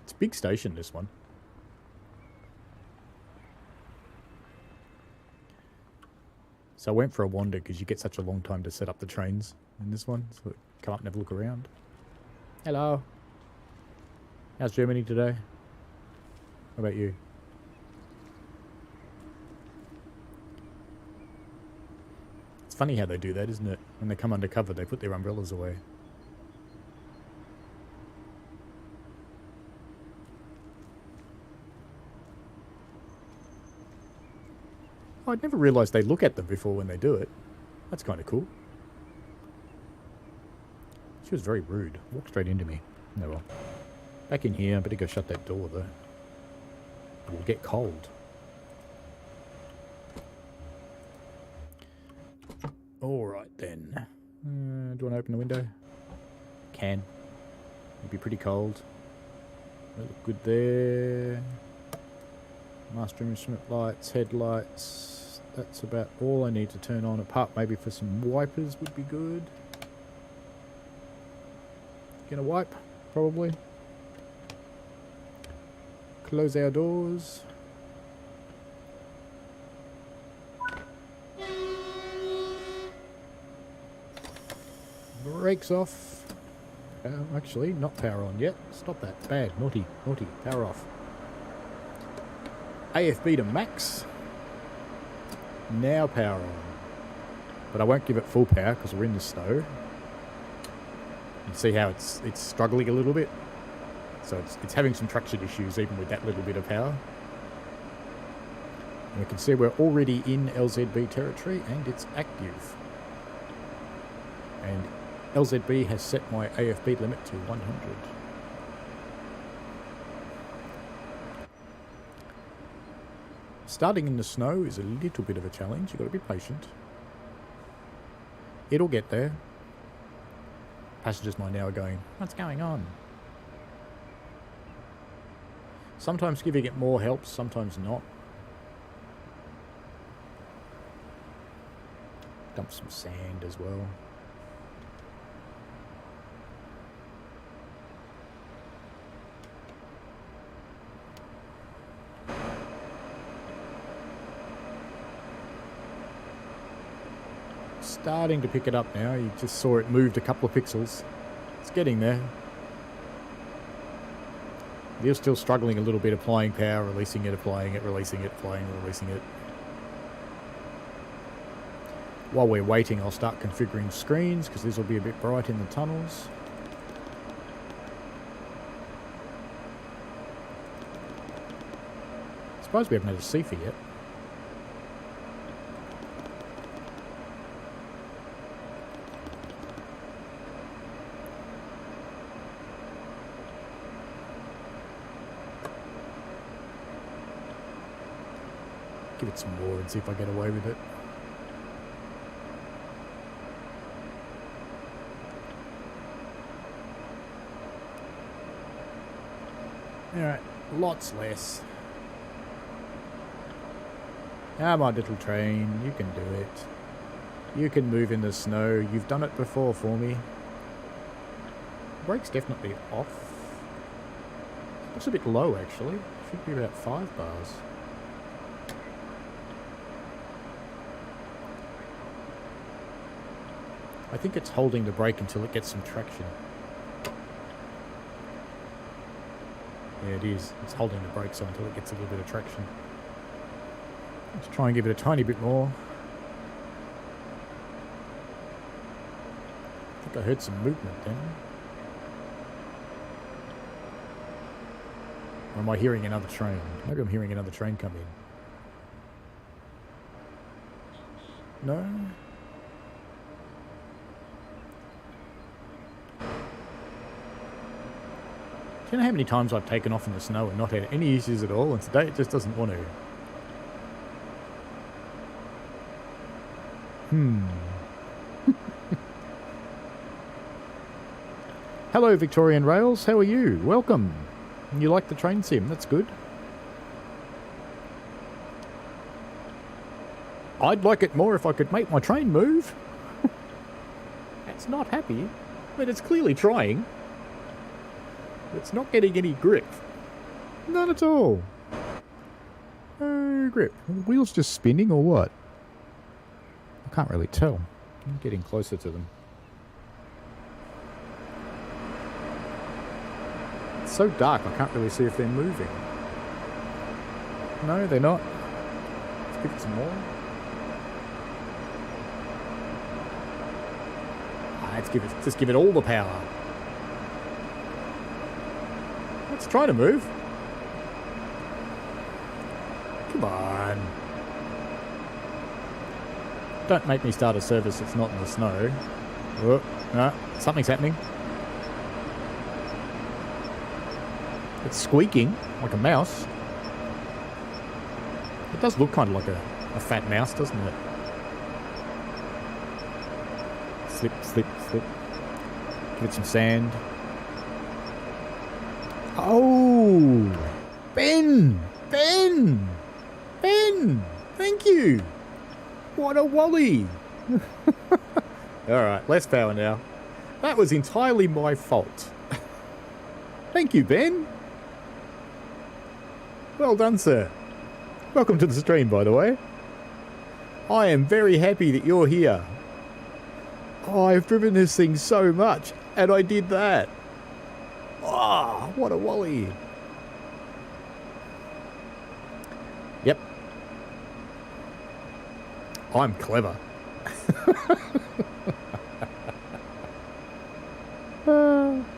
It's a big station, this one. So I went for a wander because you get such a long time to set up the trains in this one. So come up and have a look around. Hello. How's Germany today? What about you? It's funny how they do that, isn't it? When they come undercover, they put their umbrellas away. Oh, I'd never realised they look at them before when they do it. That's kind of cool. She was very rude. Walked straight into me. No, well. Back in here. I better go shut that door, though. It will get cold. Alright, then. Do you want to open the window? Can. It'll be pretty cold. That'll look good there. Master instrument lights, headlights. That's about all I need to turn on, apart maybe for some wipers would be good. Gonna wipe, probably. Close our doors. Brakes off. Actually, not power on yet. Stop that. Bad. Naughty. Naughty. Power off. AFB to max. Now power on. But I won't give it full power because we're in the snow. You see how it's struggling a little bit? So it's having some traction issues even with that little bit of power. And we can see we're already in LZB territory and it's active. And LZB has set my AFB limit to 100. Starting in the snow is a little bit of a challenge. You've got to be patient. It'll get there. Passengers by now are going, what's going on? Sometimes giving it more helps, sometimes not. Dump some sand as well. Starting to pick it up now. You just saw it moved a couple of pixels. It's getting there. You're still struggling a little bit, applying power, releasing it, applying it, releasing it, applying, releasing it. While we're waiting, I'll start configuring screens because this will be a bit bright in the tunnels. I suppose we haven't had a CFI yet. Give it some more and see if I get away with it. Alright, lots less. Ah, my little train, you can do it. You can move in the snow. You've done it before for me. Brake's definitely off. Looks a bit low, actually. Should be about 5 bars. I think it's holding the brake until it gets some traction. Yeah, it is. It's holding the brakes on until it gets a little bit of traction. Let's try and give it a tiny bit more. I think I heard some movement then. Or am I hearing another train? Maybe I'm hearing another train come in. No? Do you know how many times I've taken off in the snow and not had any issues at all, and today it just doesn't want to? Hello, Victorian Rails. How are you? Welcome. You like the train sim? That's good. I'd like it more if I could make my train move. It's not happy, but it's clearly trying. It's not getting any grip. None at all. No grip. Are the wheels just spinning or what? I can't really tell. I'm getting closer to them. It's so dark I can't really see if they're moving. No, they're not. Let's give it some more. Let's give it all the power. Let's try to move. Come on. Don't make me start a service that's not in the snow. Oh, no, something's happening. It's squeaking like a mouse. It does look kind of like a fat mouse, doesn't it? Slip, slip, slip. Give it some sand. Oh! Ben! Ben! Ben! Thank you! What a wally! Alright, less power now. That was entirely my fault. Thank you, Ben! Well done, sir. Welcome to the stream, by the way. I am very happy that you're here. Oh, I've driven this thing so much, and I did that. Oh, what a wally. Yep. I'm clever.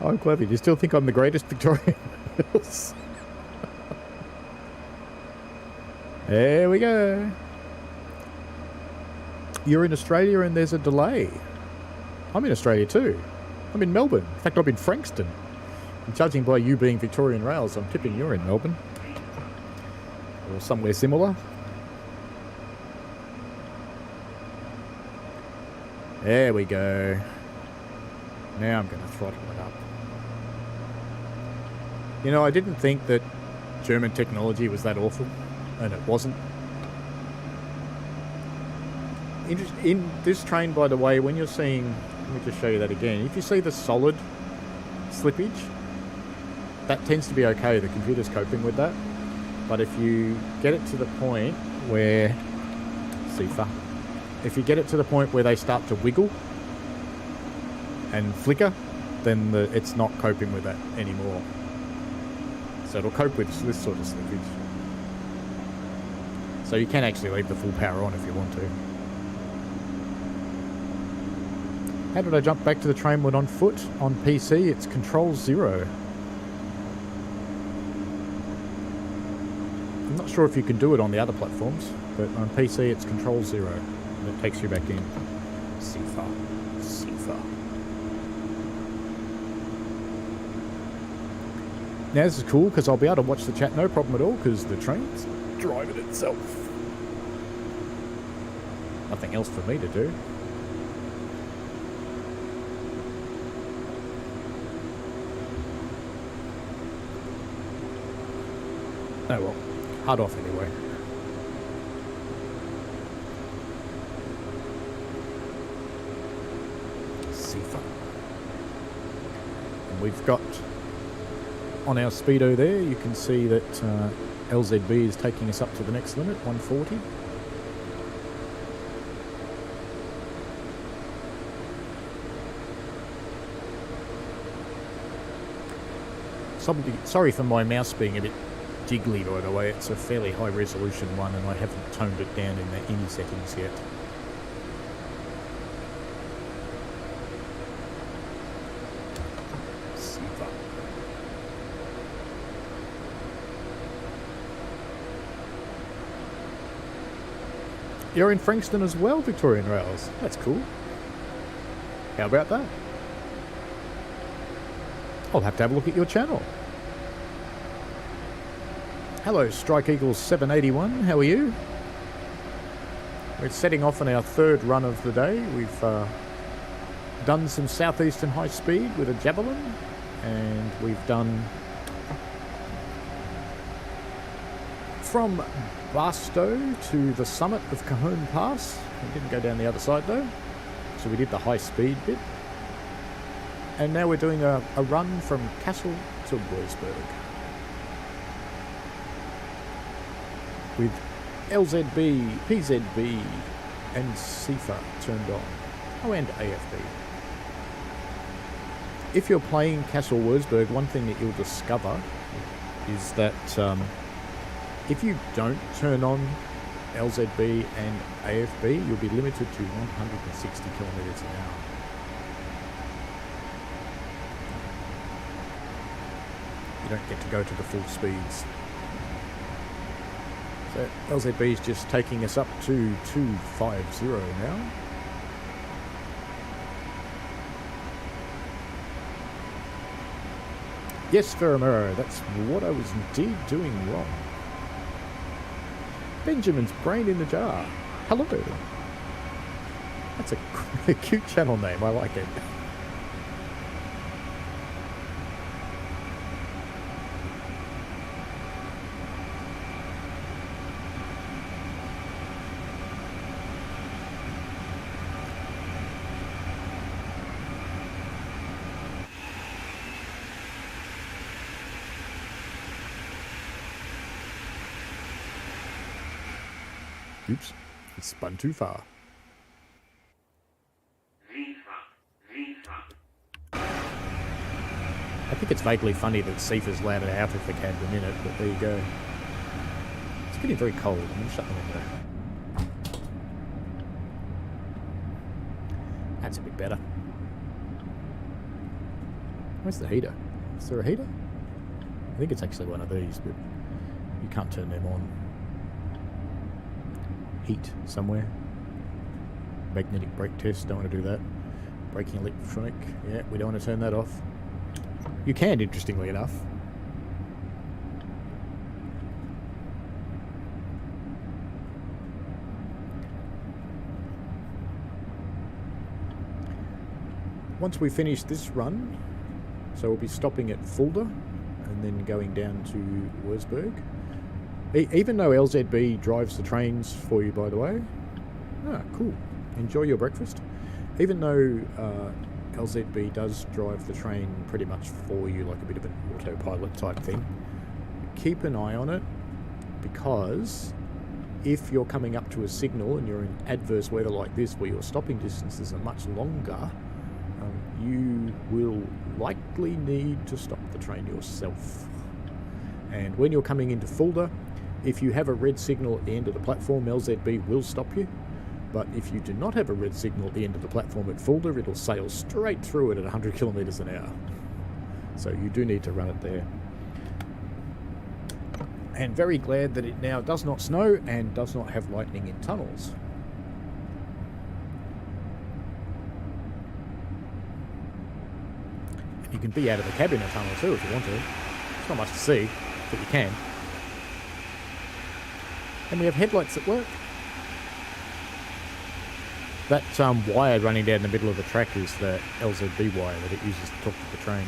I'm clever. Do you still think I'm the greatest Victorian? There we go. You're in Australia and there's a delay. I'm in Australia too. I'm in Melbourne. In fact, I'm in Frankston. And judging by you being Victorian Rails, I'm tipping you're in Melbourne. Or somewhere similar. There we go. Now I'm going to throttle it up. You know, I didn't think that German technology was that awful, and it wasn't. In this train, by the way, when you're seeing, let me just show you that again. If you see the solid slippage, that tends to be okay. The computer's coping with that. But if you get it to the point where, if you get it to the point where they start to wiggle and flicker, then it's not coping with that anymore. So it'll cope with this sort of slippage. So you can actually leave the full power on if you want to. How did I jump back to the train when on foot? On PC, it's Control 0. I'm not sure if you can do it on the other platforms, but on PC, it's Control 0. And it takes you back in. Sifa. Now this is cool because I'll be able to watch the chat no problem at all because the train's driving itself. Nothing else for me to do. Oh well, hard off anyway. Sifa. And we've got on our speedo there, you can see that LZB is taking us up to the next limit, 140. Sorry for my mouse being a bit jiggly, by the way. It's a fairly high resolution one and I haven't toned it down in any settings yet. You're in Frankston as well, Victorian Rails. That's cool. How about that? I'll have to have a look at your channel. Hello, Strike Eagles 781. How are you? We're setting off on our third run of the day. We've done some Southeastern high speed with a Javelin, and we've done from Barstow to the summit of Cajon Pass. We didn't go down the other side though, so we did the high speed bit. And now we're doing a run from Kassel to Wolfsburg with LZB, PZB and CIFA turned on. Oh, and AFB. If you're playing Kassel-Wolfsburg, one thing that you'll discover is that if you don't turn on LZB and AFB, you'll be limited to 160 kilometers an hour. You don't get to go to the full speeds. So LZB is just taking us up to 250 now. Yes, Ferramero, that's what I was indeed doing wrong. Benjamin's brain in the jar. Hello. That's a cute channel name. I like it. Oops, it's spun too far. I think it's vaguely funny that Cephas allowed it out if the cab were in it, but there you go. It's getting very cold. I'm going to shut the window. That's a bit better. Where's the heater? Is there a heater? I think it's actually one of these, but you can't turn them on. Heat somewhere. Magnetic brake test, don't want to do that. Braking electronic, yeah, we don't want to turn that off. You can, interestingly enough. Once we finish this run, so we'll be stopping at Fulda and then going down to Wolfsburg. Even though LZB drives the trains for you, by the way. Ah, cool. Enjoy your breakfast. Even though LZB does drive the train pretty much for you, like a bit of an autopilot type thing, keep an eye on it, because if you're coming up to a signal and you're in adverse weather like this where your stopping distances are much longer, you will likely need to stop the train yourself. And when you're coming into Fulda, if you have a red signal at the end of the platform, LZB will stop you. But if you do not have a red signal at the end of the platform at Fulda, it'll sail straight through it at 100 kilometres an hour. So you do need to run it there. And very glad that it now does not snow and does not have lightning in tunnels. And you can be out of the cab in a tunnel too if you want to. It's not much to see, but you can. And we have headlights that work. That wire running down the middle of the track is the LZB wire that it uses to talk to the train.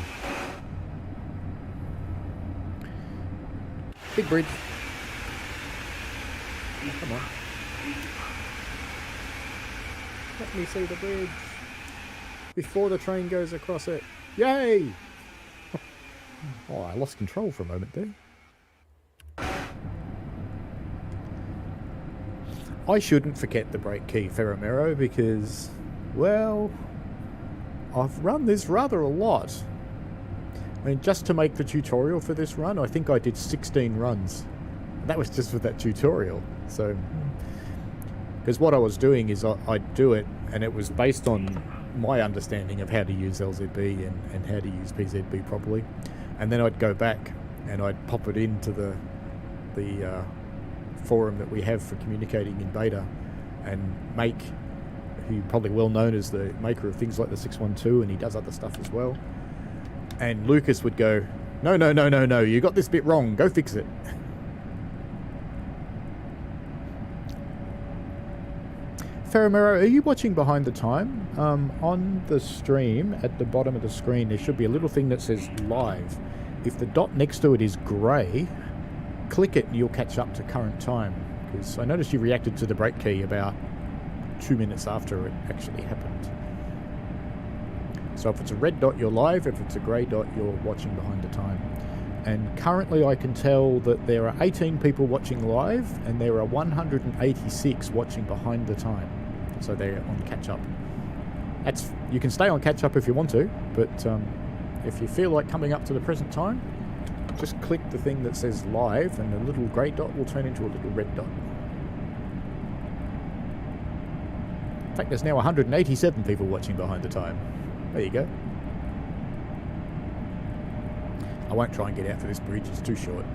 Big bridge. Come on. Let me see the bridge before the train goes across it. Yay! Oh, I lost control for a moment there. I shouldn't forget the brake key, Ferramero, because, well, I've run this rather a lot. I mean, just to make the tutorial for this run, I think I did 16 runs. That was just for that tutorial. So, because what I was doing is I'd do it, and it was based on my understanding of how to use LZB and how to use PZB properly. And then I'd go back and I'd pop it into the forum that we have for communicating in beta, and Make, who probably well known as the maker of things like the 612, and he does other stuff as well. And Lucas would go, no, you got this bit wrong, go fix it. Ferramero, are you watching Behind the Time? On the stream, at the bottom of the screen, there should be a little thing that says live. If the dot next to it is grey, click it and you'll catch up to current time. Because I noticed you reacted to the brake key about 2 minutes after it actually happened. So if it's a red dot, you're live. If it's a grey dot, you're watching Behind the Time. And currently I can tell that there are 18 people watching live and there are 186 watching Behind the Time. So they're on catch-up. You can stay on catch-up if you want to, but if you feel like coming up to the present time, just click the thing that says live and the little grey dot will turn into a little red dot. In fact, there's now 187 people watching Behind the Time. There you go. I won't try and get out for this bridge, it's too short.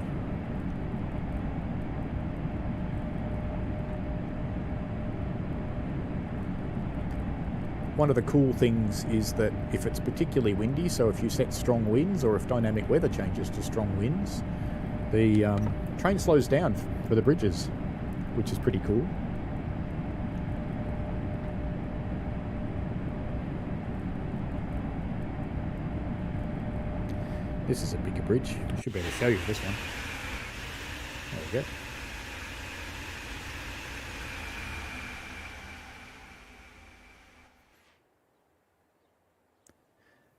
One of the cool things is that if it's particularly windy, so if you set strong winds or if dynamic weather changes to strong winds, the train slows down for the bridges, which is pretty cool. This is a bigger bridge. I should be able to show you this one. There we go.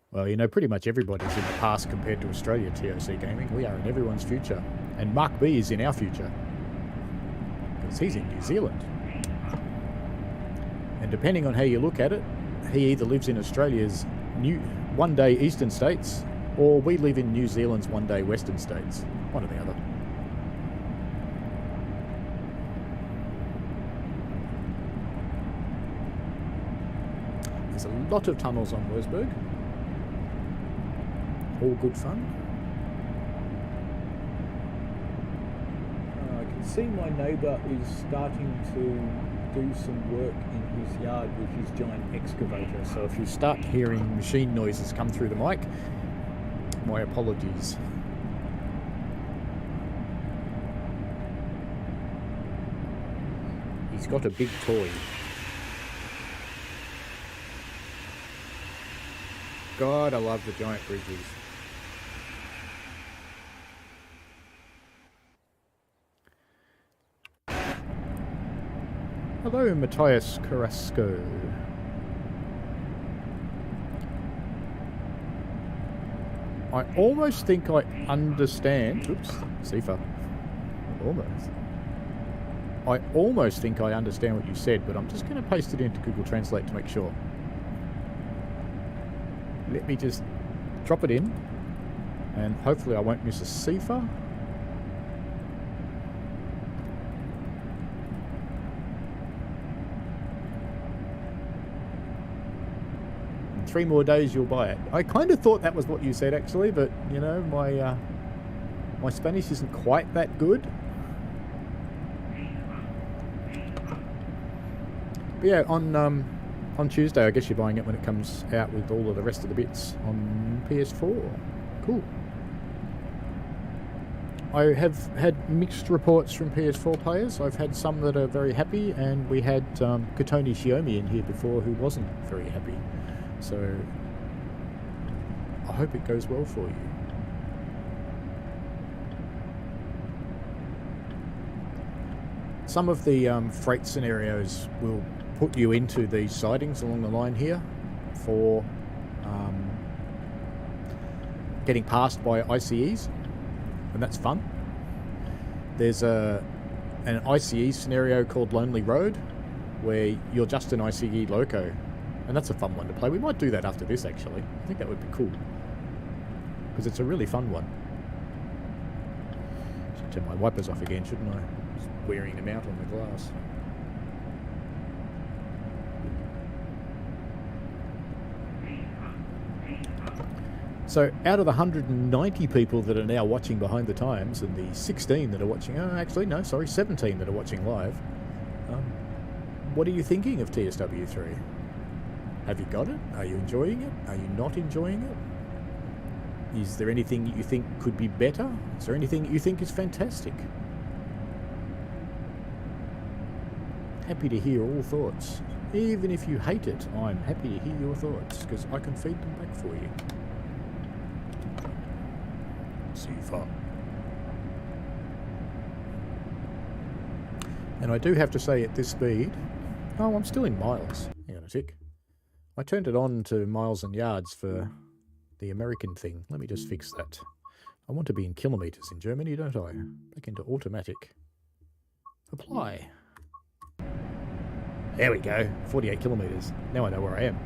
Well, you know, pretty much everybody's in the past compared to Australia, TOC Gaming. We are in everyone's future. And Mark B is in our future. Because he's in New Zealand. And depending on how you look at it, he either lives in Australia's one-day eastern states, or we live in New Zealand's one-day western states. One or the other. There's a lot of tunnels on Wolfsburg. All good fun. I can see my neighbour is starting to do some work in his yard with his giant excavator. So if you start hearing machine noises come through the mic, my apologies. He's got a big toy. God, I love the giant bridges. Hello, Matthias Carrasco. I almost think I understand. Oops, Sifa. Almost. I almost think I understand what you said, but I'm just going to paste it into Google Translate to make sure. Let me just drop it in, and hopefully I won't miss a Sifa. In 3 more days you'll buy it. I kind of thought that was what you said actually, but you know, my Spanish isn't quite that good. But yeah, on Tuesday, I guess you're buying it when it comes out with all of the rest of the bits on PS4. Cool. I have had mixed reports from PS4 players. I've had some that are very happy, and we had Katoni Shiomi in here before who wasn't very happy. So I hope it goes well for you. Some of the freight scenarios will put you into these sidings along the line here for getting passed by ICEs, and that's fun. There's an ICE scenario called Lonely Road where you're just an ICE loco, and that's a fun one to play. We might do that after this actually. I think that would be cool because it's a really fun one. Should turn my wipers off again, shouldn't I? Just wearing them out on the glass. So out of the 190 people that are now watching Behind the Times, and the 16 that are watching, 17 that are watching live, what are you thinking of TSW3? Have you got it? Are you enjoying it? Are you not enjoying it? Is there anything that you think could be better? Is there anything that you think is fantastic? Happy to hear all thoughts. Even if you hate it, I'm happy to hear your thoughts, because I can feed them back for you. Sifa. And I do have to say at this speed, oh, I'm still in miles. Hang on a tick. I turned it on to miles and yards for the American thing. Let me just fix that. I want to be in kilometres in Germany, don't I? Back into automatic. Apply. There we go. 48 kilometres. Now I know where I am.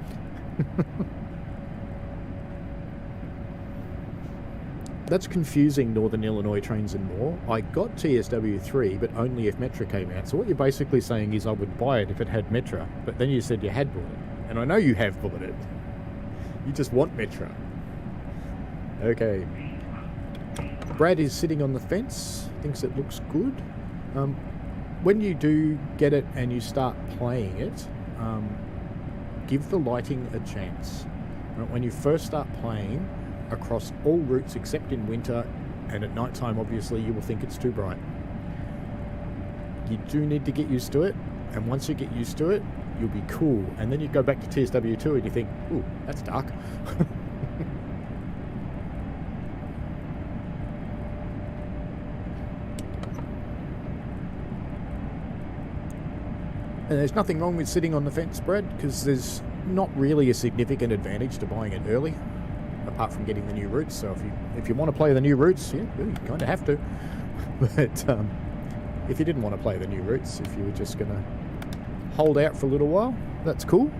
That's confusing, Northern Illinois Trains and More. I got TSW3, but only if Metra came out. So what you're basically saying is I would buy it if it had Metra, but then you said you had bought it. And I know you have bought it. You just want Metra. Okay. Brad is sitting on the fence, thinks it looks good. When you do get it and you start playing it, give the lighting a chance. When you first start playing, across all routes except in winter, and at night time obviously you will think it's too bright. You do need to get used to it, and once you get used to it, you'll be cool. And then you go back to TSW2 and you think, ooh, that's dark. And there's nothing wrong with sitting on the fence, Brad, because there's not really a significant advantage to buying it early, apart from getting the new routes. So if you want to play the new routes, yeah, you kind of have to. But if you didn't want to play the new routes, if you were just going to hold out for a little while. That's cool.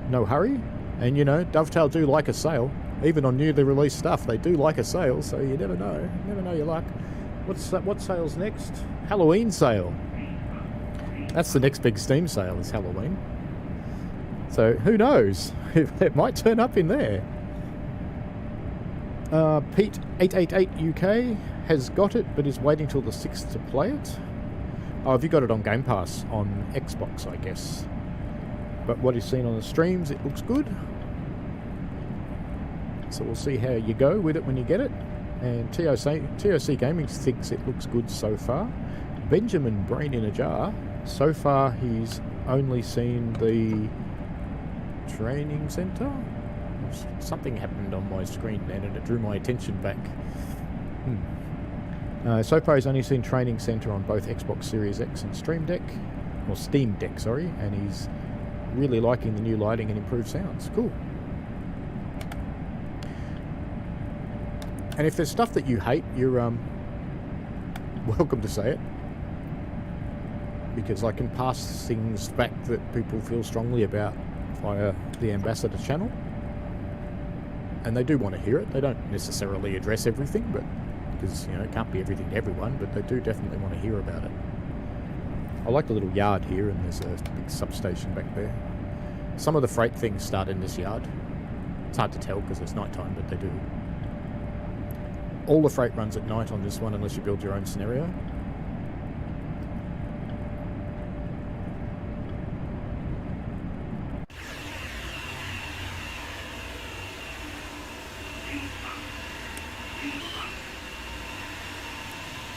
No hurry. And you know, Dovetail do like a sale. Even on newly released stuff, they do like a sale, so you never know. You never know your luck. What sale's next? Halloween sale. That's the next big Steam sale, is Halloween. So who knows? It might turn up in there. Pete888 UK has got it, but is waiting till the 6th to play it. Oh, have you got it on Game Pass on Xbox, I guess? But what he's seen on the streams, it looks good. So we'll see how you go with it when you get it. And TOC Gaming thinks it looks good so far. Benjamin Brain in a Jar, so far he's only seen the training centre. Something happened on my screen then and it drew my attention back. So far he's only seen Training Centre on both Xbox Series X and Steam Deck, and he's really liking the new lighting and improved sounds. Cool. And if there's stuff that you hate, you're welcome to say it, because I can pass things back that people feel strongly about via the Ambassador channel, and they do want to hear it. They don't necessarily address everything, but because, you know, it can't be everything to everyone, but they do definitely want to hear about it. I like the little yard here, and there's a big substation back there. Some of the freight things start in this yard. It's hard to tell because it's night time, but they do. All the freight runs at night on this one, unless you build your own scenario.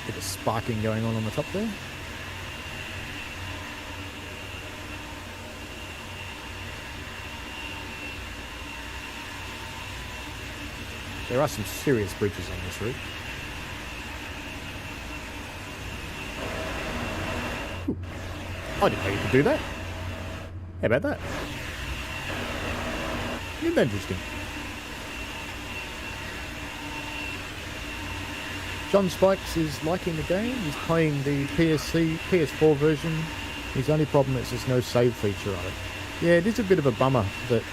Bit of sparking going on the top there. There are some serious bridges on this route. Ooh. I didn't know you could do that. How about that? Isn't that interesting? John Spikes is liking the game. He's playing the PS4 version. His only problem is there's no save feature on it. Yeah, it is a bit of a bummer that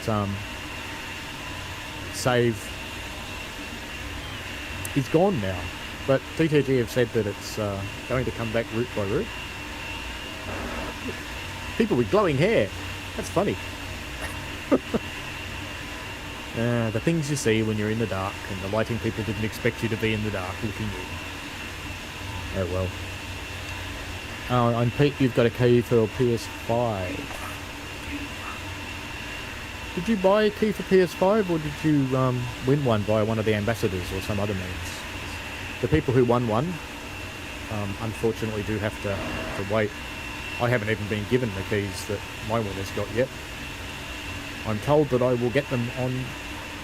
save is gone now. But DTG have said that it's going to come back route by route. People with glowing hair. That's funny. The things you see when you're in the dark, and the lighting people didn't expect you to be in the dark looking in. Oh well. Oh, and Pete, you've got a key for PS5. Did you buy a key for PS5, or did you win one via one of the ambassadors or some other means? The people who won one, unfortunately, do have to wait. I haven't even been given the keys that my winner's got yet. I'm told that I will get them on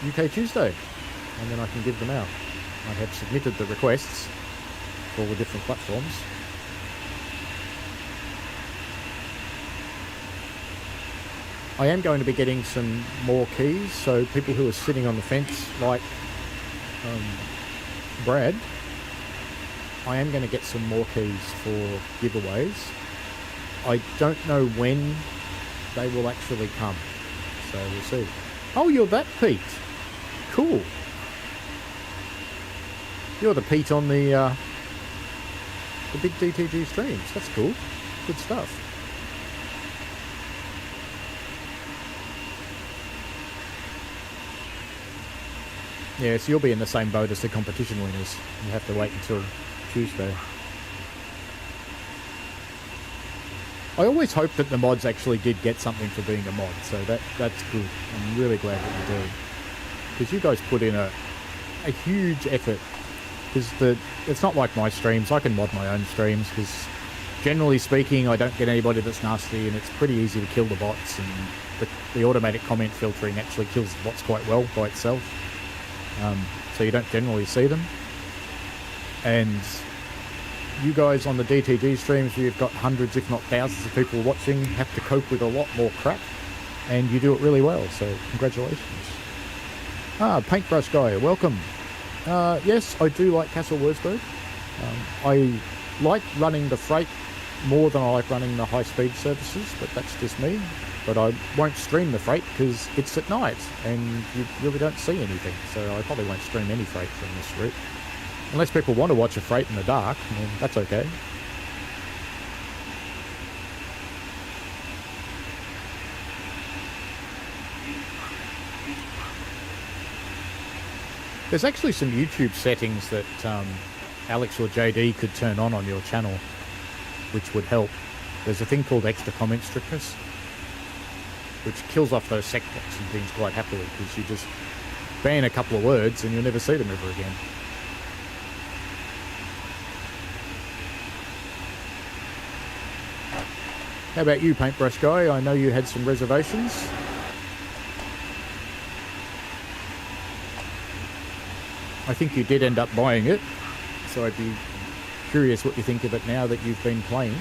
UK Tuesday, and then I can give them out. I have submitted the requests for all the different platforms. I am going to be getting some more keys, so people who are sitting on the fence, like Brad, I am going to get some more keys for giveaways. I don't know when they will actually come, so we'll see. Oh, you're that Pete. Cool. You're the Pete on the big DTG streams. That's cool. Good stuff. Yeah, so you'll be in the same boat as the competition winners. You have to wait until Tuesday. I always hope that the mods actually did get something for being a mod, so that's good. I'm really glad that you do. Because you guys put in a huge effort. Because it's not like my streams. I can mod my own streams, because generally speaking, I don't get anybody that's nasty, and it's pretty easy to kill the bots, and the automatic comment filtering actually kills the bots quite well by itself. So you don't generally see them. And you guys on the DTG streams, where you've got hundreds if not thousands of people watching, have to cope with a lot more crap, and you do it really well, so congratulations. Paintbrush Guy, welcome. Yes, I do like Castle Wolfsburg. I like running the freight more than I like running the high-speed services, but that's just me. But I won't stream the freight because it's at night and you really don't see anything. So I probably won't stream any freight from this route. Unless people want to watch a freight in the dark, I mean, that's okay. There's actually some YouTube settings that Alex or JD could turn on your channel, which would help. There's a thing called extra comment strictness, which kills off those sec bots and things quite happily, because you just ban a couple of words and you'll never see them ever again. How about you, Paintbrush Guy? I know you had some reservations. I think you did end up buying it, so I'd be curious what you think of it now that you've been playing.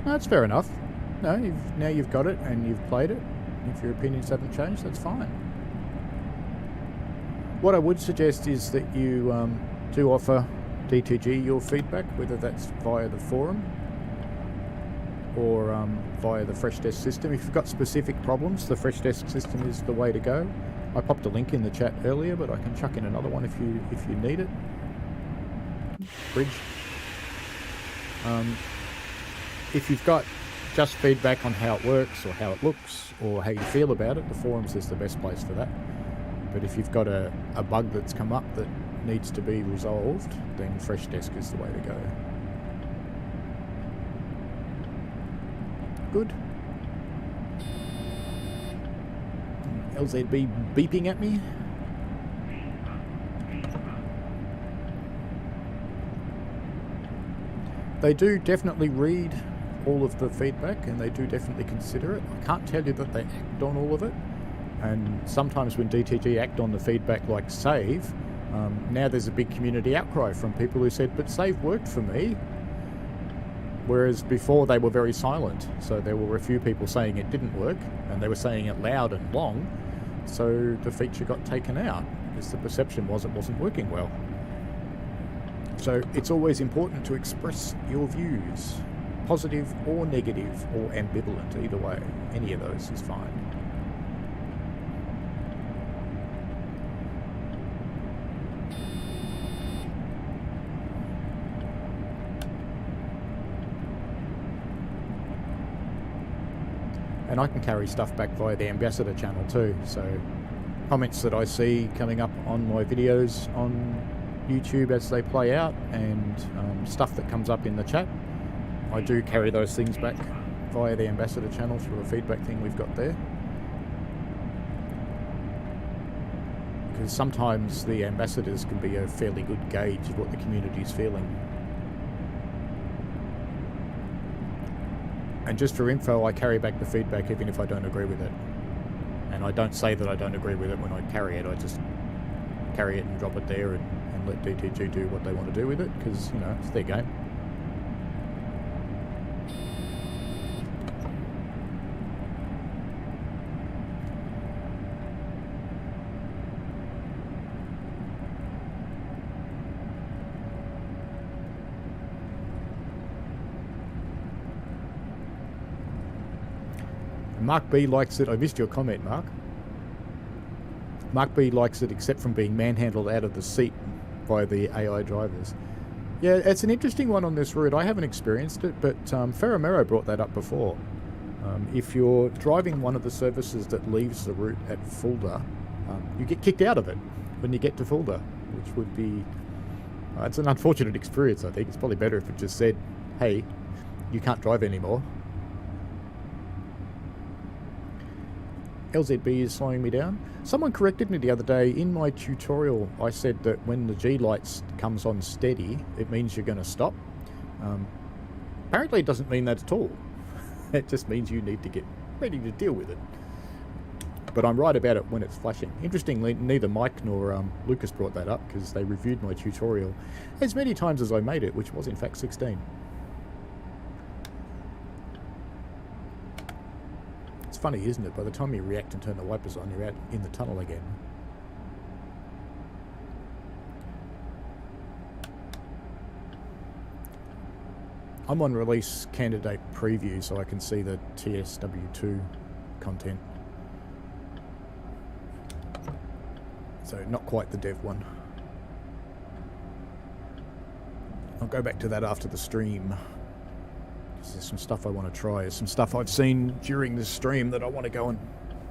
That's fair enough. No, now you've got it and you've played it. If your opinions haven't changed, that's fine. What I would suggest is that you do offer DTG your feedback, whether that's via the forum or via the Fresh Desk system. If you've got specific problems, the Fresh Desk system is the way to go. I popped a link in the chat earlier, but I can chuck in another one if you need it. Bridge. If you've got just feedback on how it works or how it looks or how you feel about it, the forums is the best place for that. But if you've got a bug that's come up that needs to be resolved, then Fresh Desk is the way to go. Good. LZB beeping at me. They do definitely read all of the feedback and they do definitely consider it. I can't tell you that they act on all of it. And sometimes when DTG act on the feedback like save, now there's a big community outcry from people who said, but save worked for me. Whereas before they were very silent. So there were a few people saying it didn't work and they were saying it loud and long. So the feature got taken out because the perception was it wasn't working well. So it's always important to express your views, positive or negative or ambivalent, either way. Any of those is fine. And I can carry stuff back via the Ambassador channel too, so comments that I see coming up on my videos on YouTube as they play out, and stuff that comes up in the chat, I do carry those things back via the Ambassador channel through a feedback thing we've got there. Because sometimes the ambassadors can be a fairly good gauge of what the community's feeling. And just for info, I carry back the feedback even if I don't agree with it. And I don't say that I don't agree with it when I carry it, I just carry it and drop it there and let DTG do what they want to do with it, because, you know, it's their game. Mark B likes it. I missed your comment, Mark. Mark B likes it except from being manhandled out of the seat by the AI drivers. Yeah, it's an interesting one on this route. I haven't experienced it, but Ferramero brought that up before. If you're driving one of the services that leaves the route at Fulda, you get kicked out of it when you get to Fulda, which would be... it's an unfortunate experience, I think. It's probably better if it just said, hey, you can't drive anymore. LZB is slowing me down. Someone corrected me the other day. In my tutorial, I said that when the G lights comes on steady, it means you're going to stop. Apparently it doesn't mean that at all. It just means you need to get ready to deal with it. But I'm right about it when it's flashing. Interestingly, neither Mike nor Lucas brought that up because they reviewed my tutorial as many times as I made it, which was in fact 16. It's funny, isn't it? By the time you react and turn the wipers on, you're out in the tunnel again. I'm on release candidate preview, so I can see the TSW2 content. So not quite the dev one. I'll go back to that after the stream. There's some stuff I want to try. There's some stuff I've seen during this stream that I want to go and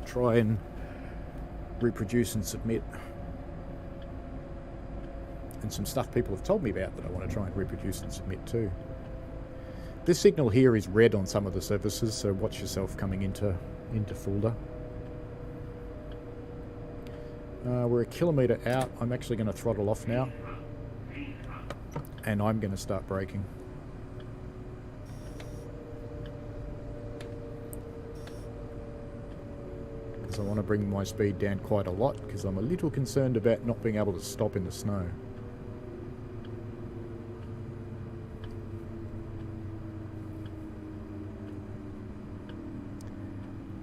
try and reproduce and submit. And some stuff people have told me about that I want to try and reproduce and submit too. This signal here is red on some of the surfaces, so watch yourself coming into Fulda. We're a kilometre out. I'm actually going to throttle off now. And I'm going to start braking. Because I want to bring my speed down quite a lot, because I'm a little concerned about not being able to stop in the snow.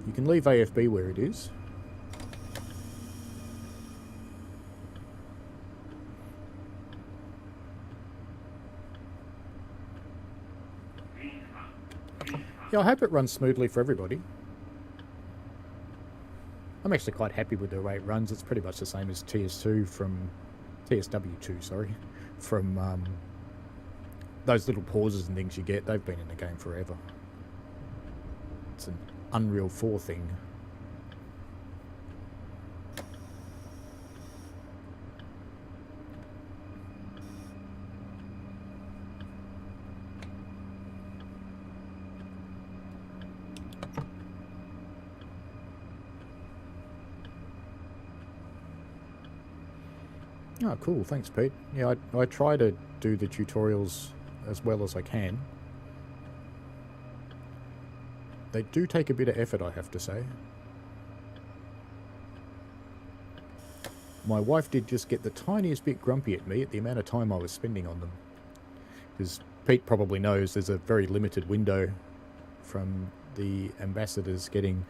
You can leave AFB where it is. Yeah, I hope it runs smoothly for everybody. I'm actually quite happy with the way it runs. It's pretty much the same as TSW2, sorry, from those little pauses and things you get. They've been in the game forever. It's an Unreal 4 thing. Oh, cool. Thanks, Pete. Yeah, I try to do the tutorials as well as I can. They do take a bit of effort, I have to say. My wife did just get the tiniest bit grumpy at me at the amount of time I was spending on them. Because Pete probably knows there's a very limited window from the ambassadors getting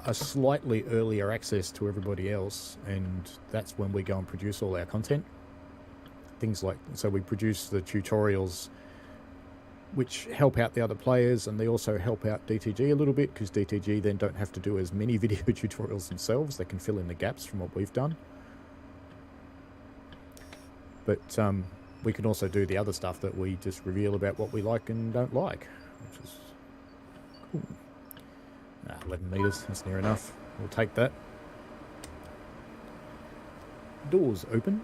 a slightly earlier access to everybody else, and that's when we go and produce all our content. Things like, so we produce the tutorials which help out the other players, and they also help out DTG a little bit, because DTG then don't have to do as many video tutorials themselves. They can fill in the gaps from what we've done. But we can also do the other stuff that we just reveal about what we like and don't like, which is cool. 11 metres, that's near enough. We'll take that. Doors open.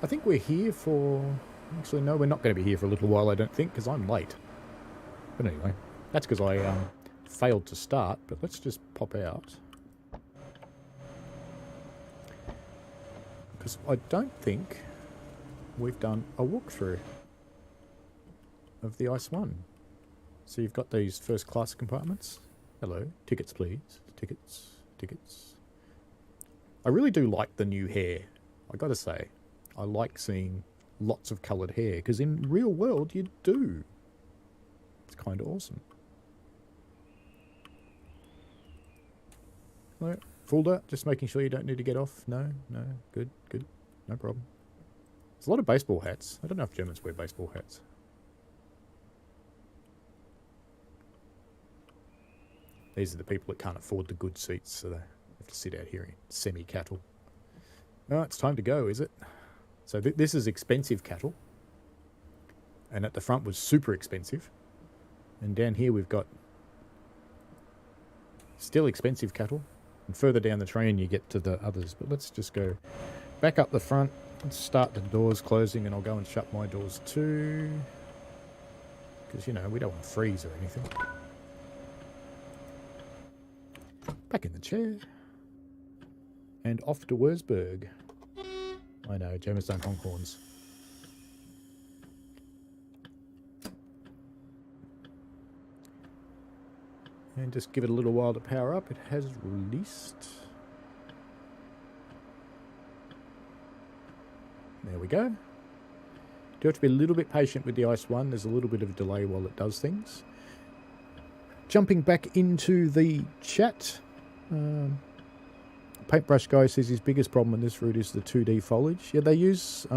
I think we're here for... Actually, no, we're not going to be here for a little while, I don't think, because I'm late. But anyway, that's because I failed to start, but let's just pop out. Because I don't think we've done a walkthrough of the Ice 1. So you've got these first class compartments. Hello, tickets please. Tickets, tickets. I really do like the new hair. I gotta say, I like seeing lots of coloured hair, because in real world you do. It's kind of awesome. Hello, Fulda, just making sure you don't need to get off. No, no, good, good, no problem. There's a lot of baseball hats. I don't know if Germans wear baseball hats. These are the people that can't afford the good seats, so they have to sit out here in semi-cattle. Oh, it's time to go, is it? So this is expensive cattle. And at the front was super expensive. And down here we've got still expensive cattle. And further down the train you get to the others. But let's just go back up the front. Let's start the doors closing, and I'll go and shut my doors too. Because, you know, we don't want to freeze or anything. Back in the chair. And off to Wolfsburg. I know, Germans don't honk horns. And just give it a little while to power up. It has released. There we go. Do have to be a little bit patient with the ice one. There's a little bit of a delay while it does things. Jumping back into the chat. Paintbrush guy says his biggest problem on this route is the 2D foliage. Yeah, they use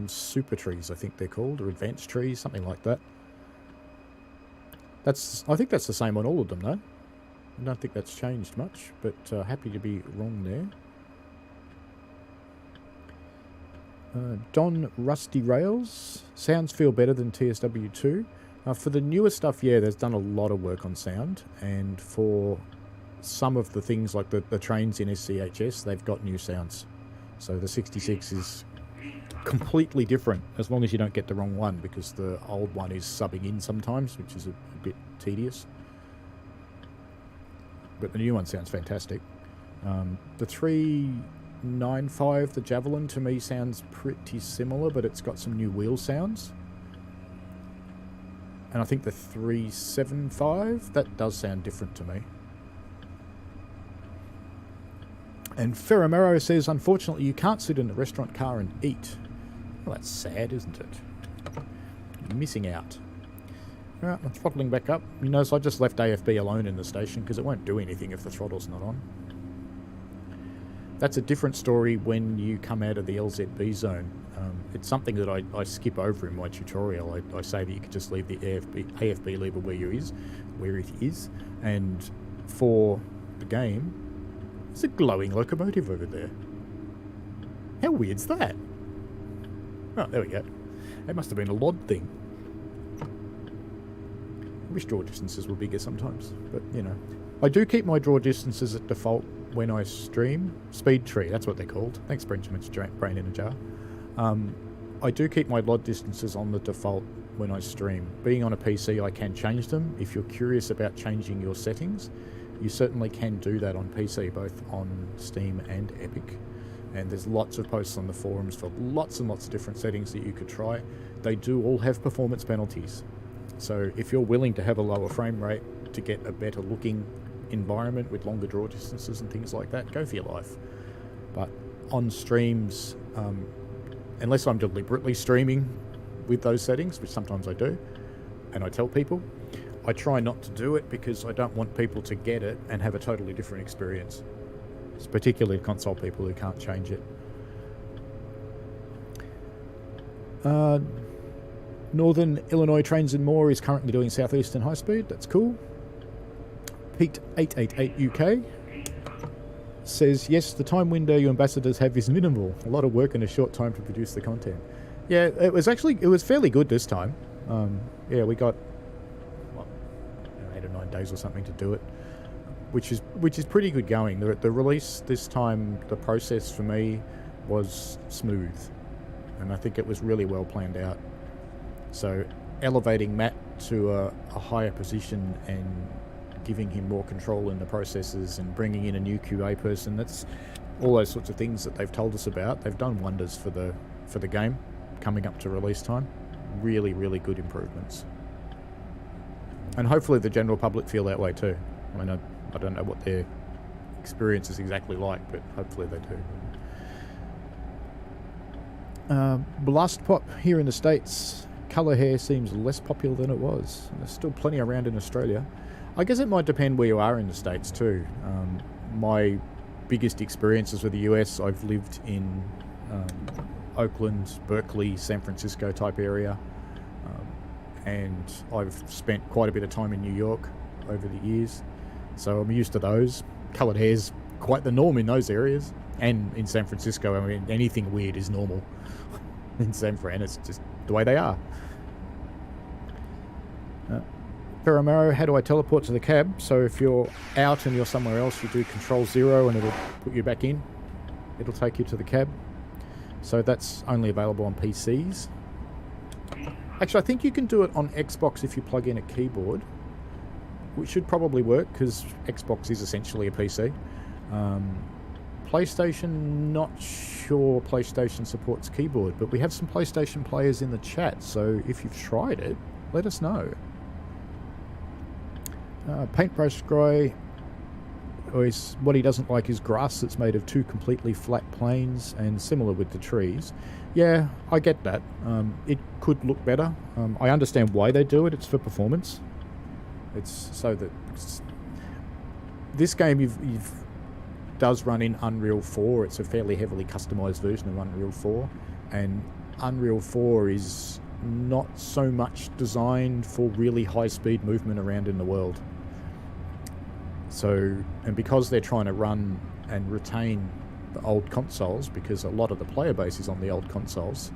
super trees, I think they're called, or advanced trees, something like that. I think that's the same on all of them, though. I don't think that's changed much, but happy to be wrong there. Don Rusty Rails. Sounds feel better than TSW2. For the newer stuff, yeah, there's done a lot of work on sound, and for some of the things like the trains in SCHS, they've got new sounds. So the 66 is completely different, as long as you don't get the wrong one, because the old one is subbing in sometimes, which is a bit tedious. But the new one sounds fantastic. The 395, the Javelin, to me sounds pretty similar, but it's got some new wheel sounds. And I think the 375, that does sound different to me. And Ferramero says, unfortunately, you can't sit in the restaurant car and eat. Well, that's sad, isn't it? You're missing out. Alright, I'm throttling back up. You notice I just left AFB alone in the station because it won't do anything if the throttle's not on. That's a different story when you come out of the LZB zone. It's something that I skip over in my tutorial. I say that you can just leave the AFB lever where it is. And for the game, there's a glowing locomotive over there. How weird's that? Oh, there we go. It must have been a LOD thing. I wish draw distances were bigger sometimes, but you know. I do keep my draw distances at default when I stream. Speed tree, that's what they're called. Thanks, Benjamin's brain in a jar. I do keep my LOD distances on the default when I stream. Being on a PC, I can change them. If you're curious about changing your settings, you certainly can do that on PC, both on Steam and Epic. And there's lots of posts on the forums for lots and lots of different settings that you could try. They do all have performance penalties. So if you're willing to have a lower frame rate to get a better looking environment with longer draw distances and things like that, go for your life. But on streams, unless I'm deliberately streaming with those settings, which sometimes I do, and I tell people, I try not to do it because I don't want people to get it and have a totally different experience. It's particularly console people who can't change it. Northern Illinois Trains and More is currently doing Southeastern high speed. That's cool. Pete888 UK says, yes, the time window you ambassadors have is minimal. A lot of work in a short time to produce the content. Yeah, it was fairly good this time. Yeah, we got 8 or 9 days or something to do it, which is pretty good going. The release this time, the process for me was smooth, and I think it was really well planned out. So elevating Matt to a higher position and giving him more control in the processes and bringing in a new QA person, that's all those sorts of things that they've told us about. They've done wonders for the game coming up to release time. Really, really good improvements. And hopefully the general public feel that way too. I mean, I don't know what their experience is exactly like, but hopefully they do. Blast Pop here in the States. Colour hair seems less popular than it was. There's still plenty around in Australia. I guess it might depend where you are in the States too. My biggest experiences with the US, I've lived in Oakland, Berkeley, San Francisco type area. And I've spent quite a bit of time in New York over the years. So I'm used to those. Coloured hair's quite the norm in those areas. And in San Francisco, I mean, anything weird is normal. In San Fran, it's just the way they are. Ferramaro, how do I teleport to the cab? So if you're out and you're somewhere else, you do Control-0 and it'll put you back in. It'll take you to the cab. So that's only available on PCs. Actually, I think you can do it on Xbox if you plug in a keyboard. which should probably work because Xbox is essentially a PC. PlayStation, not sure PlayStation supports keyboard, but we have some PlayStation players in the chat, so if you've tried it, let us know. Paintbrush Guy, what he doesn't like is grass that's made of two completely flat planes, and similar with the trees. Yeah, I get that. It could look better. I understand why they do it. It's for performance. It's so that this game does run in Unreal 4. It's a fairly heavily customized version of Unreal 4, and Unreal 4 is not so much designed for really high-speed movement around in the world. So, and because they're trying to run and retain the old consoles, because a lot of the player base is on the old consoles,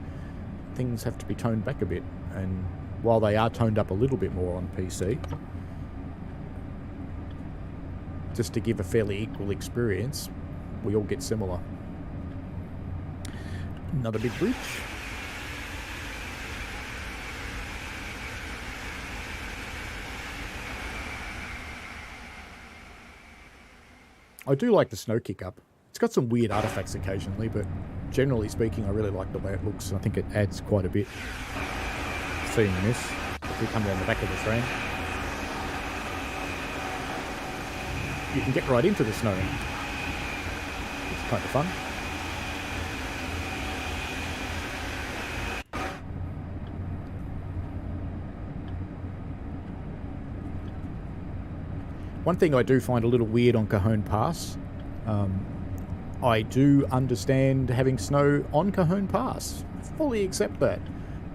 things have to be toned back a bit. And while they are toned up a little bit more on PC, just to give a fairly equal experience, we all get similar. Another big bridge. I do like the snow kick up. It's got some weird artifacts occasionally, but generally speaking, I really like the way it looks. I think it adds quite a bit. Seeing this, if we come down the back of the train, you can get right into the snow. It's kind of fun. One thing I do find a little weird on Cajon Pass, I do understand having snow on Cajon Pass. Fully accept that.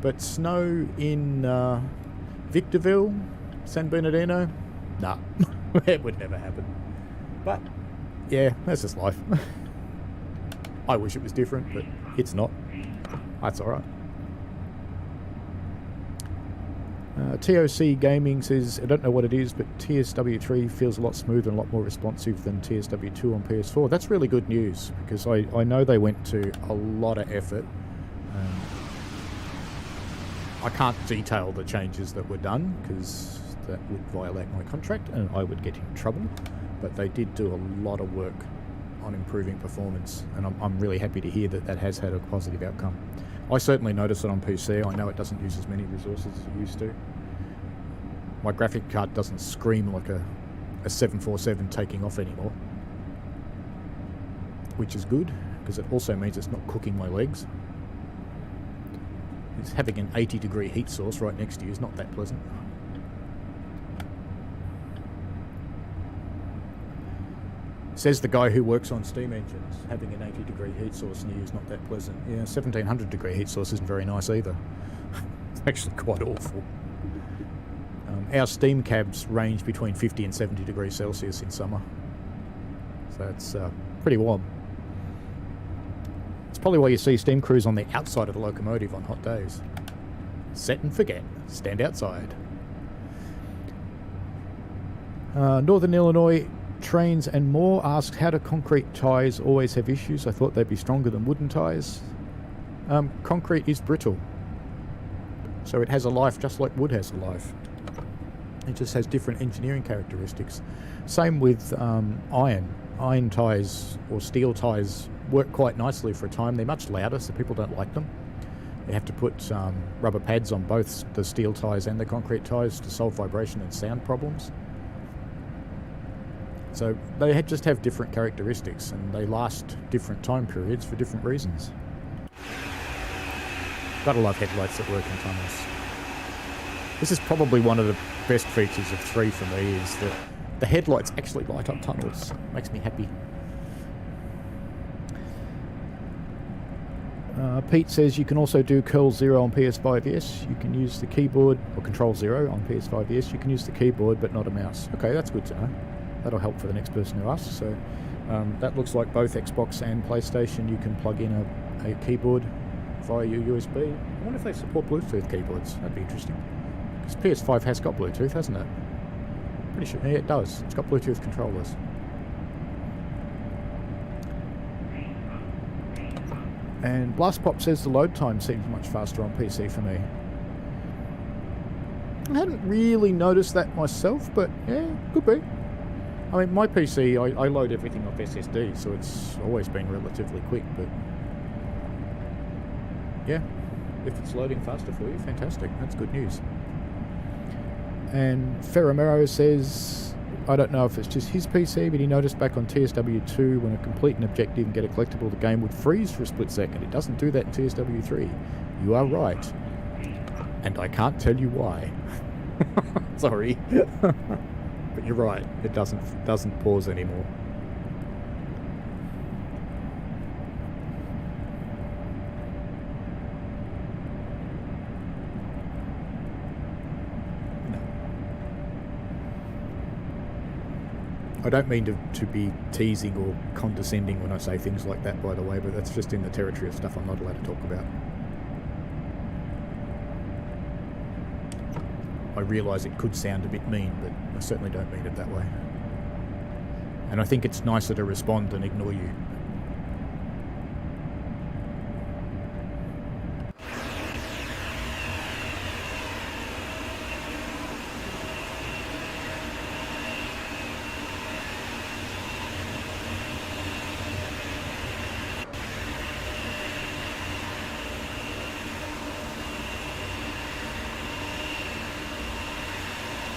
But snow in Victorville, San Bernardino, nah, it would never happen. But, yeah, that's just life. I wish it was different, but it's not. That's alright. TOC Gaming says, I don't know what it is, but TSW3 feels a lot smoother and a lot more responsive than TSW2 on PS4. That's really good news, because I know they went to a lot of effort. I can't detail the changes that were done, because that would violate my contract and I would get in trouble. But they did do a lot of work on improving performance, and I'm really happy to hear that that has had a positive outcome. I certainly notice it on PC. I know it doesn't use as many resources as it used to. My graphic card doesn't scream like a 747 taking off anymore, which is good, because it also means it's not cooking my legs. It's having an 80-degree heat source right next to you is not that pleasant. Says the guy who works on steam engines, having an 80-degree heat source near you is not that pleasant. Yeah, 1700-degree heat source isn't very nice either. It's actually quite awful. Our steam cabs range between 50 and 70 degrees Celsius in summer. So it's pretty warm. It's probably why you see steam crews on the outside of the locomotive on hot days. Set and forget. Stand outside. Northern Illinois Trains and More asks, how do concrete ties always have issues? I thought they'd be stronger than wooden ties. Concrete is brittle, so it has a life just like wood has a life. It just has different engineering characteristics. Same with iron. Iron ties or steel ties work quite nicely for a time. They're much louder, so people don't like them. You have to put rubber pads on both the steel ties and the concrete ties to solve vibration and sound problems. So they just have different characteristics, and they last different time periods for different reasons. Gotta love headlights that work in tunnels. This is probably one of the best features of 3 for me, is that the headlights actually light up tunnels. Makes me happy. Pete says you can also do curl 0 on PS5, you can use the keyboard, or control 0 on PS5, you can use the keyboard but not a mouse. Okay, that's good to know. That'll help for the next person who asks. So that looks like both Xbox and PlayStation you can plug in a keyboard via your USB. I wonder if they support Bluetooth keyboards. That'd be interesting. Because PS5 has got Bluetooth, hasn't it? Pretty sure. Yeah, it does. It's got Bluetooth controllers. And Blast Pop says the load time seems much faster on PC for me. I hadn't really noticed that myself, but yeah, could be. I mean, my PC, I load everything off SSD, so it's always been relatively quick, but yeah, if it's loading faster for you, fantastic. That's good news. And Ferromero says, I don't know if it's just his PC, but he noticed back on TSW2 when I complete an objective and get a collectible, the game would freeze for a split second. It doesn't do that in TSW3. You are right. And I can't tell you why. Sorry. But you're right. It doesn't pause anymore. I don't mean to be teasing or condescending when I say things like that, by the way, but that's just in the territory of stuff I'm not allowed to talk about. I realise it could sound a bit mean, but I certainly don't mean it that way. And I think it's nicer to respond than ignore you.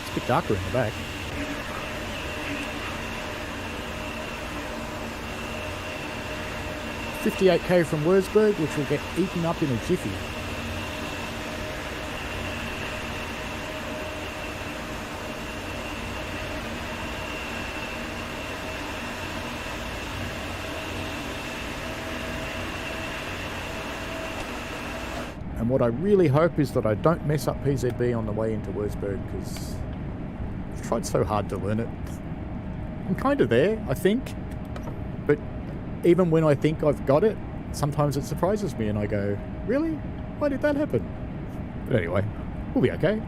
It's a bit darker in the back. $58k from Wolfsburg, which will get eaten up in a jiffy. And what I really hope is that I don't mess up PZB on the way into Wolfsburg, because I've tried so hard to learn it. I'm kind of there, I think. But even when I think I've got it, sometimes it surprises me and I go, really? Why did that happen? But anyway, we'll be okay.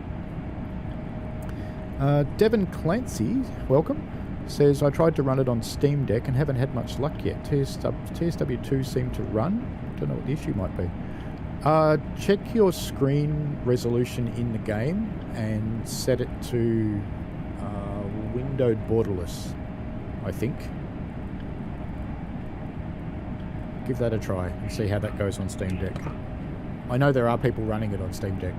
Devon Clancy, welcome, says, I tried to run it on Steam Deck and haven't had much luck yet. TSW2 seemed to run. Don't know what the issue might be. Check your screen resolution in the game and set it to windowed borderless, I think. Give that a try and see how that goes on Steam Deck. I know there are people running it on Steam Deck,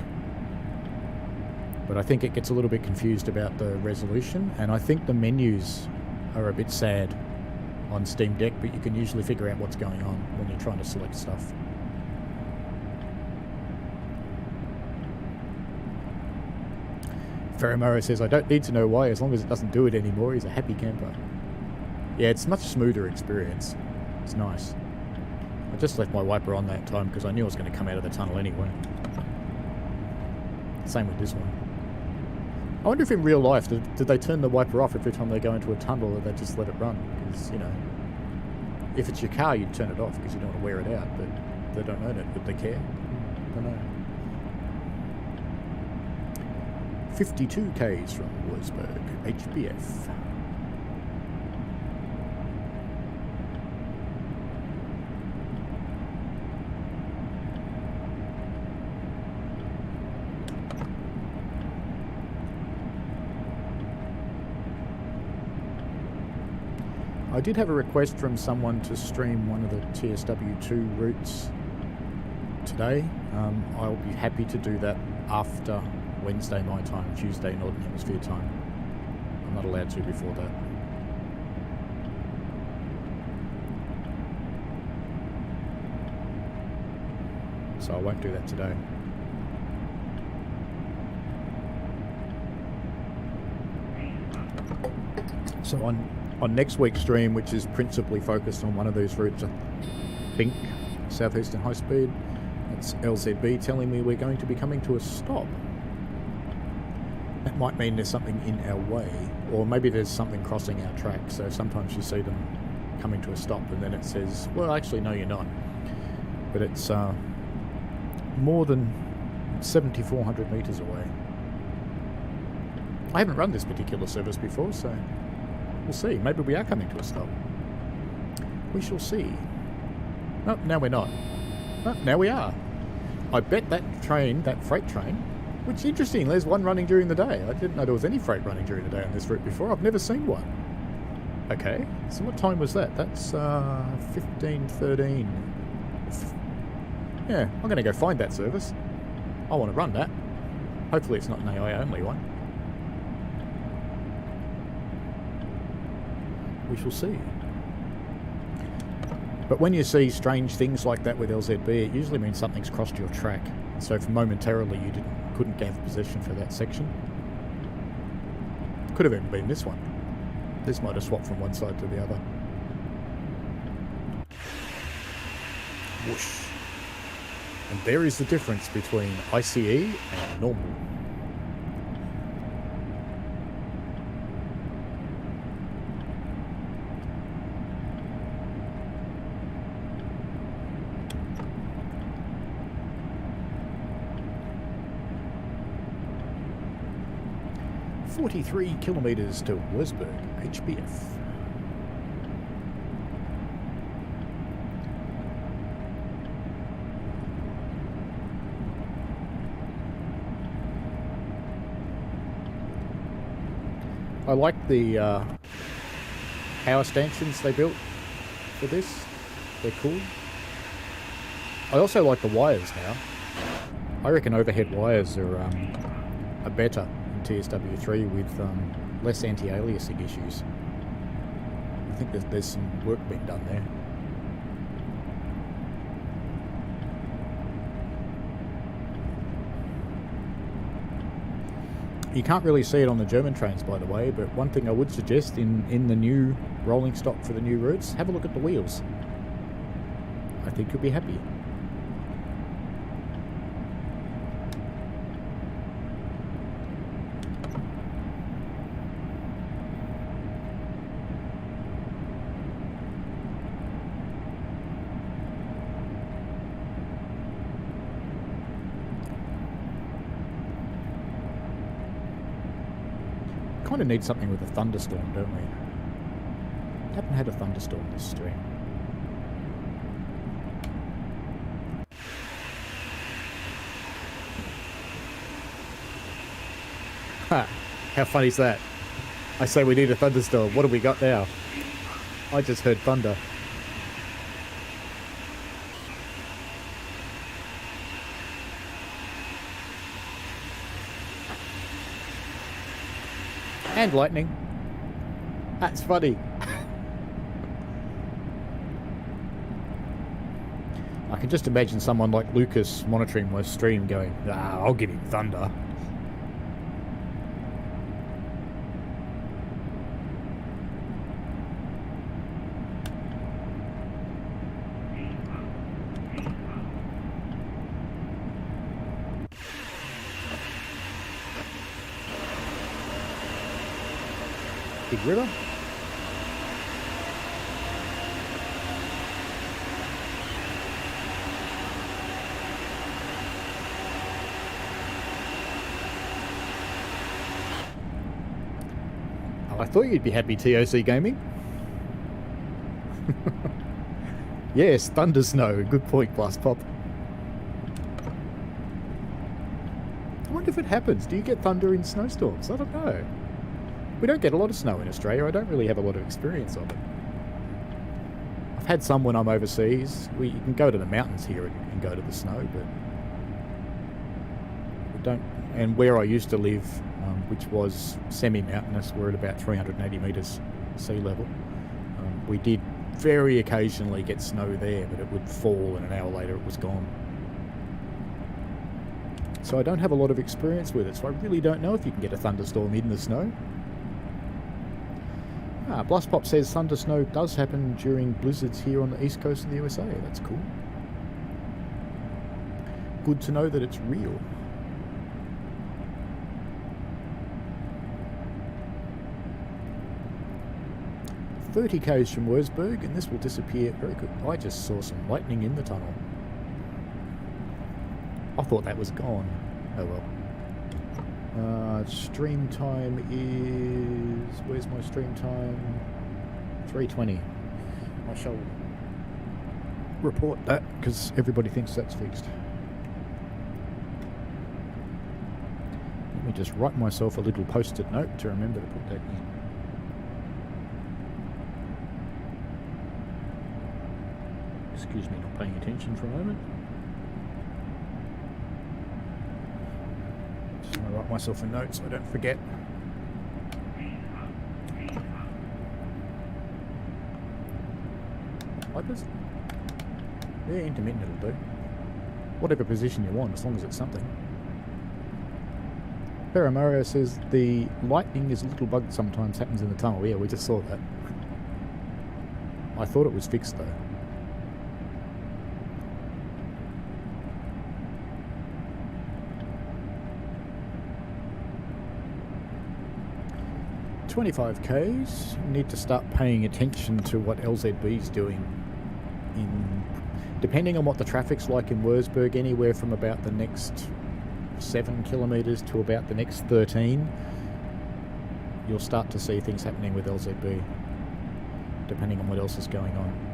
but I think it gets a little bit confused about the resolution, and I think the menus are a bit sad on Steam Deck, but you can usually figure out what's going on when you're trying to select stuff. Ferromero says, I don't need to know why, as long as it doesn't do it anymore. He's a happy camper. Yeah, it's a much smoother experience. It's nice. I just left my wiper on that time because I knew I was going to come out of the tunnel anyway. Same with this one. I wonder if in real life, did they turn the wiper off every time they go into a tunnel, or they just let it run? Because, you know, if it's your car, you'd turn it off because you don't want to wear it out, but they don't own it. Would they care? I don't know. 52Ks from Wolfsburg, HBF. I did have a request from someone to stream one of the TSW2 routes today. I'll be happy to do that after Wednesday my time, Tuesday Northern Hemisphere time. I'm not allowed to before that. So I won't do that today. So on next week's stream, which is principally focused on one of these routes, I think, Southeastern High Speed, it's LZB telling me we're going to be coming to a stop. That might mean there's something in our way, or maybe there's something crossing our track. So sometimes you see them coming to a stop and then it says, well, actually, no, you're not. But it's more than 7,400 metres away. I haven't run this particular service before, so we'll see. Maybe we are coming to a stop. We shall see. Oh, now we're not. Oh, now we are. I bet that train, that freight train, Which is interesting, there's one running during the day. I didn't know there was any freight running during the day on this route before. I've never seen one. Okay, so what time was that? That's 15:13. Yeah, I'm going to go find that service. I want to run that. Hopefully it's not an AI only one. We shall see. But when you see strange things like that with LZB, it usually means something's crossed your track. So if momentarily you couldn't gather position for that section. Could have even been this one. This might have swapped from one side to the other. Whoosh. And there is the difference between ICE and normal. .43 kilometres to Wolfsburg, HBF. I like the power stanchions they built for this. They're cool. I also like the wires now. I reckon overhead wires are better TSW3 with less anti-aliasing issues. I think there's some work being done there. You can't really see it on the German trains, by the way, but one thing I would suggest in the new rolling stock for the new routes, have a look at the wheels. I think you'll be happy. Kind of need something with a thunderstorm, don't we? Haven't had a thunderstorm this stream. Ha! How funny is that? I say we need a thunderstorm. What have we got now? I just heard thunder. And lightning. That's funny. I can just imagine someone like Lucas monitoring my stream going, "Ah, I'll give him thunder." Big river. Oh, I thought you'd be happy, TOC Gaming. Yes, thunder snow. Good point, Blast Pop. I wonder if it happens. Do you get thunder in snowstorms? I don't know. We don't get a lot of snow in Australia. I don't really have a lot of experience of it. I've had some when I'm overseas. You can go to the mountains here and go to the snow, but we don't. And where I used to live, which was semi-mountainous, we're at about 380 metres sea level. We did very occasionally get snow there, but it would fall and an hour later it was gone. So I don't have a lot of experience with it, so I really don't know if you can get a thunderstorm in the snow. Blustpop says thunder snow does happen during blizzards here on the east coast of the USA. That's cool. Good to know that it's real. "30 k's from Wolfsburg, and this will disappear very quick." I just saw some lightning in the tunnel. I thought that was gone. Oh well. Stream time is... Where's my stream time? 3:20. I shall report that, because everybody thinks that's fixed. Let me just write myself a little post-it note to remember to put that in. Excuse me, not paying attention for a moment. Just want to write myself a note so I don't forget. Wipers? Yeah, intermittent will do. Whatever position you want, as long as it's something. Baramario says the lightning is a little bug sometimes happens in the tunnel. Yeah, we just saw that. I thought it was fixed though. $25Ks. Need to start paying attention to what LZB's doing. Depending on what the traffic's like in Wolfsburg, anywhere from about the next 7 kilometres to about the next 13, you'll start to see things happening with LZB, depending on what else is going on.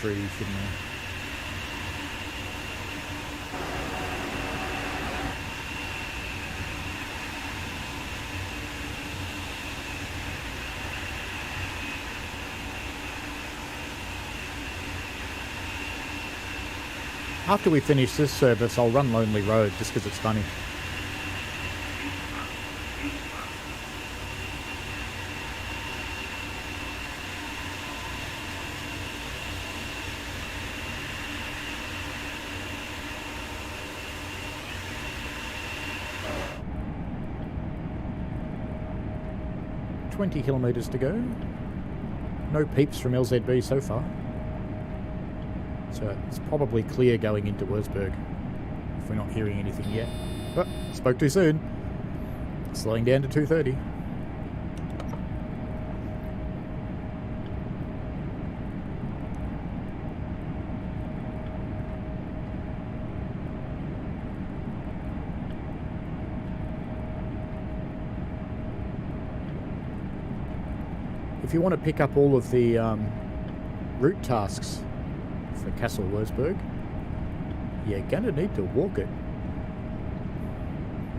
Tree, shouldn't I? After we finish this service, I'll run Lonely Road just because it's funny. Kilometres to go. No peeps from LZB so far. So it's probably clear going into Wolfsburg if we're not hearing anything yet. But spoke too soon. Slowing down to 230. If you want to pick up all of the route tasks for Castle Wolfsburg, you're going to need to walk it.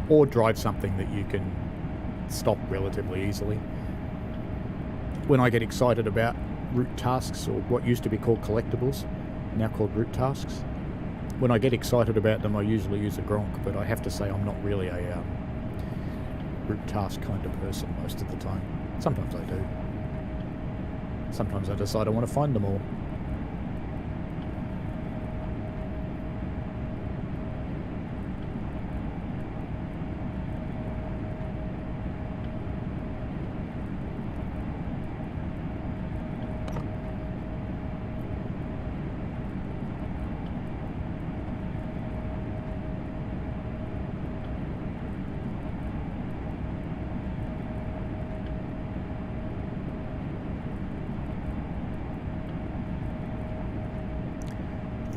Or drive something that you can stop relatively easily. When I get excited about route tasks, or what used to be called collectibles, now called route tasks, when I get excited about them I usually use a Gronk, but I have to say I'm not really a route task kind of person most of the time. Sometimes I do. Sometimes I decide I want to find them all.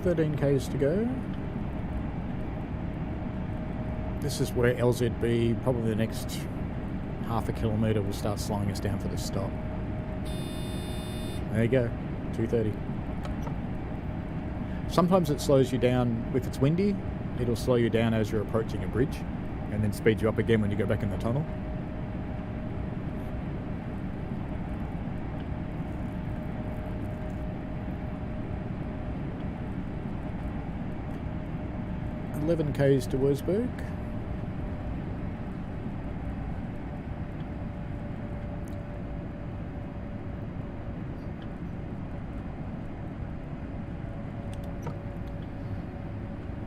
$13Ks to go. This is where LZB, probably the next half a kilometre, will start slowing us down for this stop. There you go, 230. Sometimes it slows you down if it's windy. It'll slow you down as you're approaching a bridge and then speed you up again when you go back in the tunnel. $11Ks to Wolfsburg.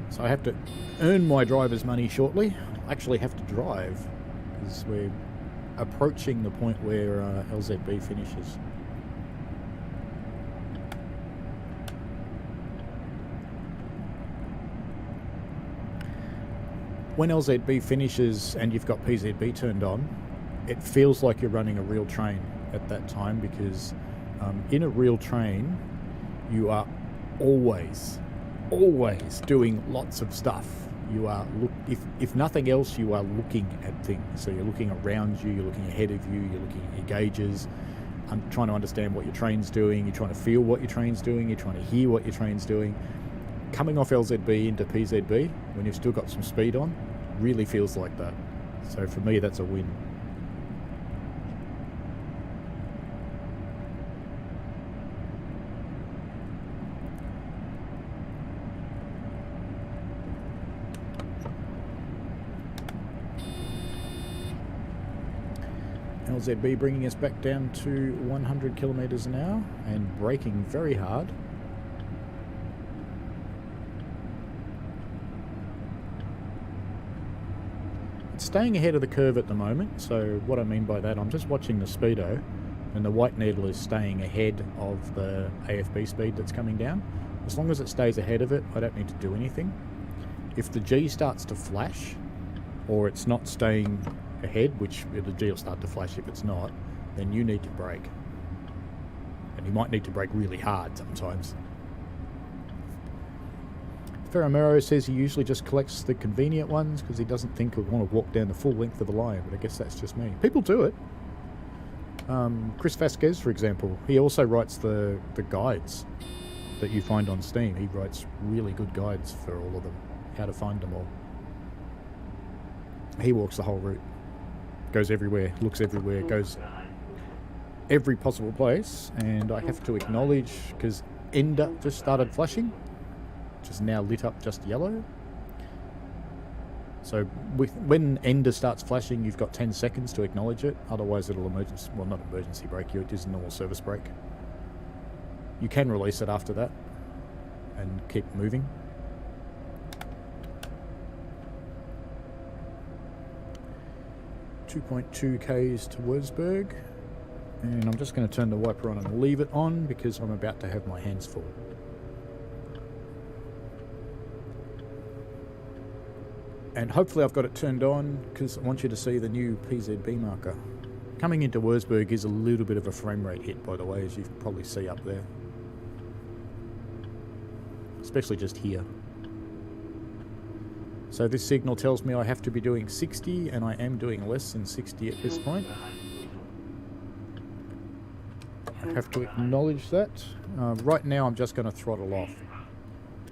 So I have to earn my driver's money shortly. I actually have to drive because we're approaching the point where LZB finishes. When LZB finishes and you've got PZB turned on, it feels like you're running a real train. at that time, because in a real train, you are always doing lots of stuff. You are if nothing else, you are looking at things. So you're looking around you, you're looking ahead of you, you're looking at your gauges. I'm trying to understand what your train's doing. You're trying to feel what your train's doing. You're trying to hear what your train's doing. Coming off LZB into PZB when you've still got some speed on really feels like that. So for me, that's a win. LZB bringing us back down to 100 kilometers an hour and braking very hard. It's staying ahead of the curve at the moment, so what I mean by that, I'm just watching the speedo and the white needle is staying ahead of the AFB speed that's coming down. As long as it stays ahead of it, I don't need to do anything. If the G starts to flash, or it's not staying ahead, which the G will start to flash if it's not, then you need to brake. And you might need to brake really hard sometimes. Ferramero says he usually just collects the convenient ones because he doesn't think he'll want to walk down the full length of the line, but I guess that's just me. People do it. Chris Vasquez, for example, he also writes the guides that you find on Steam. He writes really good guides for all of them, how to find them all. He walks the whole route. Goes everywhere, looks everywhere, goes every possible place, and I have to acknowledge, because Ender just started flashing, which is now lit up just yellow. So when Ender starts flashing, you've got 10 seconds to acknowledge it, otherwise it'll not emergency brake you, it is a normal service brake. You can release it after that and keep moving. 2.2 k's to Wolfsburg, and I'm just going to turn the wiper on and leave it on because I'm about to have my hands full. And hopefully I've got it turned on because I want you to see the new PZB marker. Coming into Wolfsburg is a little bit of a frame rate hit, by the way, as you can probably see up there. Especially just here. So this signal tells me I have to be doing 60, and I am doing less than 60 at this point. I have to acknowledge that. Right now I'm just going to throttle off.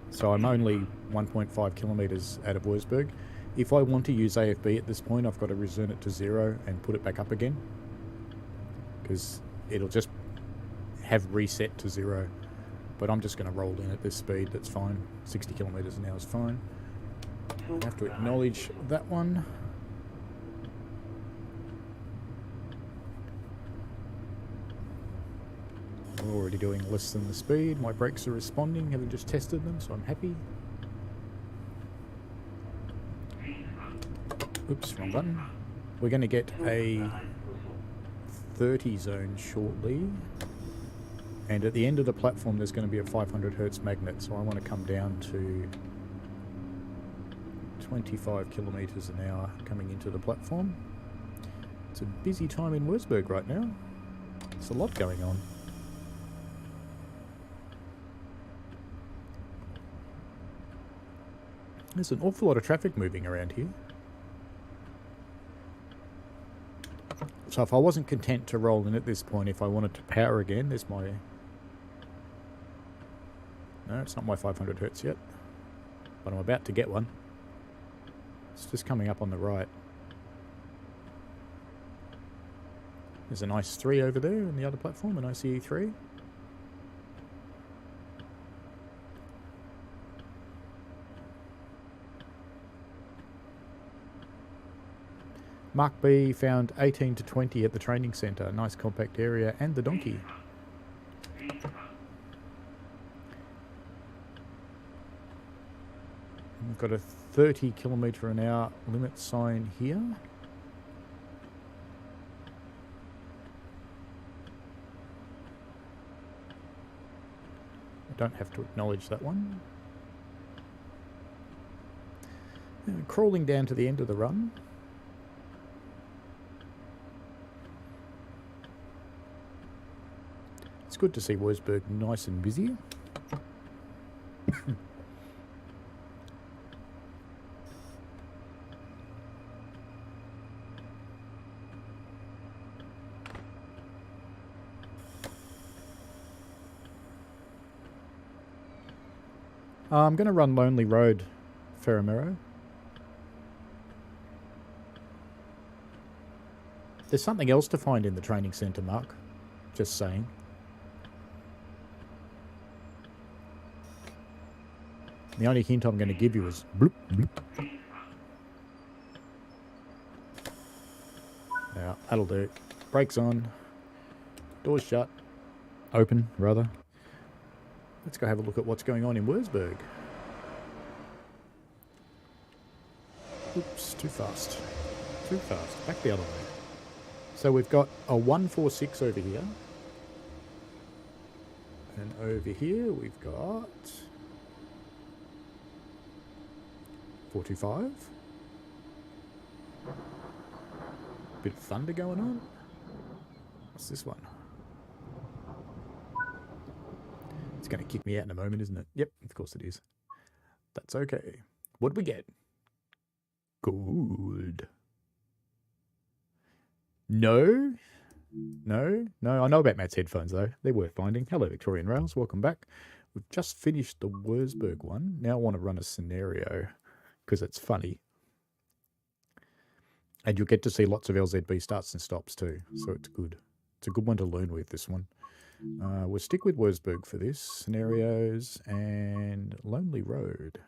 So I'm only 1.5 kilometers out of Wolfsburg. If I want to use AFB at this point, I've got to return it to 0 and put it back up again, because it'll just have reset to 0. But I'm just going to roll in at this speed, that's fine. 60 kilometers an hour is fine. I have to acknowledge that one. I'm already doing less than the speed. My brakes are responding, having just tested them, so I'm happy. Oops, wrong button. We're going to get a 30 zone shortly. And at the end of the platform, there's going to be a 500 hertz magnet, so I want to come down to 25 kilometers an hour coming into the platform. It's a busy time in Wolfsburg right now. There's a lot going on. There's an awful lot of traffic moving around here. So if I wasn't content to roll in at this point, if I wanted to power again, there's my... No, it's not my 500 hertz yet, but I'm about to get one. It's just coming up on the right. There's a nice 3 over there in the other platform, an ICE 3. Mark B found 18 to 20 at the training centre. Nice compact area, and the donkey. We've got a 30 kilometre an hour limit sign here. I don't have to acknowledge that one. And crawling down to the end of the run. It's good to see Wolfsburg nice and busy. I'm going to run Lonely Road, Ferramero. There's something else to find in the training centre, Mark. Just saying. The only hint I'm going to give you is bloop, bloop. Yeah, that'll do. Brakes on. Doors shut. Open, rather. Let's go have a look at what's going on in Wolfsburg. Oops, too fast. Too fast. Back the other way. So we've got a 146 over here. And over here we've got 425. Bit of thunder going on. What's this one? It's going to kick me out in a moment, isn't it? Yep, of course it is. That's okay. What do we get? Gold. No. No. I know about Matt's headphones, though. They're worth finding. Hello, Victorian Rails. Welcome back. We've just finished the Wolfsburg one. Now I want to run a scenario because it's funny. And you'll get to see lots of LZB starts and stops, too. So it's good. It's a good one to learn with, this one. We'll stick with Wolfsburg for this. Scenarios and Lonely Road.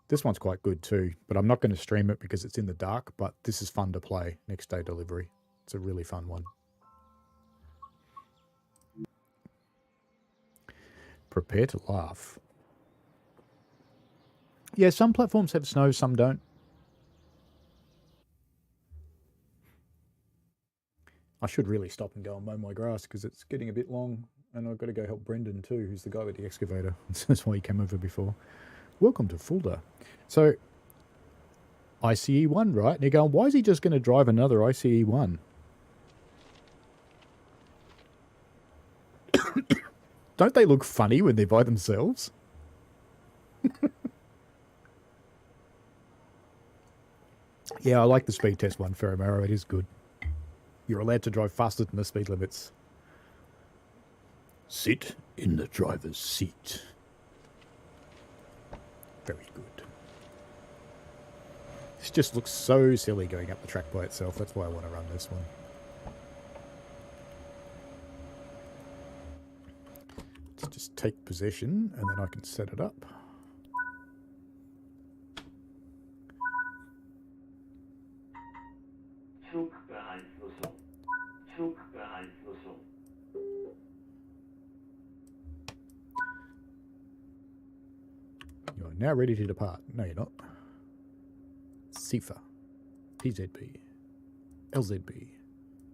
This one's quite good too, but I'm not going to stream it because it's in the dark, but this is fun to play. Next day delivery. It's a really fun one. Prepare to laugh. Yeah, some platforms have snow, some don't. I should really stop and go and mow my grass because it's getting a bit long, and I've got to go help Brendan too, who's the guy with the excavator. That's why he came over before. Welcome to Fulda. So, ICE 1, right? And you're going, why is he just going to drive another ICE 1? Don't they look funny when they're by themselves? Yeah, I like the speed test one, Ferramero. It is good. You're allowed to drive faster than the speed limits. Sit in the driver's seat. Very good. This just looks so silly going up the track by itself. That's why I want to run this one. Let's just take possession and then I can set it up. You are now ready to depart. No, you're not. CIFA, PZB, LZB,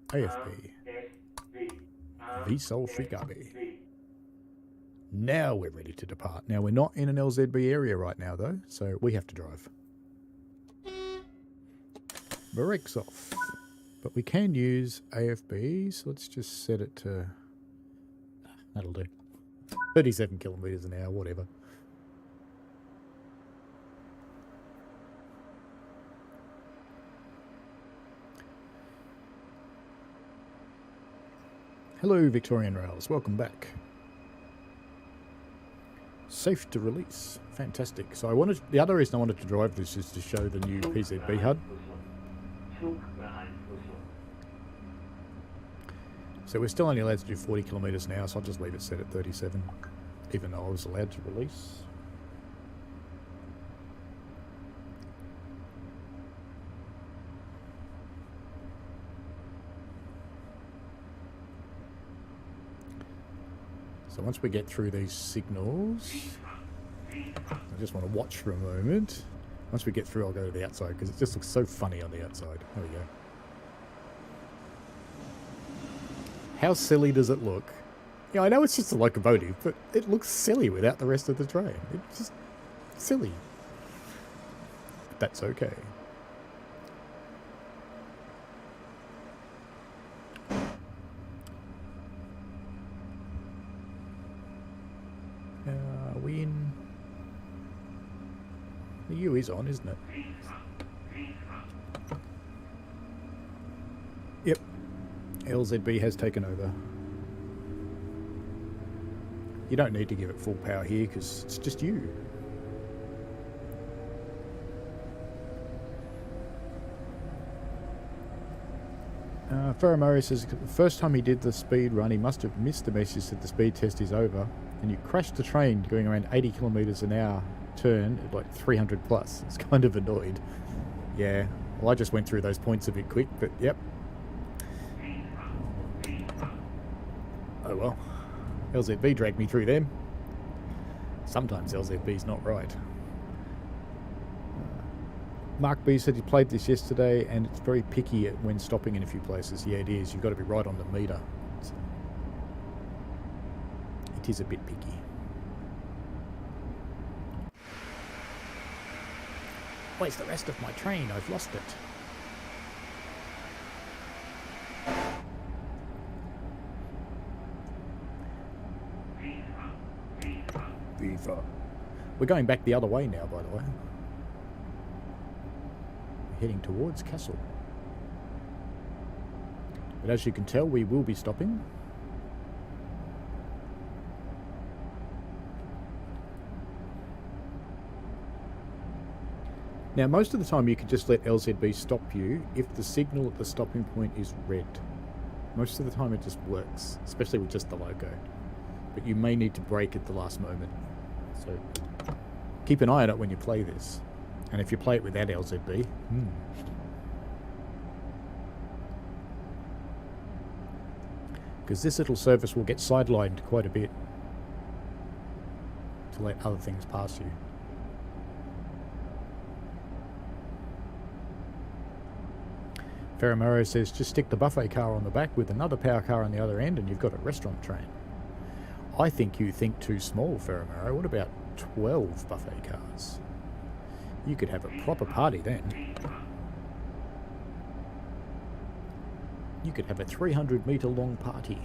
AFB, VSOL Shikabe. Now we're ready to depart. Now we're not in an LZB area right now though, so we have to drive. Brakes off. But we can use AFB, so let's just set it to... That'll do. 37 kilometers an hour, whatever. Hello, Victorian Rails. Welcome back. Safe to release. Fantastic. So I wanted... The other reason I wanted to drive this is to show the new PZB HUD. So we're still only allowed to do 40 kilometers an hour, so I'll just leave it set at 37, even though I was allowed to release. So once we get through these signals, I just want to watch for a moment. Once we get through, I'll go to the outside because it just looks so funny on the outside. There we go. How silly does it look? Yeah, I know it's just a locomotive, but it looks silly without the rest of the train. It's just silly. But that's okay. The U is on, isn't it? Yep. LZB has taken over. You don't need to give it full power here because it's just you. Faramari says the first time he did the speed run, he must have missed the message that the speed test is over, and you crashed the train going around 80 kilometres an hour turn at like 300 plus. It's kind of annoyed. Yeah, well, I just went through those points a bit quick, but yep. Oh well. LZB dragged me through them. Sometimes LZB's not right. Mark B said he played this yesterday and it's very picky when stopping in a few places. Yeah, it is. You've got to be right on the meter. It is a bit picky. Where's the rest of my train? I've lost it. Viva. We're going back the other way now, by the way. Heading towards Castle. But as you can tell, we will be stopping. Now, most of the time you can just let LZB stop you if the signal at the stopping point is red. Most of the time it just works, especially with just the logo. But you may need to brake at the last moment. So keep an eye on it when you play this. And if you play it without LZB, because this little service will get sidelined quite a bit to let other things pass you. Faramaro says, just stick the buffet car on the back with another power car on the other end and you've got a restaurant train. I think you think too small, Faramaro. What about 12 buffet cars? You could have a proper party then. You could have a 300-metre long party.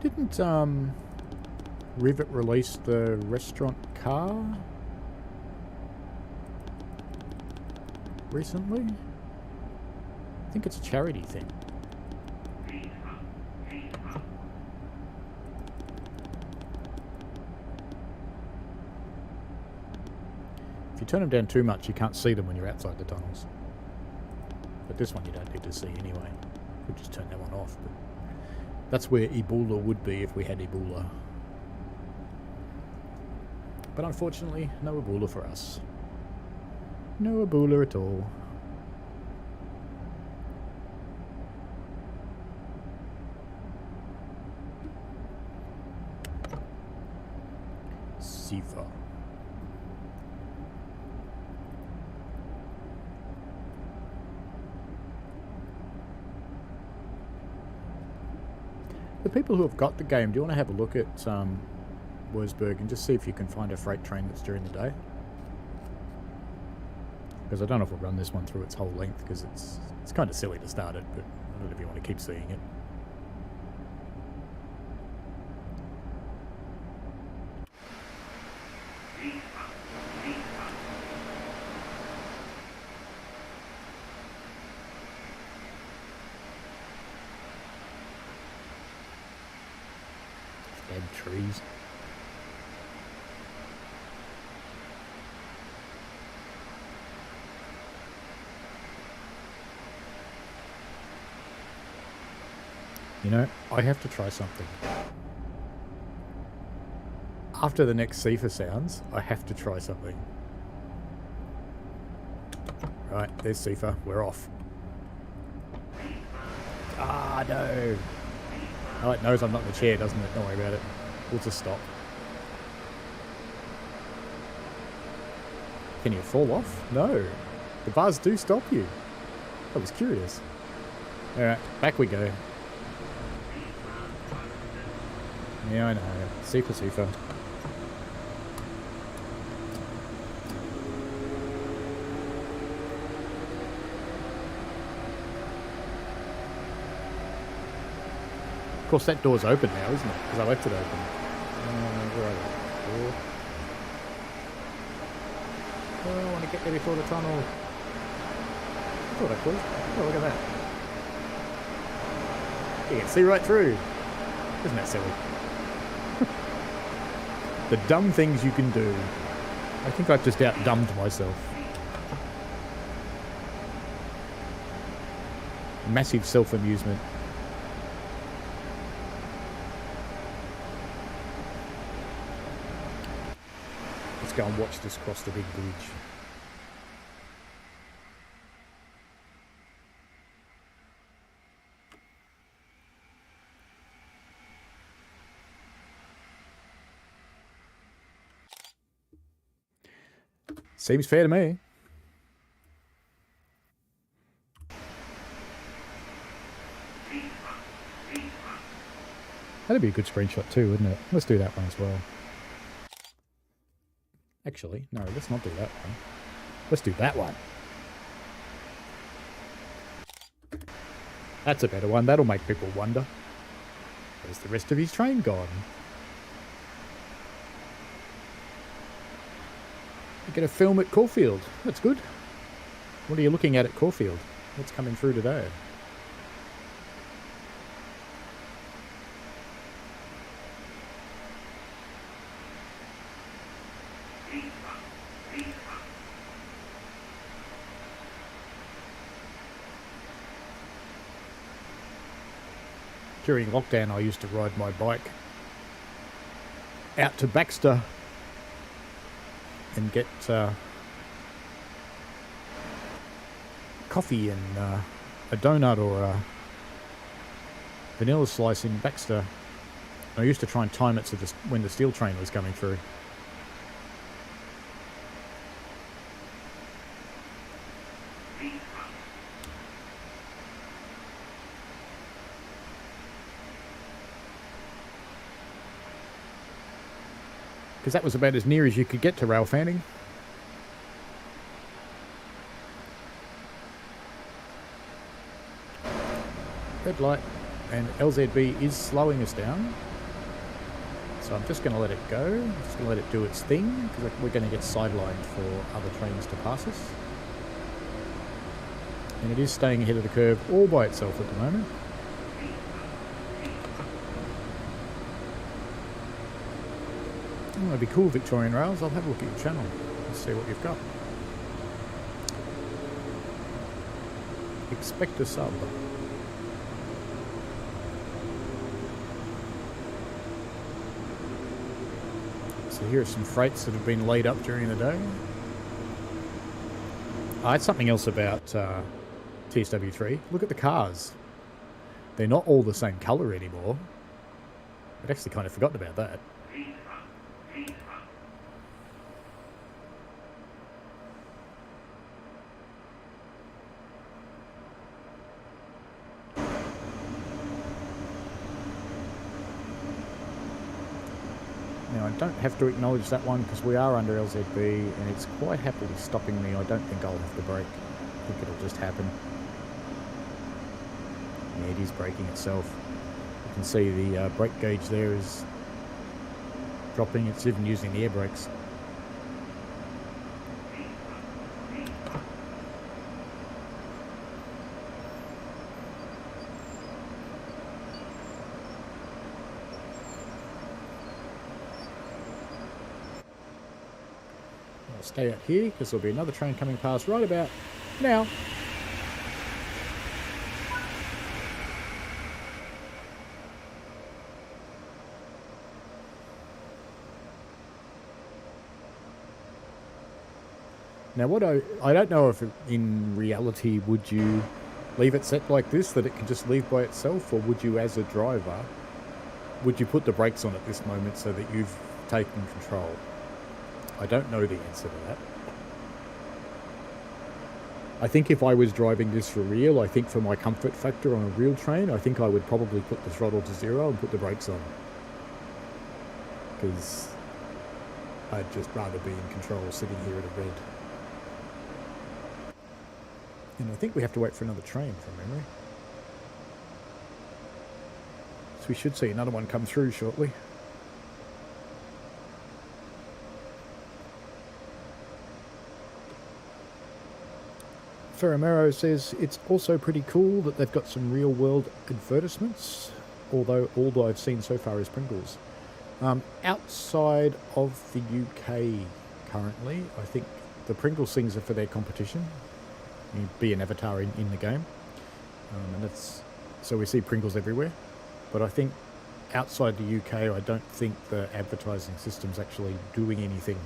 Didn't Rivet release the restaurant car recently? I think it's a charity thing. If you turn them down too much, you can't see them when you're outside the tunnels. But this one you don't need to see anyway. We'll just turn that one off. But that's where Ebola would be if we had Ebola. But unfortunately, no Ebola for us. No Ebola at all. Sifa. The people who have got the game, do you want to have a look at Wolfsburg and just see if you can find a freight train that's during the day? Because I don't know if we'll run this one through its whole length, because it's kind of silly to start it, but I don't know if you want to keep seeing it. Dead trees. You know, I have to try something. After the next Sifa sounds, I have to try something. Right, there's Sifa. We're off. Ah, no. Oh, it knows I'm not in the chair, doesn't it? Don't worry about it. We'll just stop. Can you fall off? No. The bars do stop you. I was curious. Alright, back we go. Yeah, I know. Sifa. Of course, that door's open now, isn't it? Because I left it open. Where are they? Door. Oh, I want to get there before the tunnel. I thought I could. Oh, look at that. You can see right through. Isn't that silly? The dumb things you can do. I think I've just out-dumbed myself. Massive self-amusement. Let's go and watch this cross the big bridge. Seems fair to me. That'd be a good screenshot too, wouldn't it? Let's do that one as well. Actually, no, let's not do that one. Let's do that one. That's a better one. That'll make people wonder. Where's the rest of his train gone? You're going to film at Caulfield. That's good. What are you looking at Caulfield? What's coming through today? During lockdown, I used to ride my bike out to Baxter and get coffee and a donut or a vanilla slice in Baxter. I used to try and time it so when the steel train was coming through. Because that was about as near as you could get to rail fanning. Red light, and LZB is slowing us down. So I'm just going to let it go. I'm just going to let it do its thing, because we're going to get sidelined for other trains to pass us. And it is staying ahead of the curve all by itself at the moment. Oh, that'd be cool, Victorian Rails. I'll have a look at your channel and see what you've got. Expect a sub. So here are some freights that have been laid up during the day. I had something else about TSW3. Look at the cars. They're not all the same colour anymore. I'd actually kind of forgotten about that. Now, I don't have to acknowledge that one because we are under LZB and it's quite happily stopping me. I don't think I'll have to brake. I think it'll just happen. Yeah, it is braking itself. You can see the brake gauge there is dropping. It's even using the air brakes. Stay out here because there'll be another train coming past right about now. Now, what I don't know if in reality would you leave it set like this, that it can just leave by itself, or would you, as a driver, would you put the brakes on at this moment so that you've taken control? I don't know the answer to that. I think if I was driving this for real, I think for my comfort factor on a real train, I think I would probably put the throttle to 0 and put the brakes on. Because I'd just rather be in control sitting here at a red. And I think we have to wait for another train from memory. So we should see another one come through shortly. Ferramero says it's also pretty cool that they've got some real world advertisements, although all I've seen so far is Pringles. Outside of the UK currently, I think the Pringles things are for their competition. You be an avatar in the game. And that's, so we see Pringles everywhere. But I think outside the UK, I don't think the advertising system's actually doing anything.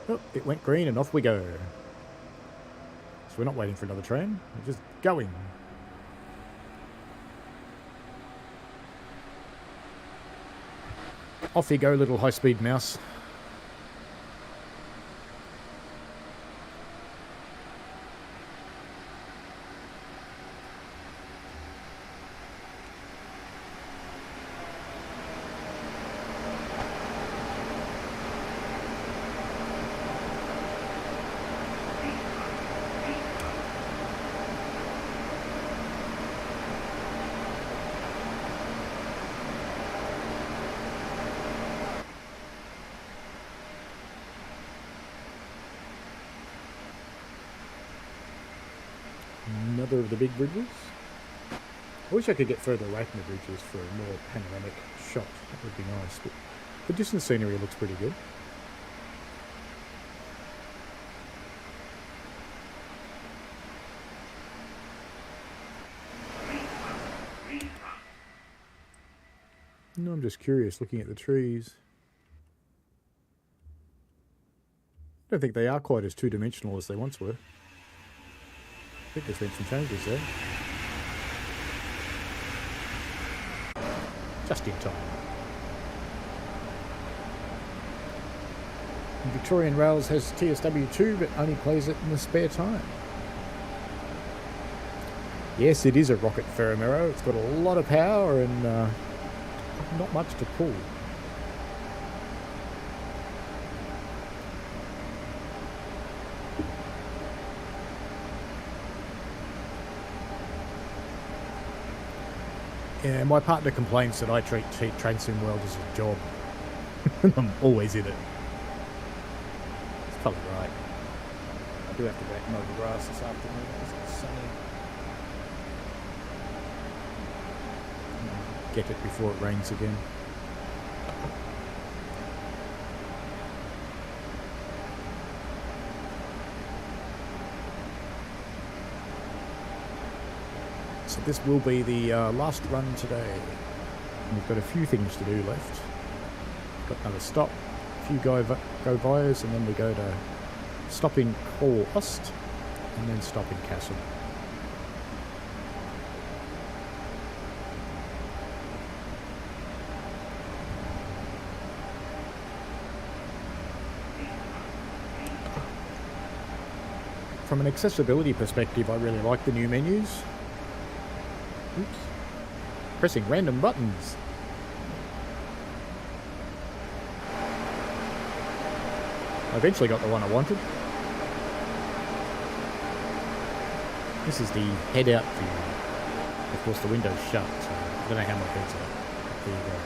Oh, it went green and off we go. So we're not waiting for another train, we're just going. Off you go, little high-speed mouse. Another of the big bridges. I wish I could get further away from the bridges for a more panoramic shot. That would be nice. But the distance scenery looks pretty good. No, I'm just curious, looking at the trees. I don't think they are quite as two-dimensional as they once were. I think there's been some changes there. Just in time. And Victorian Rails has TSW2, but only plays it in the spare time. Yes, it is a rocket Ferramero. It's got a lot of power and not much to pull. Yeah, my partner complains that I treat train sim world as a job. I'm always in it. It's probably right. I do have to go back and mow the grass this afternoon because it's sunny. Get it before it rains again. So this will be the last run today. And we've got a few things to do left. Got another stop, a few go-byers, and then we go to stop in Call Ost, and then stop in Castle. From an accessibility perspective, I really like the new menus. Oops. Pressing random buttons. I eventually got the one I wanted. This is the head-out view. Of course, the window's shut, so I don't know how my head's up. There you go.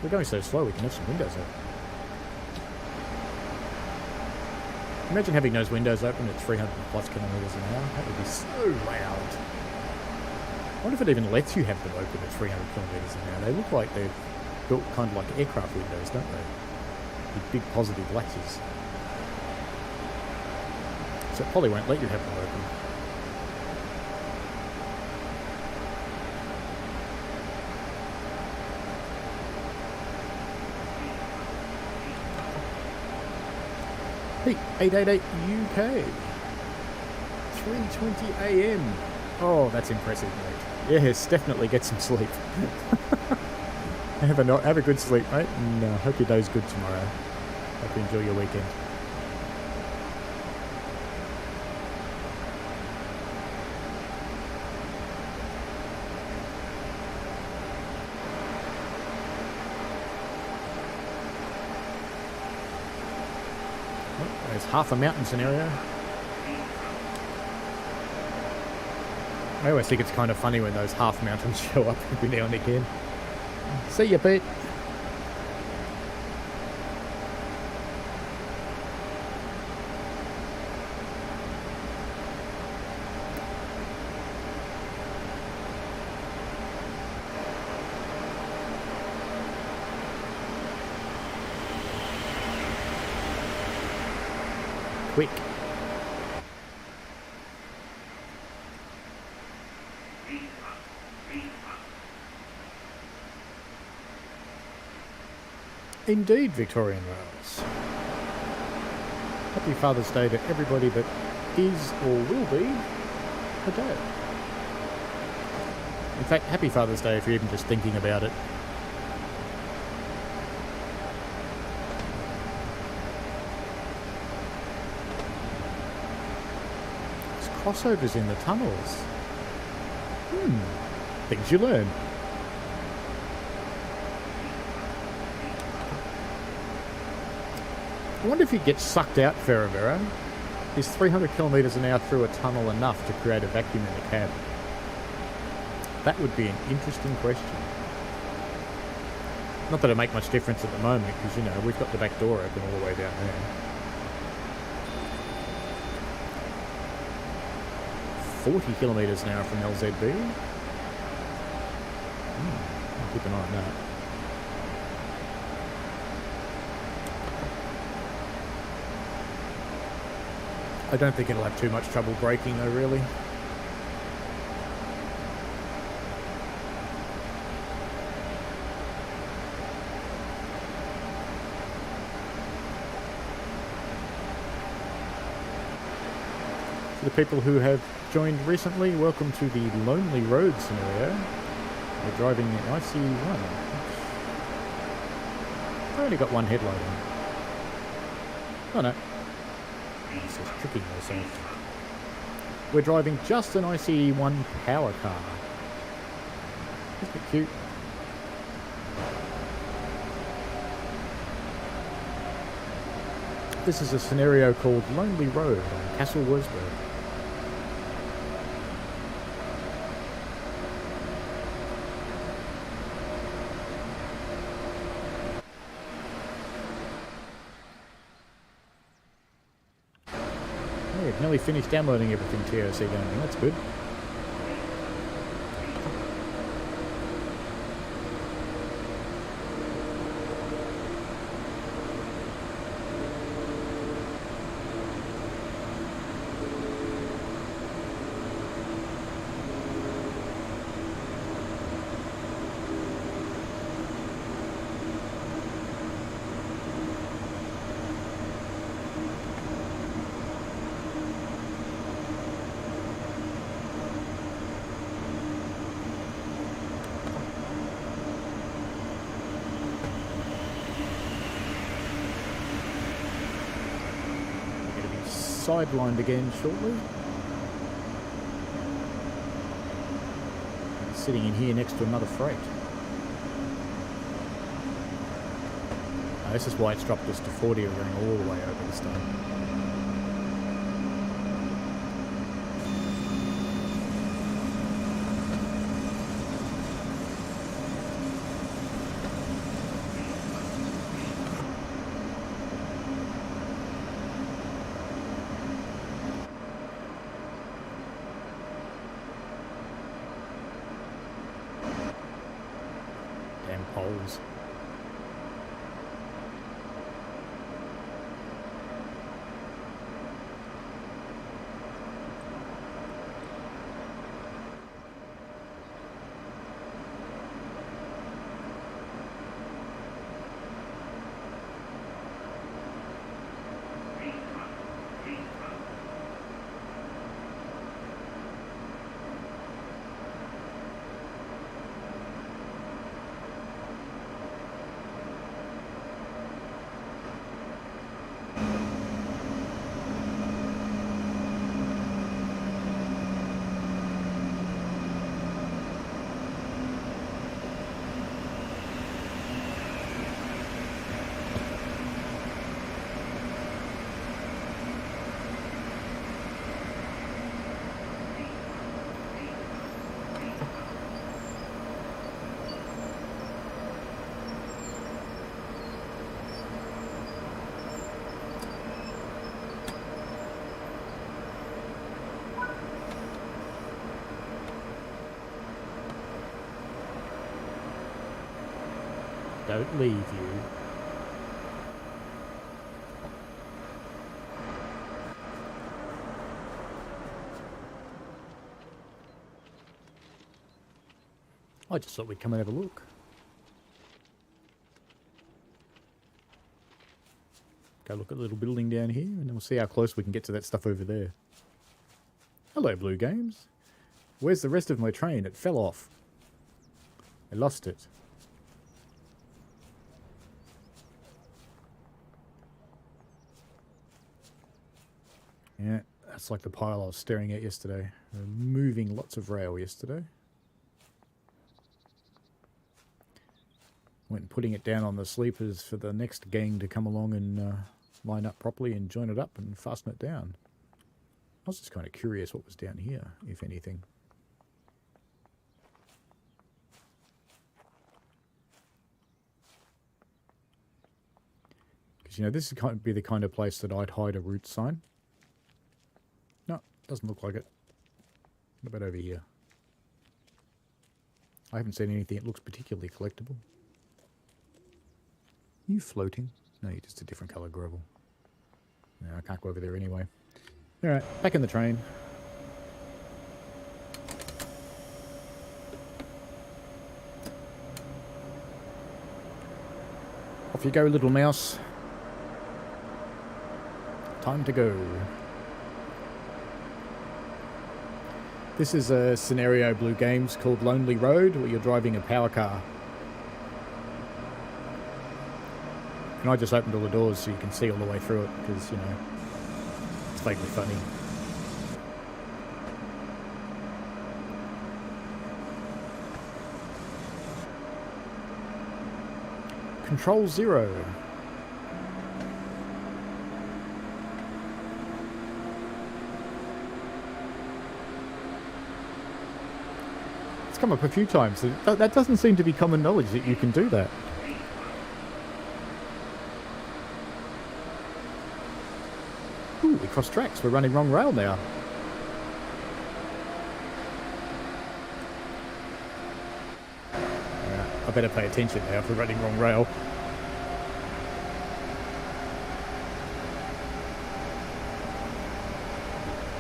We're going so slow, we can have some windows open. Imagine having those windows open at 300 plus kilometers an hour. That would be so loud. I wonder if it even lets you have them open at 300 kilometers an hour. They look like they're built kind of like aircraft windows, don't they? With big positive latches. So it probably won't let you have them open. Hey, 888 UK. 3:20 AM. Oh, that's impressive, mate. Yes, definitely get some sleep. have a good sleep, mate, and hope your day's good tomorrow. Hope you enjoy your weekend. Oh, there's half a mountain scenario. I always think it's kind of funny when those half mountains show up every now and again. See ya, Pete. Quick. Indeed, Victorian Rails. Happy Father's Day to everybody that is or will be a dad. In fact, happy Father's Day if you're even just thinking about it. There's crossovers in the tunnels. Things you learn. I wonder if you get sucked out, Ferravera. Is 300 kilometres an hour through a tunnel enough to create a vacuum in the cab? That would be an interesting question. Not that it'll make much difference at the moment, because, you know, we've got the back door open all the way down there. 40 kilometres an hour from LZB. I'll keep an eye on that. I don't think it'll have too much trouble braking though, really. For the people who have joined recently, welcome to the Lonely Road scenario. We're driving the IC1. I only got one headlight on. Oh no. This is tricking myself. We're driving just an ICE1 power car. Isn't it cute? This is a scenario called Lonely Road on Castle Wolfsburg. I've nearly finished downloading everything TOC Gaming, that's good. Sidelined again shortly. Sitting in here next to another freight. This is why it's dropped us to 40. We're going all the way over this time. Poles. Don't leave you. I just thought we'd come and have a look. Go look at the little building down here, and then we'll see how close we can get to that stuff over there. Hello, Blue Games. Where's the rest of my train? It fell off. I lost it. Yeah, that's like the pile I was staring at yesterday. We were moving lots of rail yesterday. Went and putting it down on the sleepers for the next gang to come along and line up properly and join it up and fasten it down. I was just kind of curious what was down here, if anything. Because, you know, this would be the kind of place that I'd hide a route sign. No, doesn't look like it. What about over here? I haven't seen anything that looks particularly collectible. Are you floating? No, you're just a different colour gravel. No, I can't go over there anyway. Alright, back in the train. Off you go, little mouse. Time to go. This is a scenario, Blue Games, called Lonely Road, where you're driving a power car. And I just opened all the doors so you can see all the way through it, because, you know, it's vaguely funny. Control 0. It's come up a few times. That doesn't seem to be common knowledge that you can do that. Ooh, we crossed tracks. We're running wrong rail now. I better pay attention now if we're running wrong rail.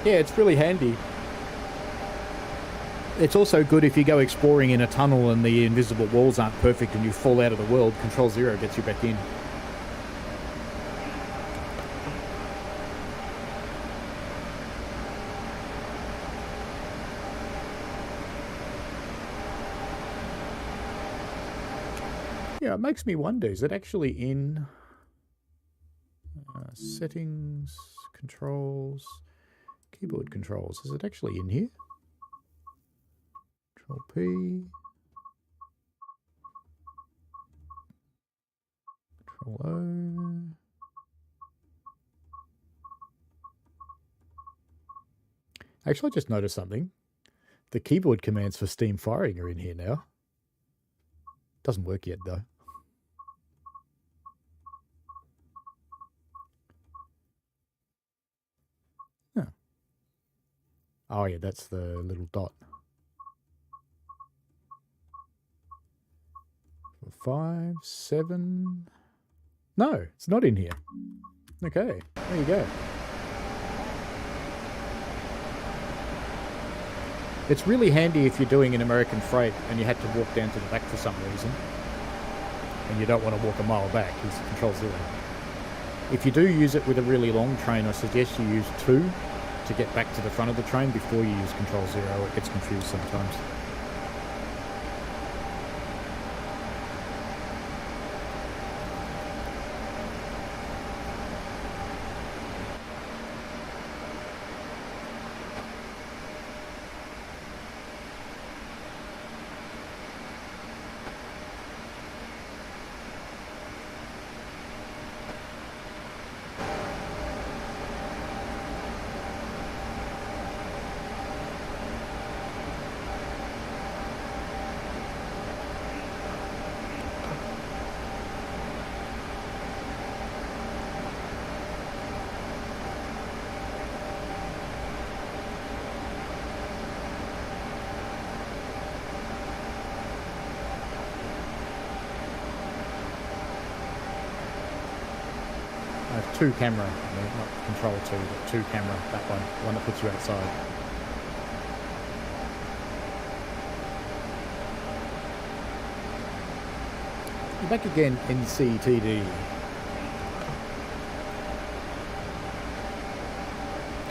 Yeah, it's really handy. It's also good if you go exploring in a tunnel and the invisible walls aren't perfect and you fall out of the world. Control 0 gets you back in. Yeah, it makes me wonder, is it actually in settings, controls, keyboard controls? Is it actually in here? Control P. Control O. Actually, I just noticed something. The keyboard commands for steam firing are in here now. Doesn't work yet, though. Huh. Oh, yeah, that's the little dot. 5, 7... No, it's not in here. Okay, there you go. It's really handy if you're doing an American freight and you had to walk down to the back for some reason. And you don't want to walk a mile back, use Control 0. If you do use it with a really long train, I suggest you use 2 to get back to the front of the train before you use Control 0. It gets confused sometimes. I have two camera, not control two, but two camera, that one that puts you outside. You're back again, NCTD.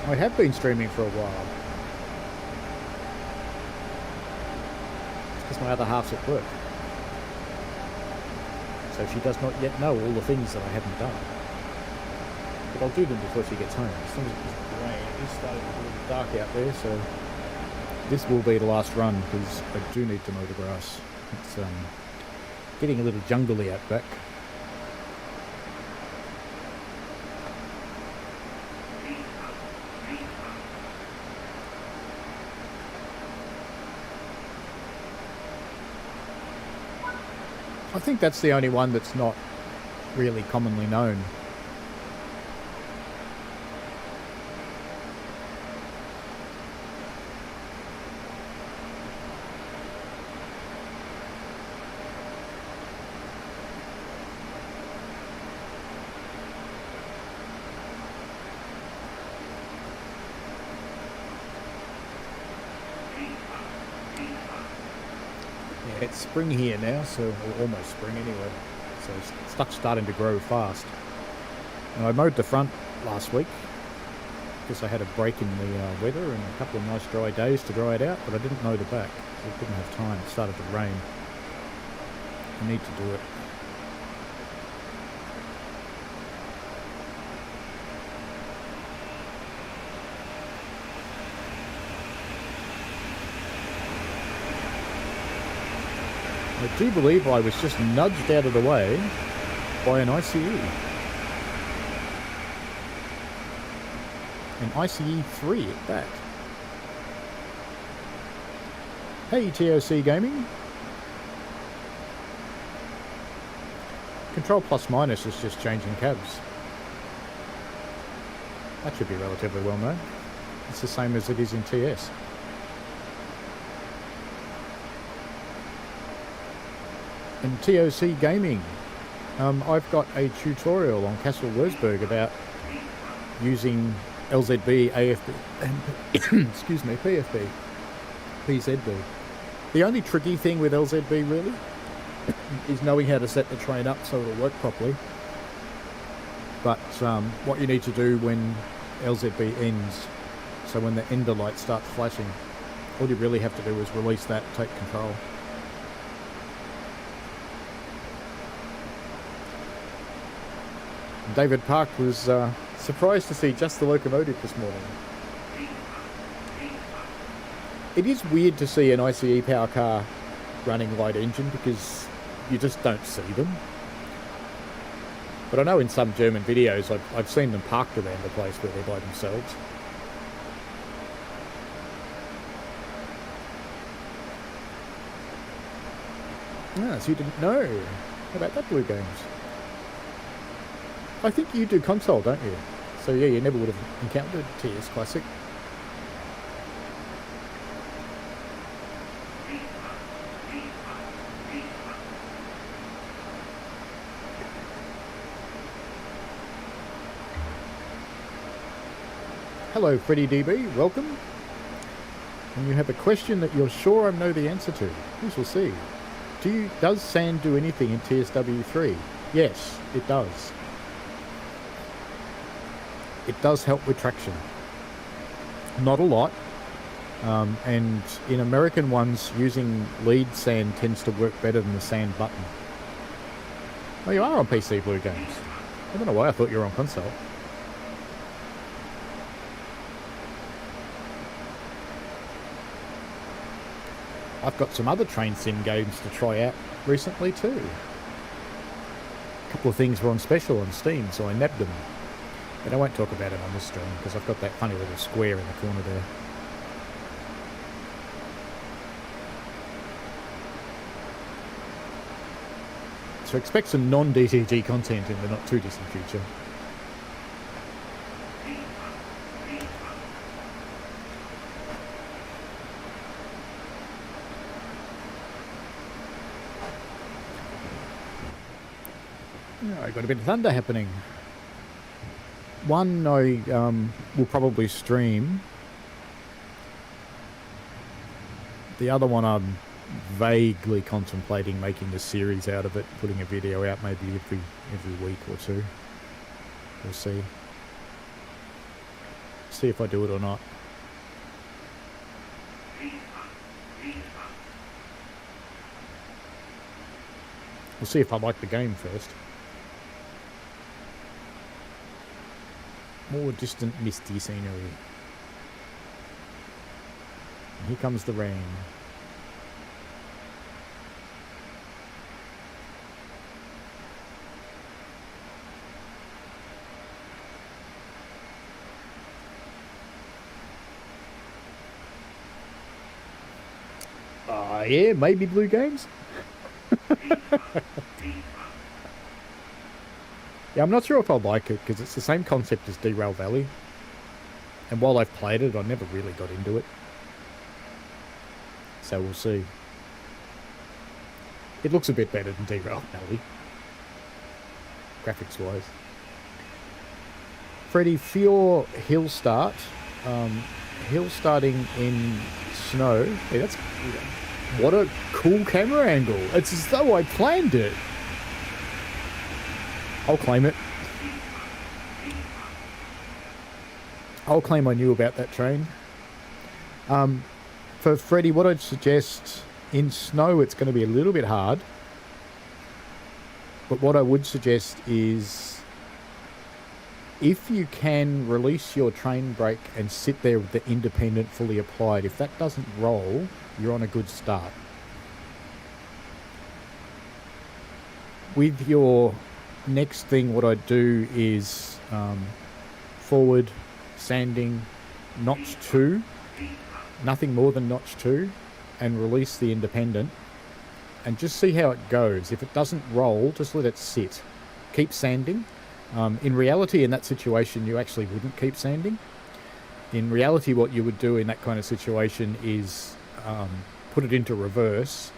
I have been streaming for a while. It's because my other half's at work. So she does not yet know all the things that I haven't done. But I'll do them before she gets home. As soon as it's rain, it is starting to be a little dark out there, so this will be the last run because I do need to mow the grass. It's getting a little jungly out back. I think that's the only one that's not really commonly known. It's spring here now, so or almost spring anyway. So stuff's starting to grow fast. And I mowed the front last week because I had a break in the weather and a couple of nice dry days to dry it out, but I didn't mow the back. So I didn't have time. It started to rain. I need to do it. I do believe I was just nudged out of the way by an ICE. An ICE 3 at that. Hey TOC Gaming. Control plus minus is just changing cabs. That should be relatively well known. It's the same as it is in TS. In TOC Gaming, I've got a tutorial on Castle Wolfsburg about using LZB, AFB, and excuse me, PFB, PZB. The only tricky thing with LZB really is knowing how to set the train up so it'll work properly. But what you need to do when LZB ends, so when the ender light starts flashing, all you really have to do is release that, take control. David Park was surprised to see just the locomotive this morning. It is weird to see an ICE power car running light engine because you just don't see them. But I know in some German videos I've seen them parked around the place where they're by themselves. Ah, so you didn't know. How about that, Blue Games? I think you do console, don't you? So yeah, you never would have encountered TS Classic. Hello Freddy DB, welcome. And you have a question that you're sure I know the answer to. We shall see. Does sand do anything in TSW3? Yes, it does. It does help with traction. Not a lot. And in American ones, using lead sand tends to work better than the sand button. Oh, you are on PC, Blue Games. I don't know why I thought you were on console. I've got some other train sim games to try out recently too. A couple of things were on special on Steam, so I nabbed them. But I won't talk about it on this stream because I've got that funny little square in the corner there. So expect some non-DTG content in the not too distant future. I got a bit of thunder happening. One I will probably stream. The other one I'm vaguely contemplating making a series out of it, putting a video out maybe every week or two. We'll see. See if I do it or not. We'll see if I like the game first. More distant, misty scenery. And here comes the rain. Yeah, maybe Blue Games. Yeah, I'm not sure if I'll like it, because it's the same concept as Derail Valley. And while I've played it, I never really got into it. So we'll see. It looks a bit better than Derail Valley, graphics-wise. Freddie, for your hill start, hill starting in snow, yeah, that's... What a cool camera angle. It's as though I planned it. I'll claim it. I'll claim I knew about that train. For Freddie, what I'd suggest, in snow it's going to be a little bit hard. But what I would suggest is, if you can release your train brake and sit there with the independent fully applied, if that doesn't roll, you're on a good start. With your next thing, what I'd do is forward, sanding, notch 2, nothing more than notch 2, and release the independent, and just see how it goes. If it doesn't roll, just let it sit. Keep sanding. In reality, in that situation, you actually wouldn't keep sanding. In reality, what you would do in that kind of situation is put it into reverse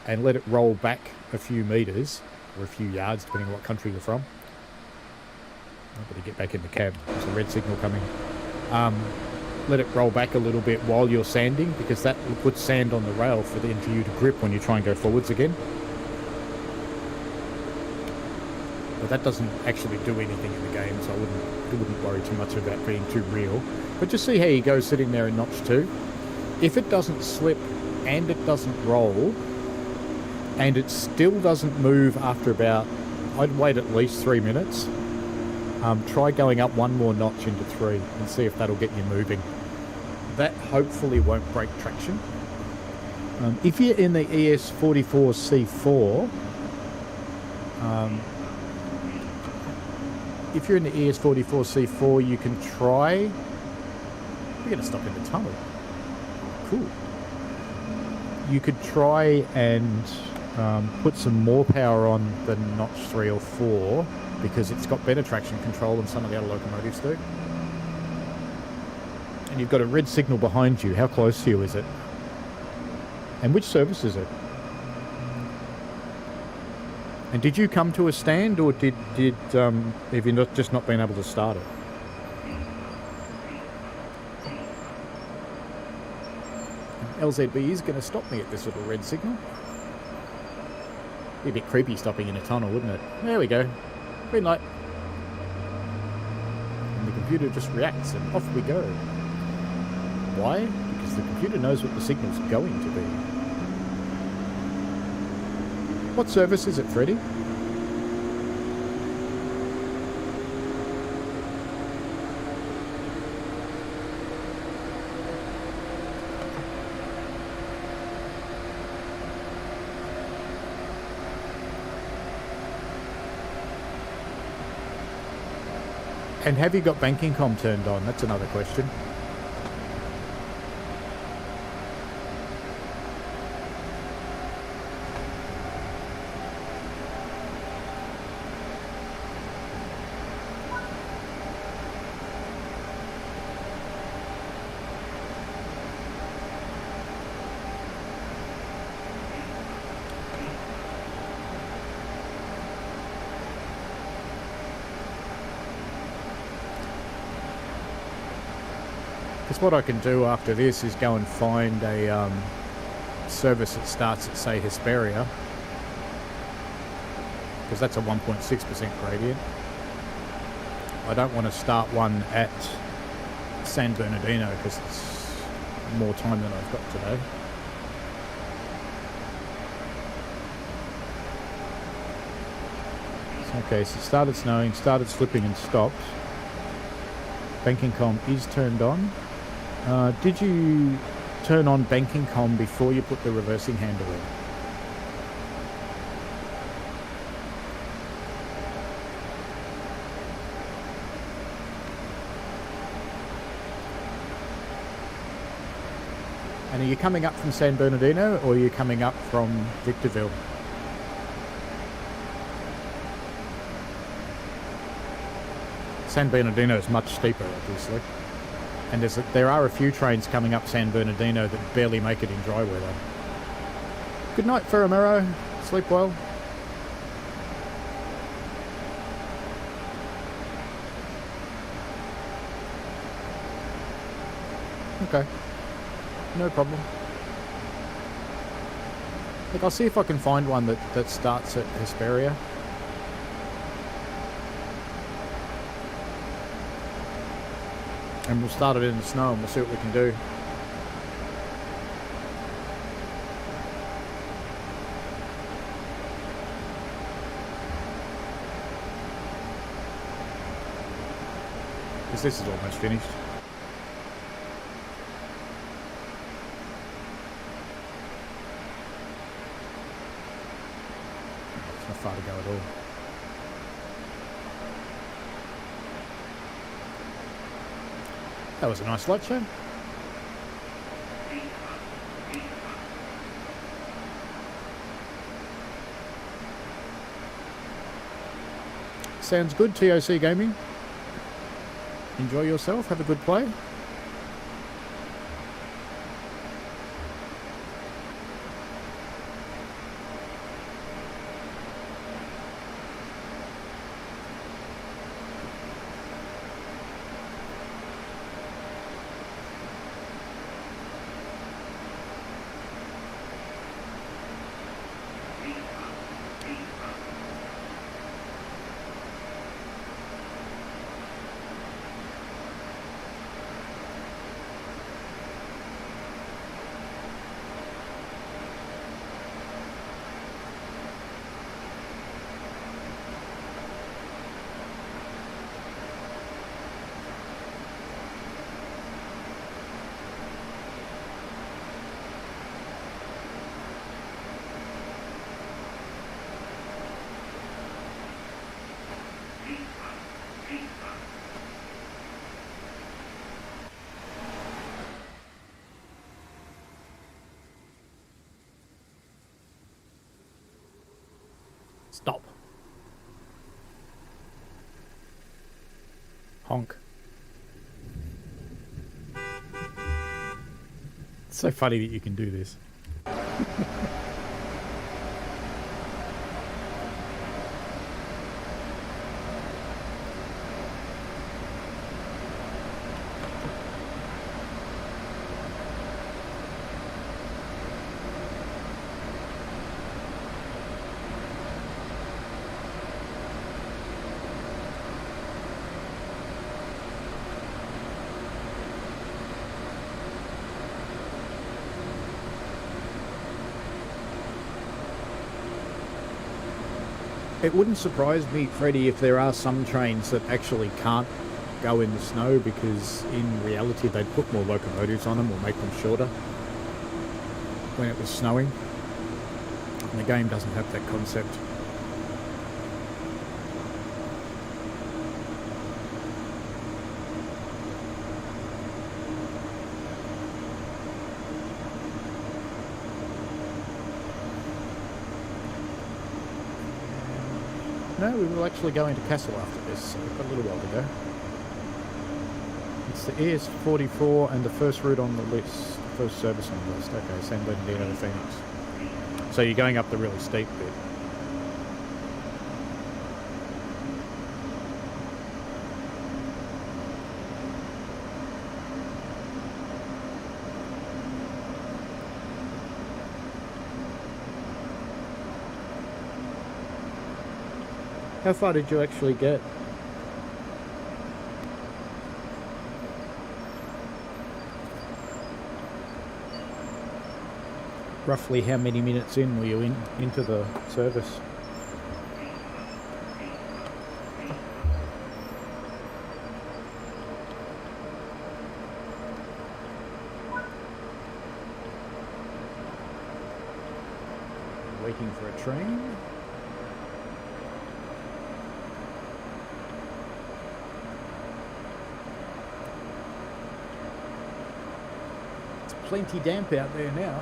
and let it roll back a few meters or a few yards, depending on what country you're from. I better get back in the cab. There's a red signal coming. Let it roll back a little bit while you're sanding, because that will put sand on the rail for you to grip when you try and go forwards again. But that doesn't actually do anything in the game, so I wouldn't worry too much about being too real. But just see how you go sitting there in notch 2. If it doesn't slip and it doesn't roll, and it still doesn't move after about, I'd wait at least 3 minutes. Try going up one more notch into 3 and see if that'll get you moving. That hopefully won't break traction. If you're in the ES44C4, if you're in the ES44C4, you can try... We're going to stop in the tunnel. Cool. You could try and put some more power on than notch 3 or 4, because it's got better traction control than some of the other locomotives do. And you've got a red signal behind you. How close to you is it? And which service is it? And did you come to a stand, or have you just not been able to start it? LZB is going to stop me at this little red signal. Be a bit creepy stopping in a tunnel, wouldn't it? There we go. Green light. And the computer just reacts and off we go. Why? Because the computer knows what the signal's going to be. What service is it, Freddie? And have you got banking com turned on? That's another question. Because what I can do after this is go and find a service that starts at, say, Hesperia. Because that's a 1.6% gradient. I don't want to start one at San Bernardino because it's more time than I've got today. Okay, so it started snowing, started slipping and stopped. Banking com is turned on. Did you turn on banking com before you put the reversing handle in? And are you coming up from San Bernardino or are you coming up from Victorville? San Bernardino is much steeper, obviously. And there are a few trains coming up San Bernardino that barely make it in dry weather. Good night, Ferramero. Sleep well. Okay. No problem. Look, I'll see if I can find one that starts at Hesperia. And we'll start it in the snow and we'll see what we can do. Because this is almost finished. It's not far to go at all. That was a nice light show. Sounds good, TOC Gaming. Enjoy yourself, have a good play. Stop. Honk. It's so funny that you can do this. It wouldn't surprise me, Freddie, if there are some trains that actually can't go in the snow because in reality they'd put more locomotives on them or make them shorter when it was snowing. And the game doesn't have that concept. No, we will actually go into Castle after this, so we've got a little while to go. It's the ES44 and the first route on the list, first service on the list. Okay, San Bernardino to Phoenix. So you're going up the really steep bit. How far did you actually get? Roughly how many minutes in were you into the service? Waiting for a train. It's plenty damp out there now.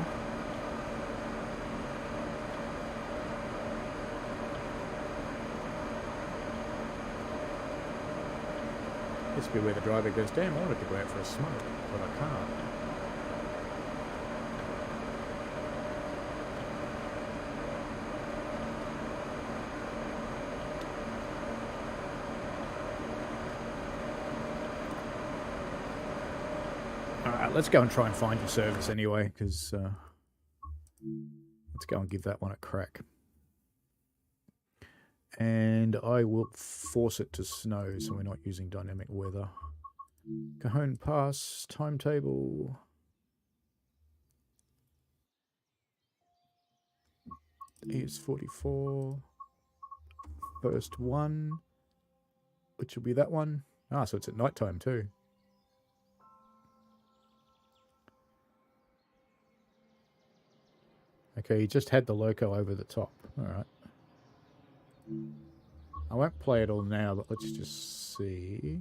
This would be where the driver goes, damn, I wanted to go out for a smoke, but I can't. Alright, let's go and try and find your service anyway, because let's go and give that one a crack. And I will force it to snow so we're not using dynamic weather. Cajon Pass, timetable. Is 44. First one, which will be that one. Ah, so it's at night time too. Okay, you just had the loco over the top. Alright. I won't play it all now, but let's just see.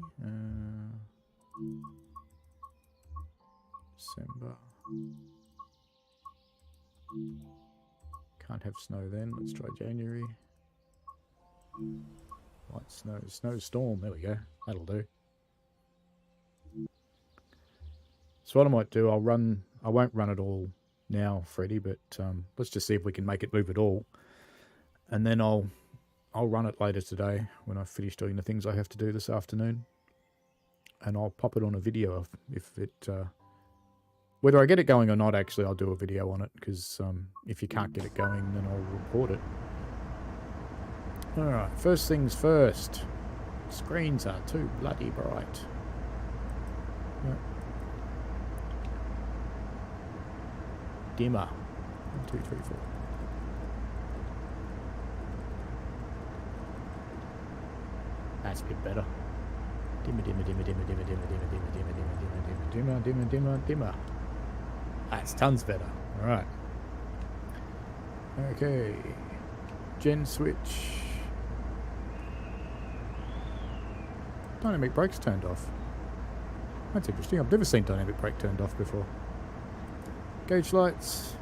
December. Can't have snow then. Let's try January. Light snow. Snowstorm. There we go. That'll do. So what I might do, I won't run it all now, Freddie, but let's just see if we can make it move at all. And then I'll run it later today when I finish doing the things I have to do this afternoon. And I'll pop it on a video if it... whether I get it going or not, actually, I'll do a video on it. Because if you can't get it going, then I'll report it. Alright, first things first. Screens are too bloody bright. Yep. Dimmer. 1, 2, 3, 4. That's a bit better. Dimmer, dimmer, dimmer, dimmer, dimmer, dimmer, dimmer, dimmer, dimmer, dimmer, dimmer, dimmer, dimmer, dimmer, dimmer. That's tons better. Alright. Okay. Gen switch. Dynamic brakes turned off. That's interesting. I've never seen dynamic brake turned off before. Gauge lights.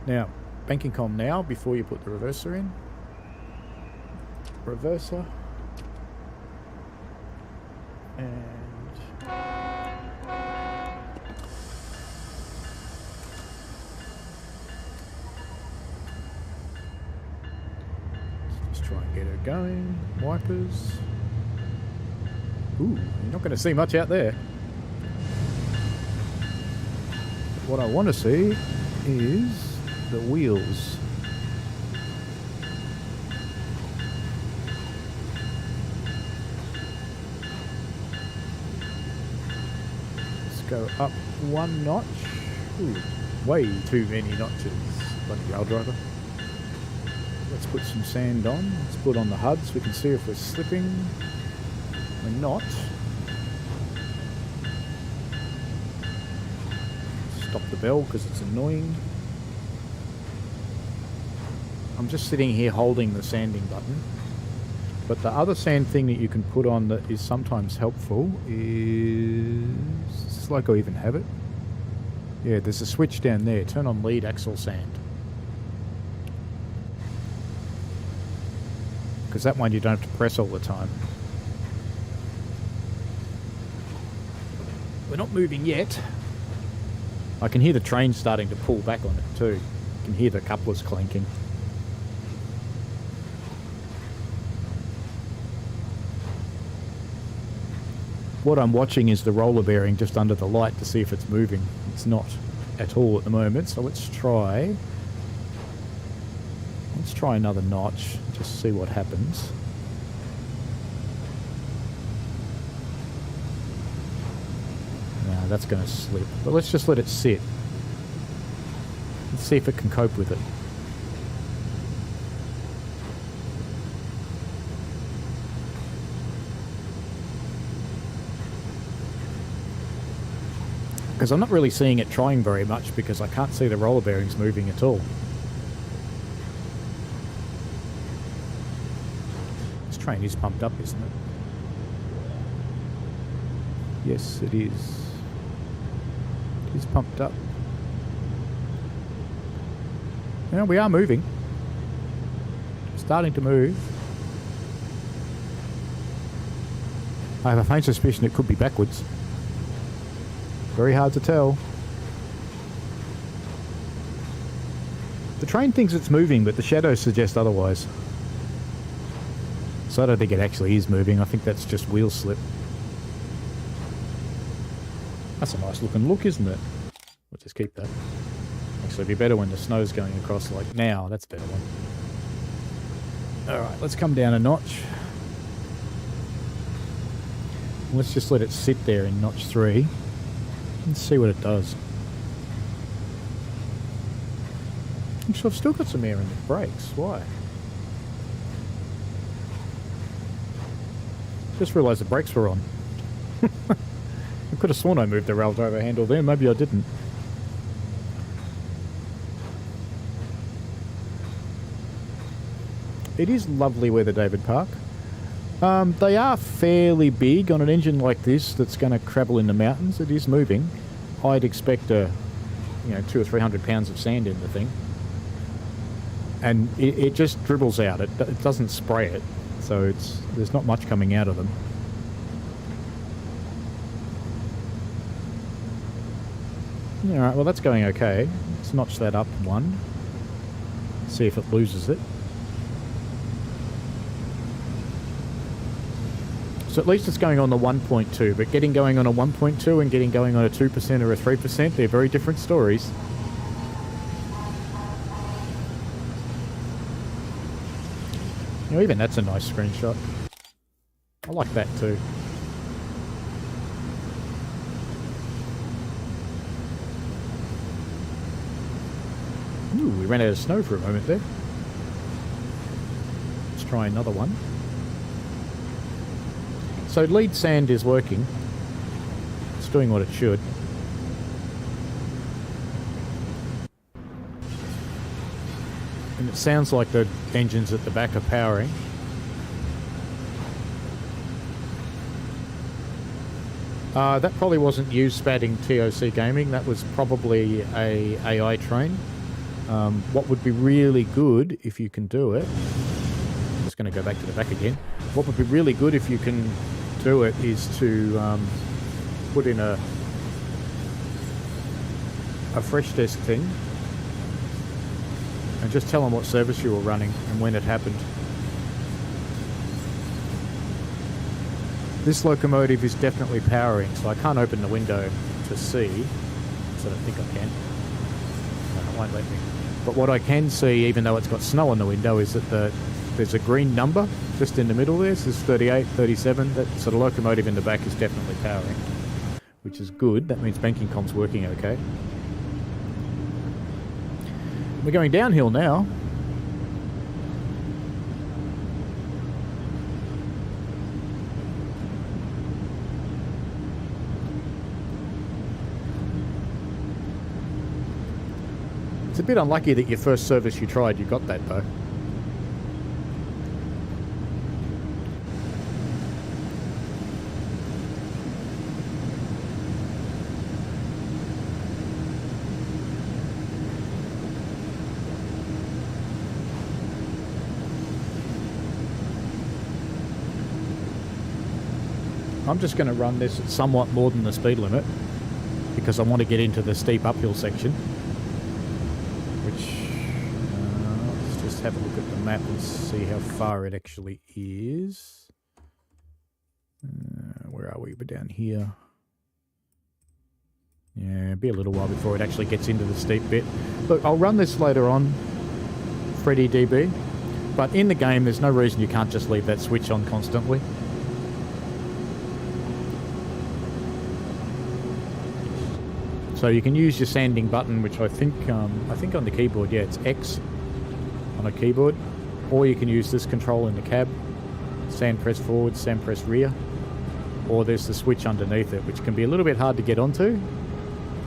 Now, banking comm now before you put the reverser in. Reverser. And let's just try and get her going. Wipers. Ooh, you're not going to see much out there. What I want to see is the wheels. Let's go up 1 notch. Ooh, way too many notches. Bloody rail driver. Let's put some sand on. Let's put on the HUD so we can see if we're slipping. We're not. Stop the bell because it's annoying. I'm just sitting here holding the sanding button. But the other sand thing that you can put on that is sometimes helpful is... It's like I even have it. Yeah, there's a switch down there. Turn on lead axle sand. Because that one you don't have to press all the time. We're not moving yet. I can hear the train starting to pull back on it too. You can hear the couplers clanking. What I'm watching is the roller bearing just under the light to see if it's moving. It's not at all at the moment, so let's try Let's try another notch, just see what happens. No, that's going to slip. But let's just let it sit. Let's see if it can cope with it. Because I'm not really seeing it trying very much because I can't see the roller bearings moving at all. This train is pumped up, isn't it? Yes, it is. It is pumped up. Now we are moving. Starting to move. I have a faint suspicion it could be backwards. Very hard to tell. The train thinks it's moving, but the shadows suggest otherwise. So I don't think it actually is moving. I think that's just wheel slip. That's a nice looking look, isn't it? We'll just keep that. Actually, it'd be better when the snow's going across like now. That's a better one. Alright, let's come down a notch. Let's just let it sit there in notch 3. Let's see what it does. Actually, I've still got some air in the brakes. Why? Just realised the brakes were on. I could have sworn I moved the rail driver handle there. Maybe I didn't. It is lovely weather, David Park. They are fairly big on an engine like this that's going to travel in the mountains. It is moving. I'd expect a, 200 or 300 pounds of sand in the thing, and it just dribbles out. It doesn't spray it, so there's not much coming out of them. All right, well that's going okay. Let's notch that up one. See if it loses it. So at least it's going on the 1.2, but getting going on a 1.2 and getting going on a 2% or a 3%, they're very different stories. Even that's a nice screenshot. I like that too. Ooh, we ran out of snow for a moment there. Let's try another one. So lead sand is working. It's doing what it should. And it sounds like the engines at the back are powering. That probably wasn't you spatting TOC Gaming. That was probably a AI train. What would be really good if you can do it... I'm just going to go back to the back again. What would be really good if you can do it is to put in a fresh desk thing and just tell them what service you were running and when it happened. This locomotive is definitely powering, so I can't open the window to see, so I don't think I can. No, it won't let me. But what I can see, even though it's got snow on the window, is that there's a green number just in the middle there. This is 38, 37. So the locomotive in the back is definitely powering, which is good. That means banking comp's working okay. We're going downhill now. It's a bit unlucky that your first service you tried, you got that though. I'm just going to run this at somewhat more than the speed limit because I want to get into the steep uphill section, which let's just have a look at the map and see how far it actually is. Where are we? We're down here. Yeah, it'll be a little while before it actually gets into the steep bit. Look, I'll run this later on Freddy DB. But in the game, there's no reason you can't just leave that switch on constantly. So you can use your sanding button, which I think on the keyboard, yeah, it's X on a keyboard. Or you can use this control in the cab. Sand press forward, sand press rear. Or there's the switch underneath it, which can be a little bit hard to get onto.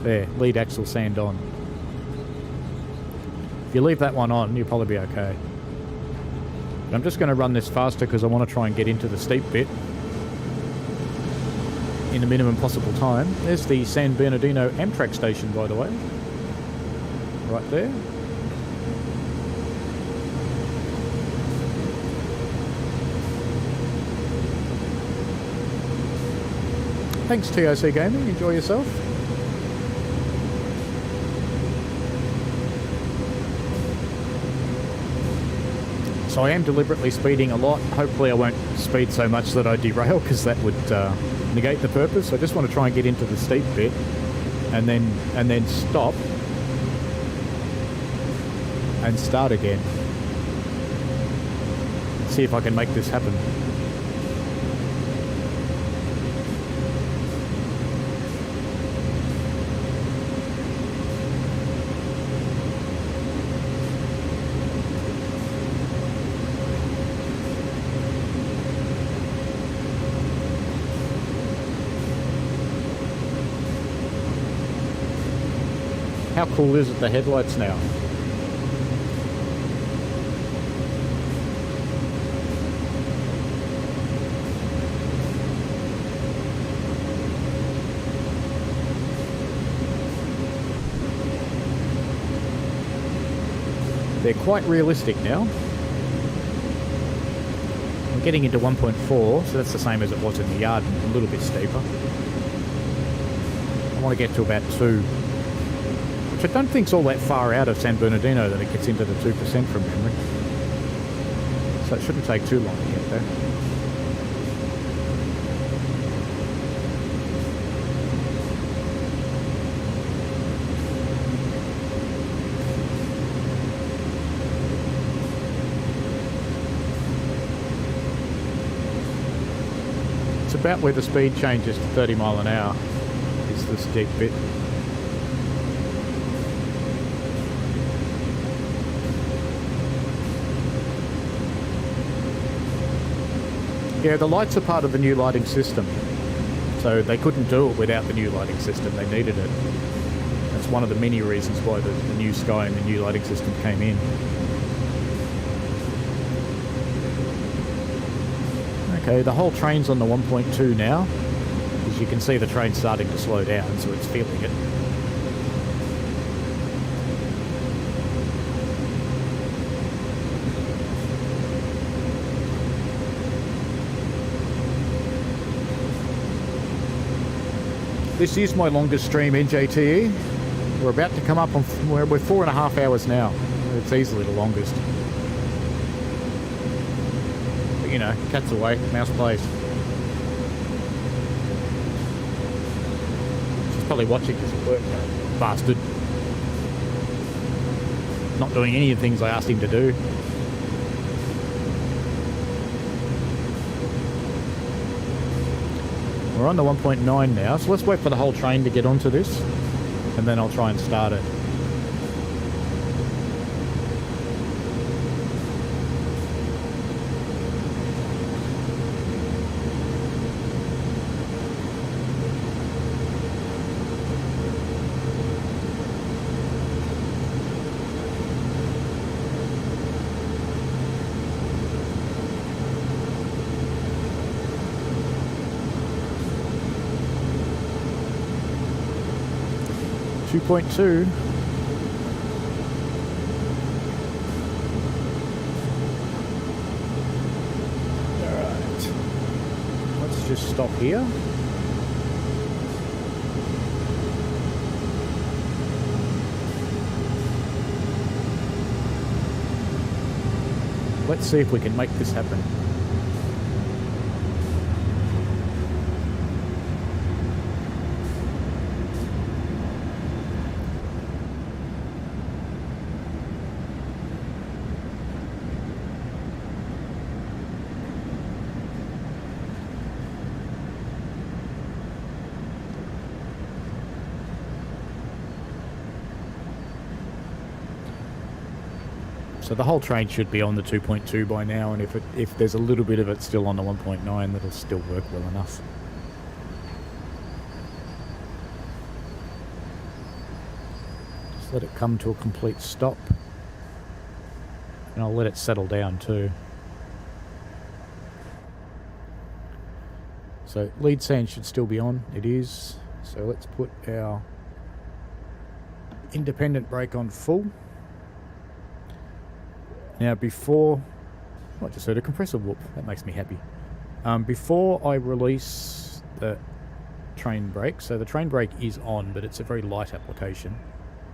There, lead axle sand on. If you leave that one on, you'll probably be okay. But I'm just going to run this faster because I want to try and get into the steep bit in the minimum possible time. There's the San Bernardino Amtrak station, by the way. Right there. Thanks, TOC Gaming. Enjoy yourself. So I am deliberately speeding a lot. Hopefully I won't speed so much that I derail, because that would negate the purpose. I just want to try and get into the steep bit and then stop and start again. See if I can make this happen. How cool is it, the headlights now? They're quite realistic now. I'm getting into 1.4, so that's the same as it was in the yard, and a little bit steeper. I want to get to about 2. Which I don't think's all that far out of San Bernardino that it gets into the 2% from memory. So it shouldn't take too long to get there. It's about where the speed changes to 30 mile an hour is the steep bit. Yeah, the lights are part of the new lighting system, so they couldn't do it without the new lighting system. They needed it. That's one of the many reasons why the new sky and the new lighting system came in. Okay, the whole train's on the 1.2 now. As you can see, the train's starting to slow down, so it's feeling it. This is my longest stream, NJTE. We're about to come up on, we're 4.5 hours now. It's easily the longest. But you know, cat's away, mouse plays. She's probably watching this at work, bastard. Not doing any of the things I asked him to do. We're on the 1.9 now, so let's wait for the whole train to get onto this, and then I'll try and start it. Point 2. Alright. Let's just stop here. Let's see if we can make this happen. So the whole train should be on the 2.2 by now, and if there's a little bit of it still on the 1.9, that'll still work well enough. Just let it come to a complete stop. And I'll let it settle down too. So lead sand should still be on. It is. So let's put our independent brake on full. Now before... I just heard a compressor whoop. That makes me happy. Before I release the train brake, so the train brake is on, but it's a very light application.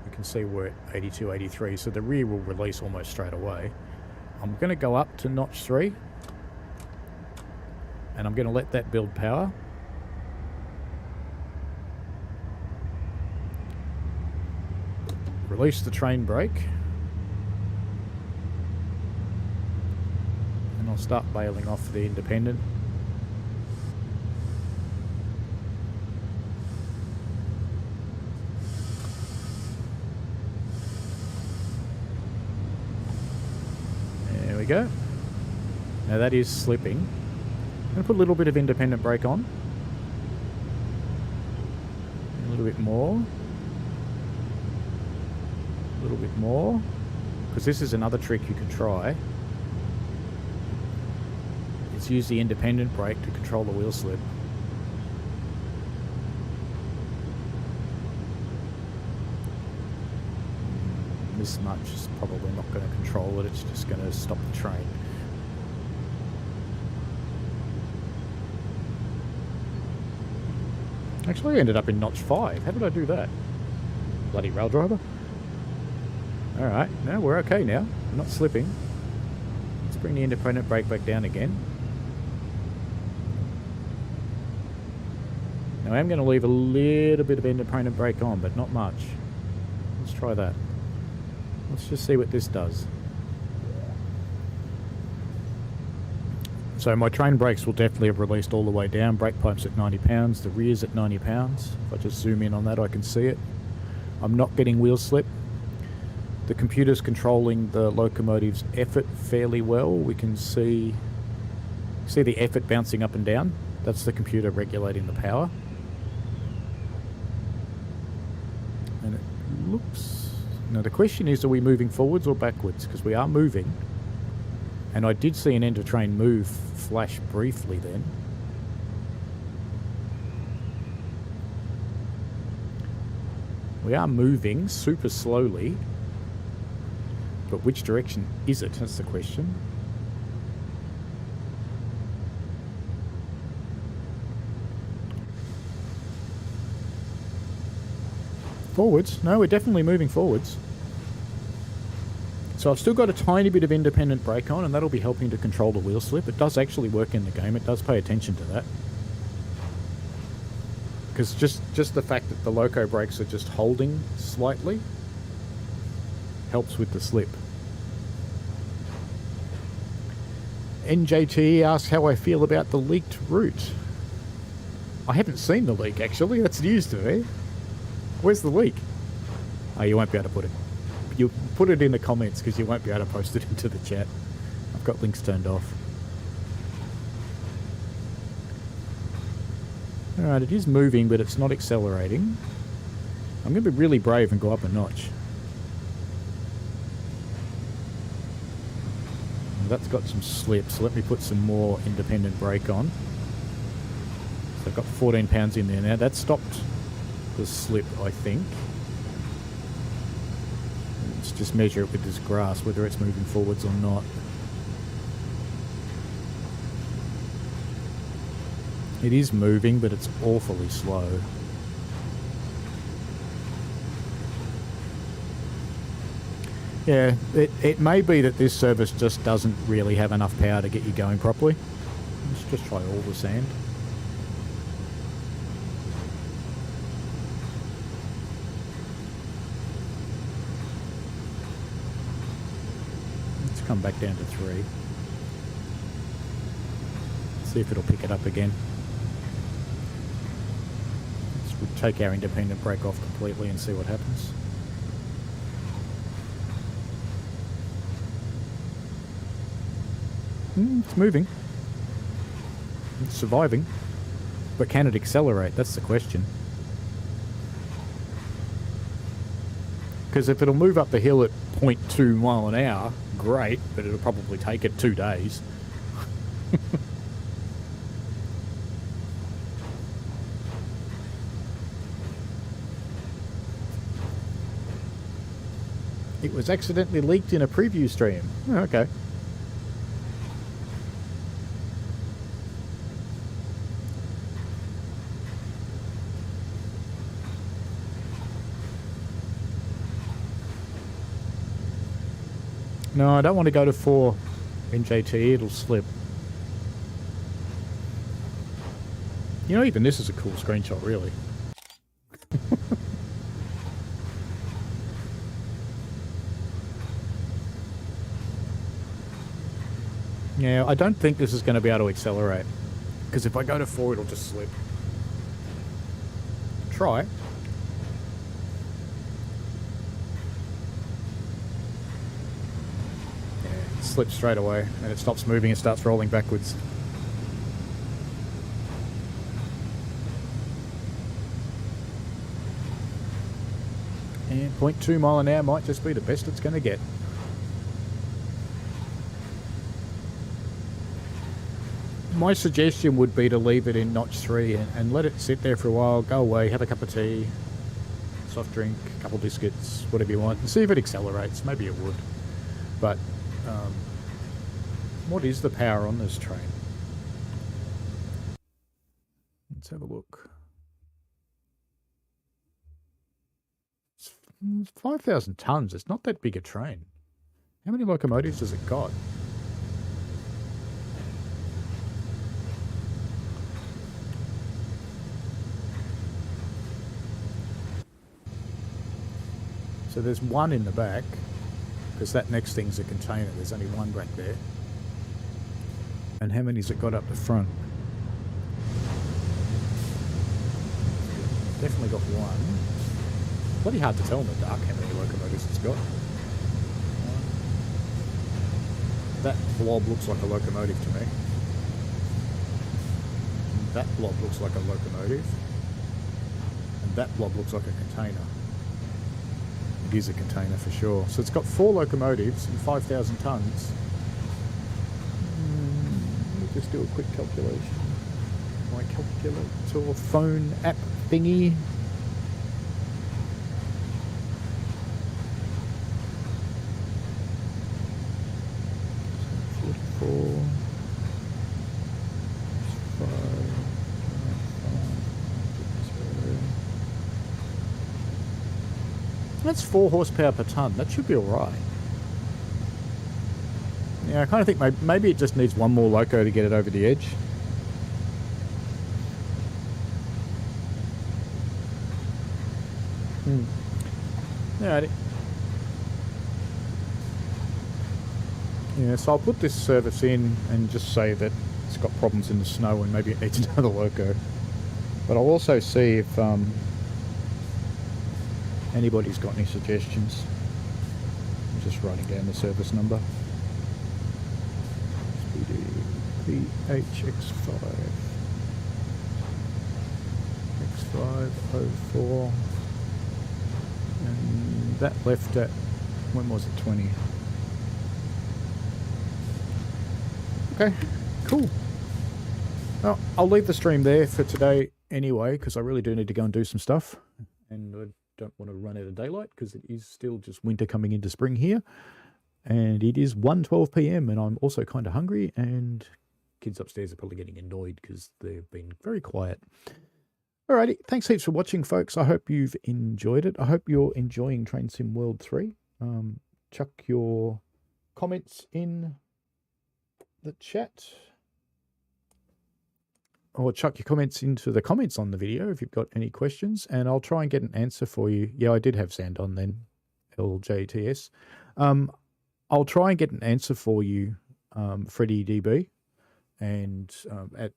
You can see we're at 82, 83, so the rear will release almost straight away. I'm going to go up to notch 3. And I'm going to let that build power. Release the train brake. And I'll start bailing off the independent. There we go. Now that is slipping. I'm going to put a little bit of independent brake on. A little bit more. A little bit more. Because this is another trick you can try. Is use the independent brake to control the wheel slip. This much is probably not going to control it. It's just going to stop the train. Actually, I ended up in notch 5. How did I do that? Bloody rail driver. Alright, no, we're okay now. We're not slipping. Let's bring the independent brake back down again. Now I am going to leave a little bit of independent brake on, but not much. Let's try that. Let's just see what this does. So my train brakes will definitely have released all the way down. Brake pipe's at 90 pounds, the rear's at 90 pounds. If I just zoom in on that, I can see it. I'm not getting wheel slip. The computer's controlling the locomotive's effort fairly well. We can see the effort bouncing up and down. That's the computer regulating the power. And it looks... Now the question is, are we moving forwards or backwards? Because we are moving. And I did see an end of train move flash briefly then. We are moving super slowly. But which direction is it? That's the question. Forwards? No, we're definitely moving forwards. So I've still got a tiny bit of independent brake on, and that'll be helping to control the wheel slip. It does actually work in the game. It does pay attention to that. Because just the fact that the loco brakes are just holding slightly helps with the slip. NJT asks how I feel about the leaked route. I haven't seen the leak, actually. That's news to me. Where's the leak? Oh, you won't be able to put it. You put it in the comments because you won't be able to post it into the chat. I've got links turned off. Alright, it is moving, but it's not accelerating. I'm going to be really brave and go up a notch. That's got some slip, so let me put some more independent brake on. So I've got 14 pounds in there now. That stopped the slip, I think. Let's just measure it with this grass, whether it's moving forwards or not. It is moving, but it's awfully slow. Yeah, it may be that this service just doesn't really have enough power to get you going properly. Let's just try all the sand. Let's come back down to 3. See if it'll pick it up again. Let's take our independent brake off completely and see what happens. It's moving. It's surviving. But can it accelerate? That's the question. Because if it'll move up the hill at 0.2 mile an hour, great, but it'll probably take it 2 days. It was accidentally leaked in a preview stream. Oh, okay. No, I don't want to go to 4 NJT, it'll slip. You know, even this is a cool screenshot, really. Yeah, I don't think this is going to be able to accelerate. Because if I go to 4, it'll just slip. Try. Yeah, it slips straight away. And it stops moving and starts rolling backwards. And 0.2 mile an hour might just be the best it's going to get. My suggestion would be to leave it in notch 3 and let it sit there for a while, go away, have a cup of tea, soft drink, a couple of biscuits, whatever you want, and see if it accelerates. Maybe it would. But what is the power on this train? Let's have a look. It's 5,000 tons. It's not that big a train. How many locomotives has it got? So there's one in the back, because that next thing's a container. There's only one back there. And how many's it got up the front? Definitely got one. Bloody hard to tell in the dark how many locomotives it's got. That blob looks like a locomotive to me. That blob looks like a locomotive. And that blob looks like a container. It is a container for sure. So it's got 4 locomotives and 5,000 tons. Let me just do a quick calculation. My calculator phone app thingy. So 44. 5. That's 4 horsepower per tonne. That should be alright. Yeah, I kind of think maybe it just needs one more loco to get it over the edge. Alrighty. Yeah, so I'll put this service in and just say that it's got problems in the snow and maybe it needs another loco. But I'll also see if anybody's got any suggestions. I'm just writing down the service number. PHX5 X504, and that left at, when was it, 20? Okay, cool. Well, I'll leave the stream there for today anyway, because I really do need to go and do some stuff, and I don't want to run out of daylight because it is still just winter coming into spring here, and it is 1:12 p.m. and I'm also kind of hungry, and kids upstairs are probably getting annoyed because they've been very quiet. Alrighty, thanks heaps for watching, folks. I hope you've enjoyed it. I hope you're enjoying Train Sim World 3. Chuck your comments in the chat, or chuck your comments into the comments on the video if you've got any questions, and I'll try and get an answer for you. Yeah, I did have sand on then, LJTS. I'll try and get an answer for you, Freddie DB, and at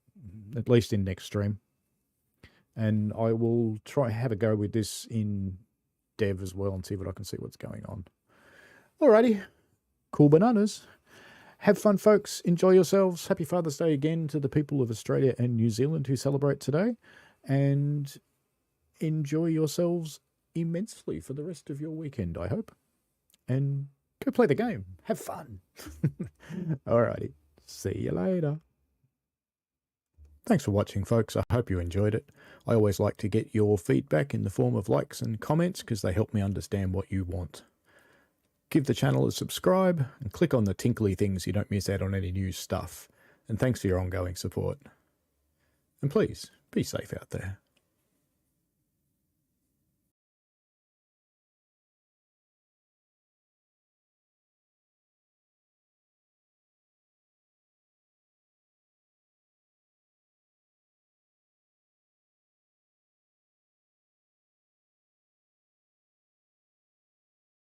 least in next stream. And I will try have a go with this in dev as well and see what I can see what's going on. Alrighty, cool bananas. have fun, folks. Enjoy yourselves. Happy Father's Day again to the people of Australia and New Zealand who celebrate today. And enjoy yourselves immensely for the rest of your weekend, I hope. And go play the game. Have fun. Alrighty. See you later. Thanks for watching, folks. I hope you enjoyed it. I always like to get your feedback in the form of likes and comments because they help me understand what you want. Give the channel a subscribe and click on the tinkly things so you don't miss out on any new stuff. And thanks for your ongoing support. And please, be safe out there.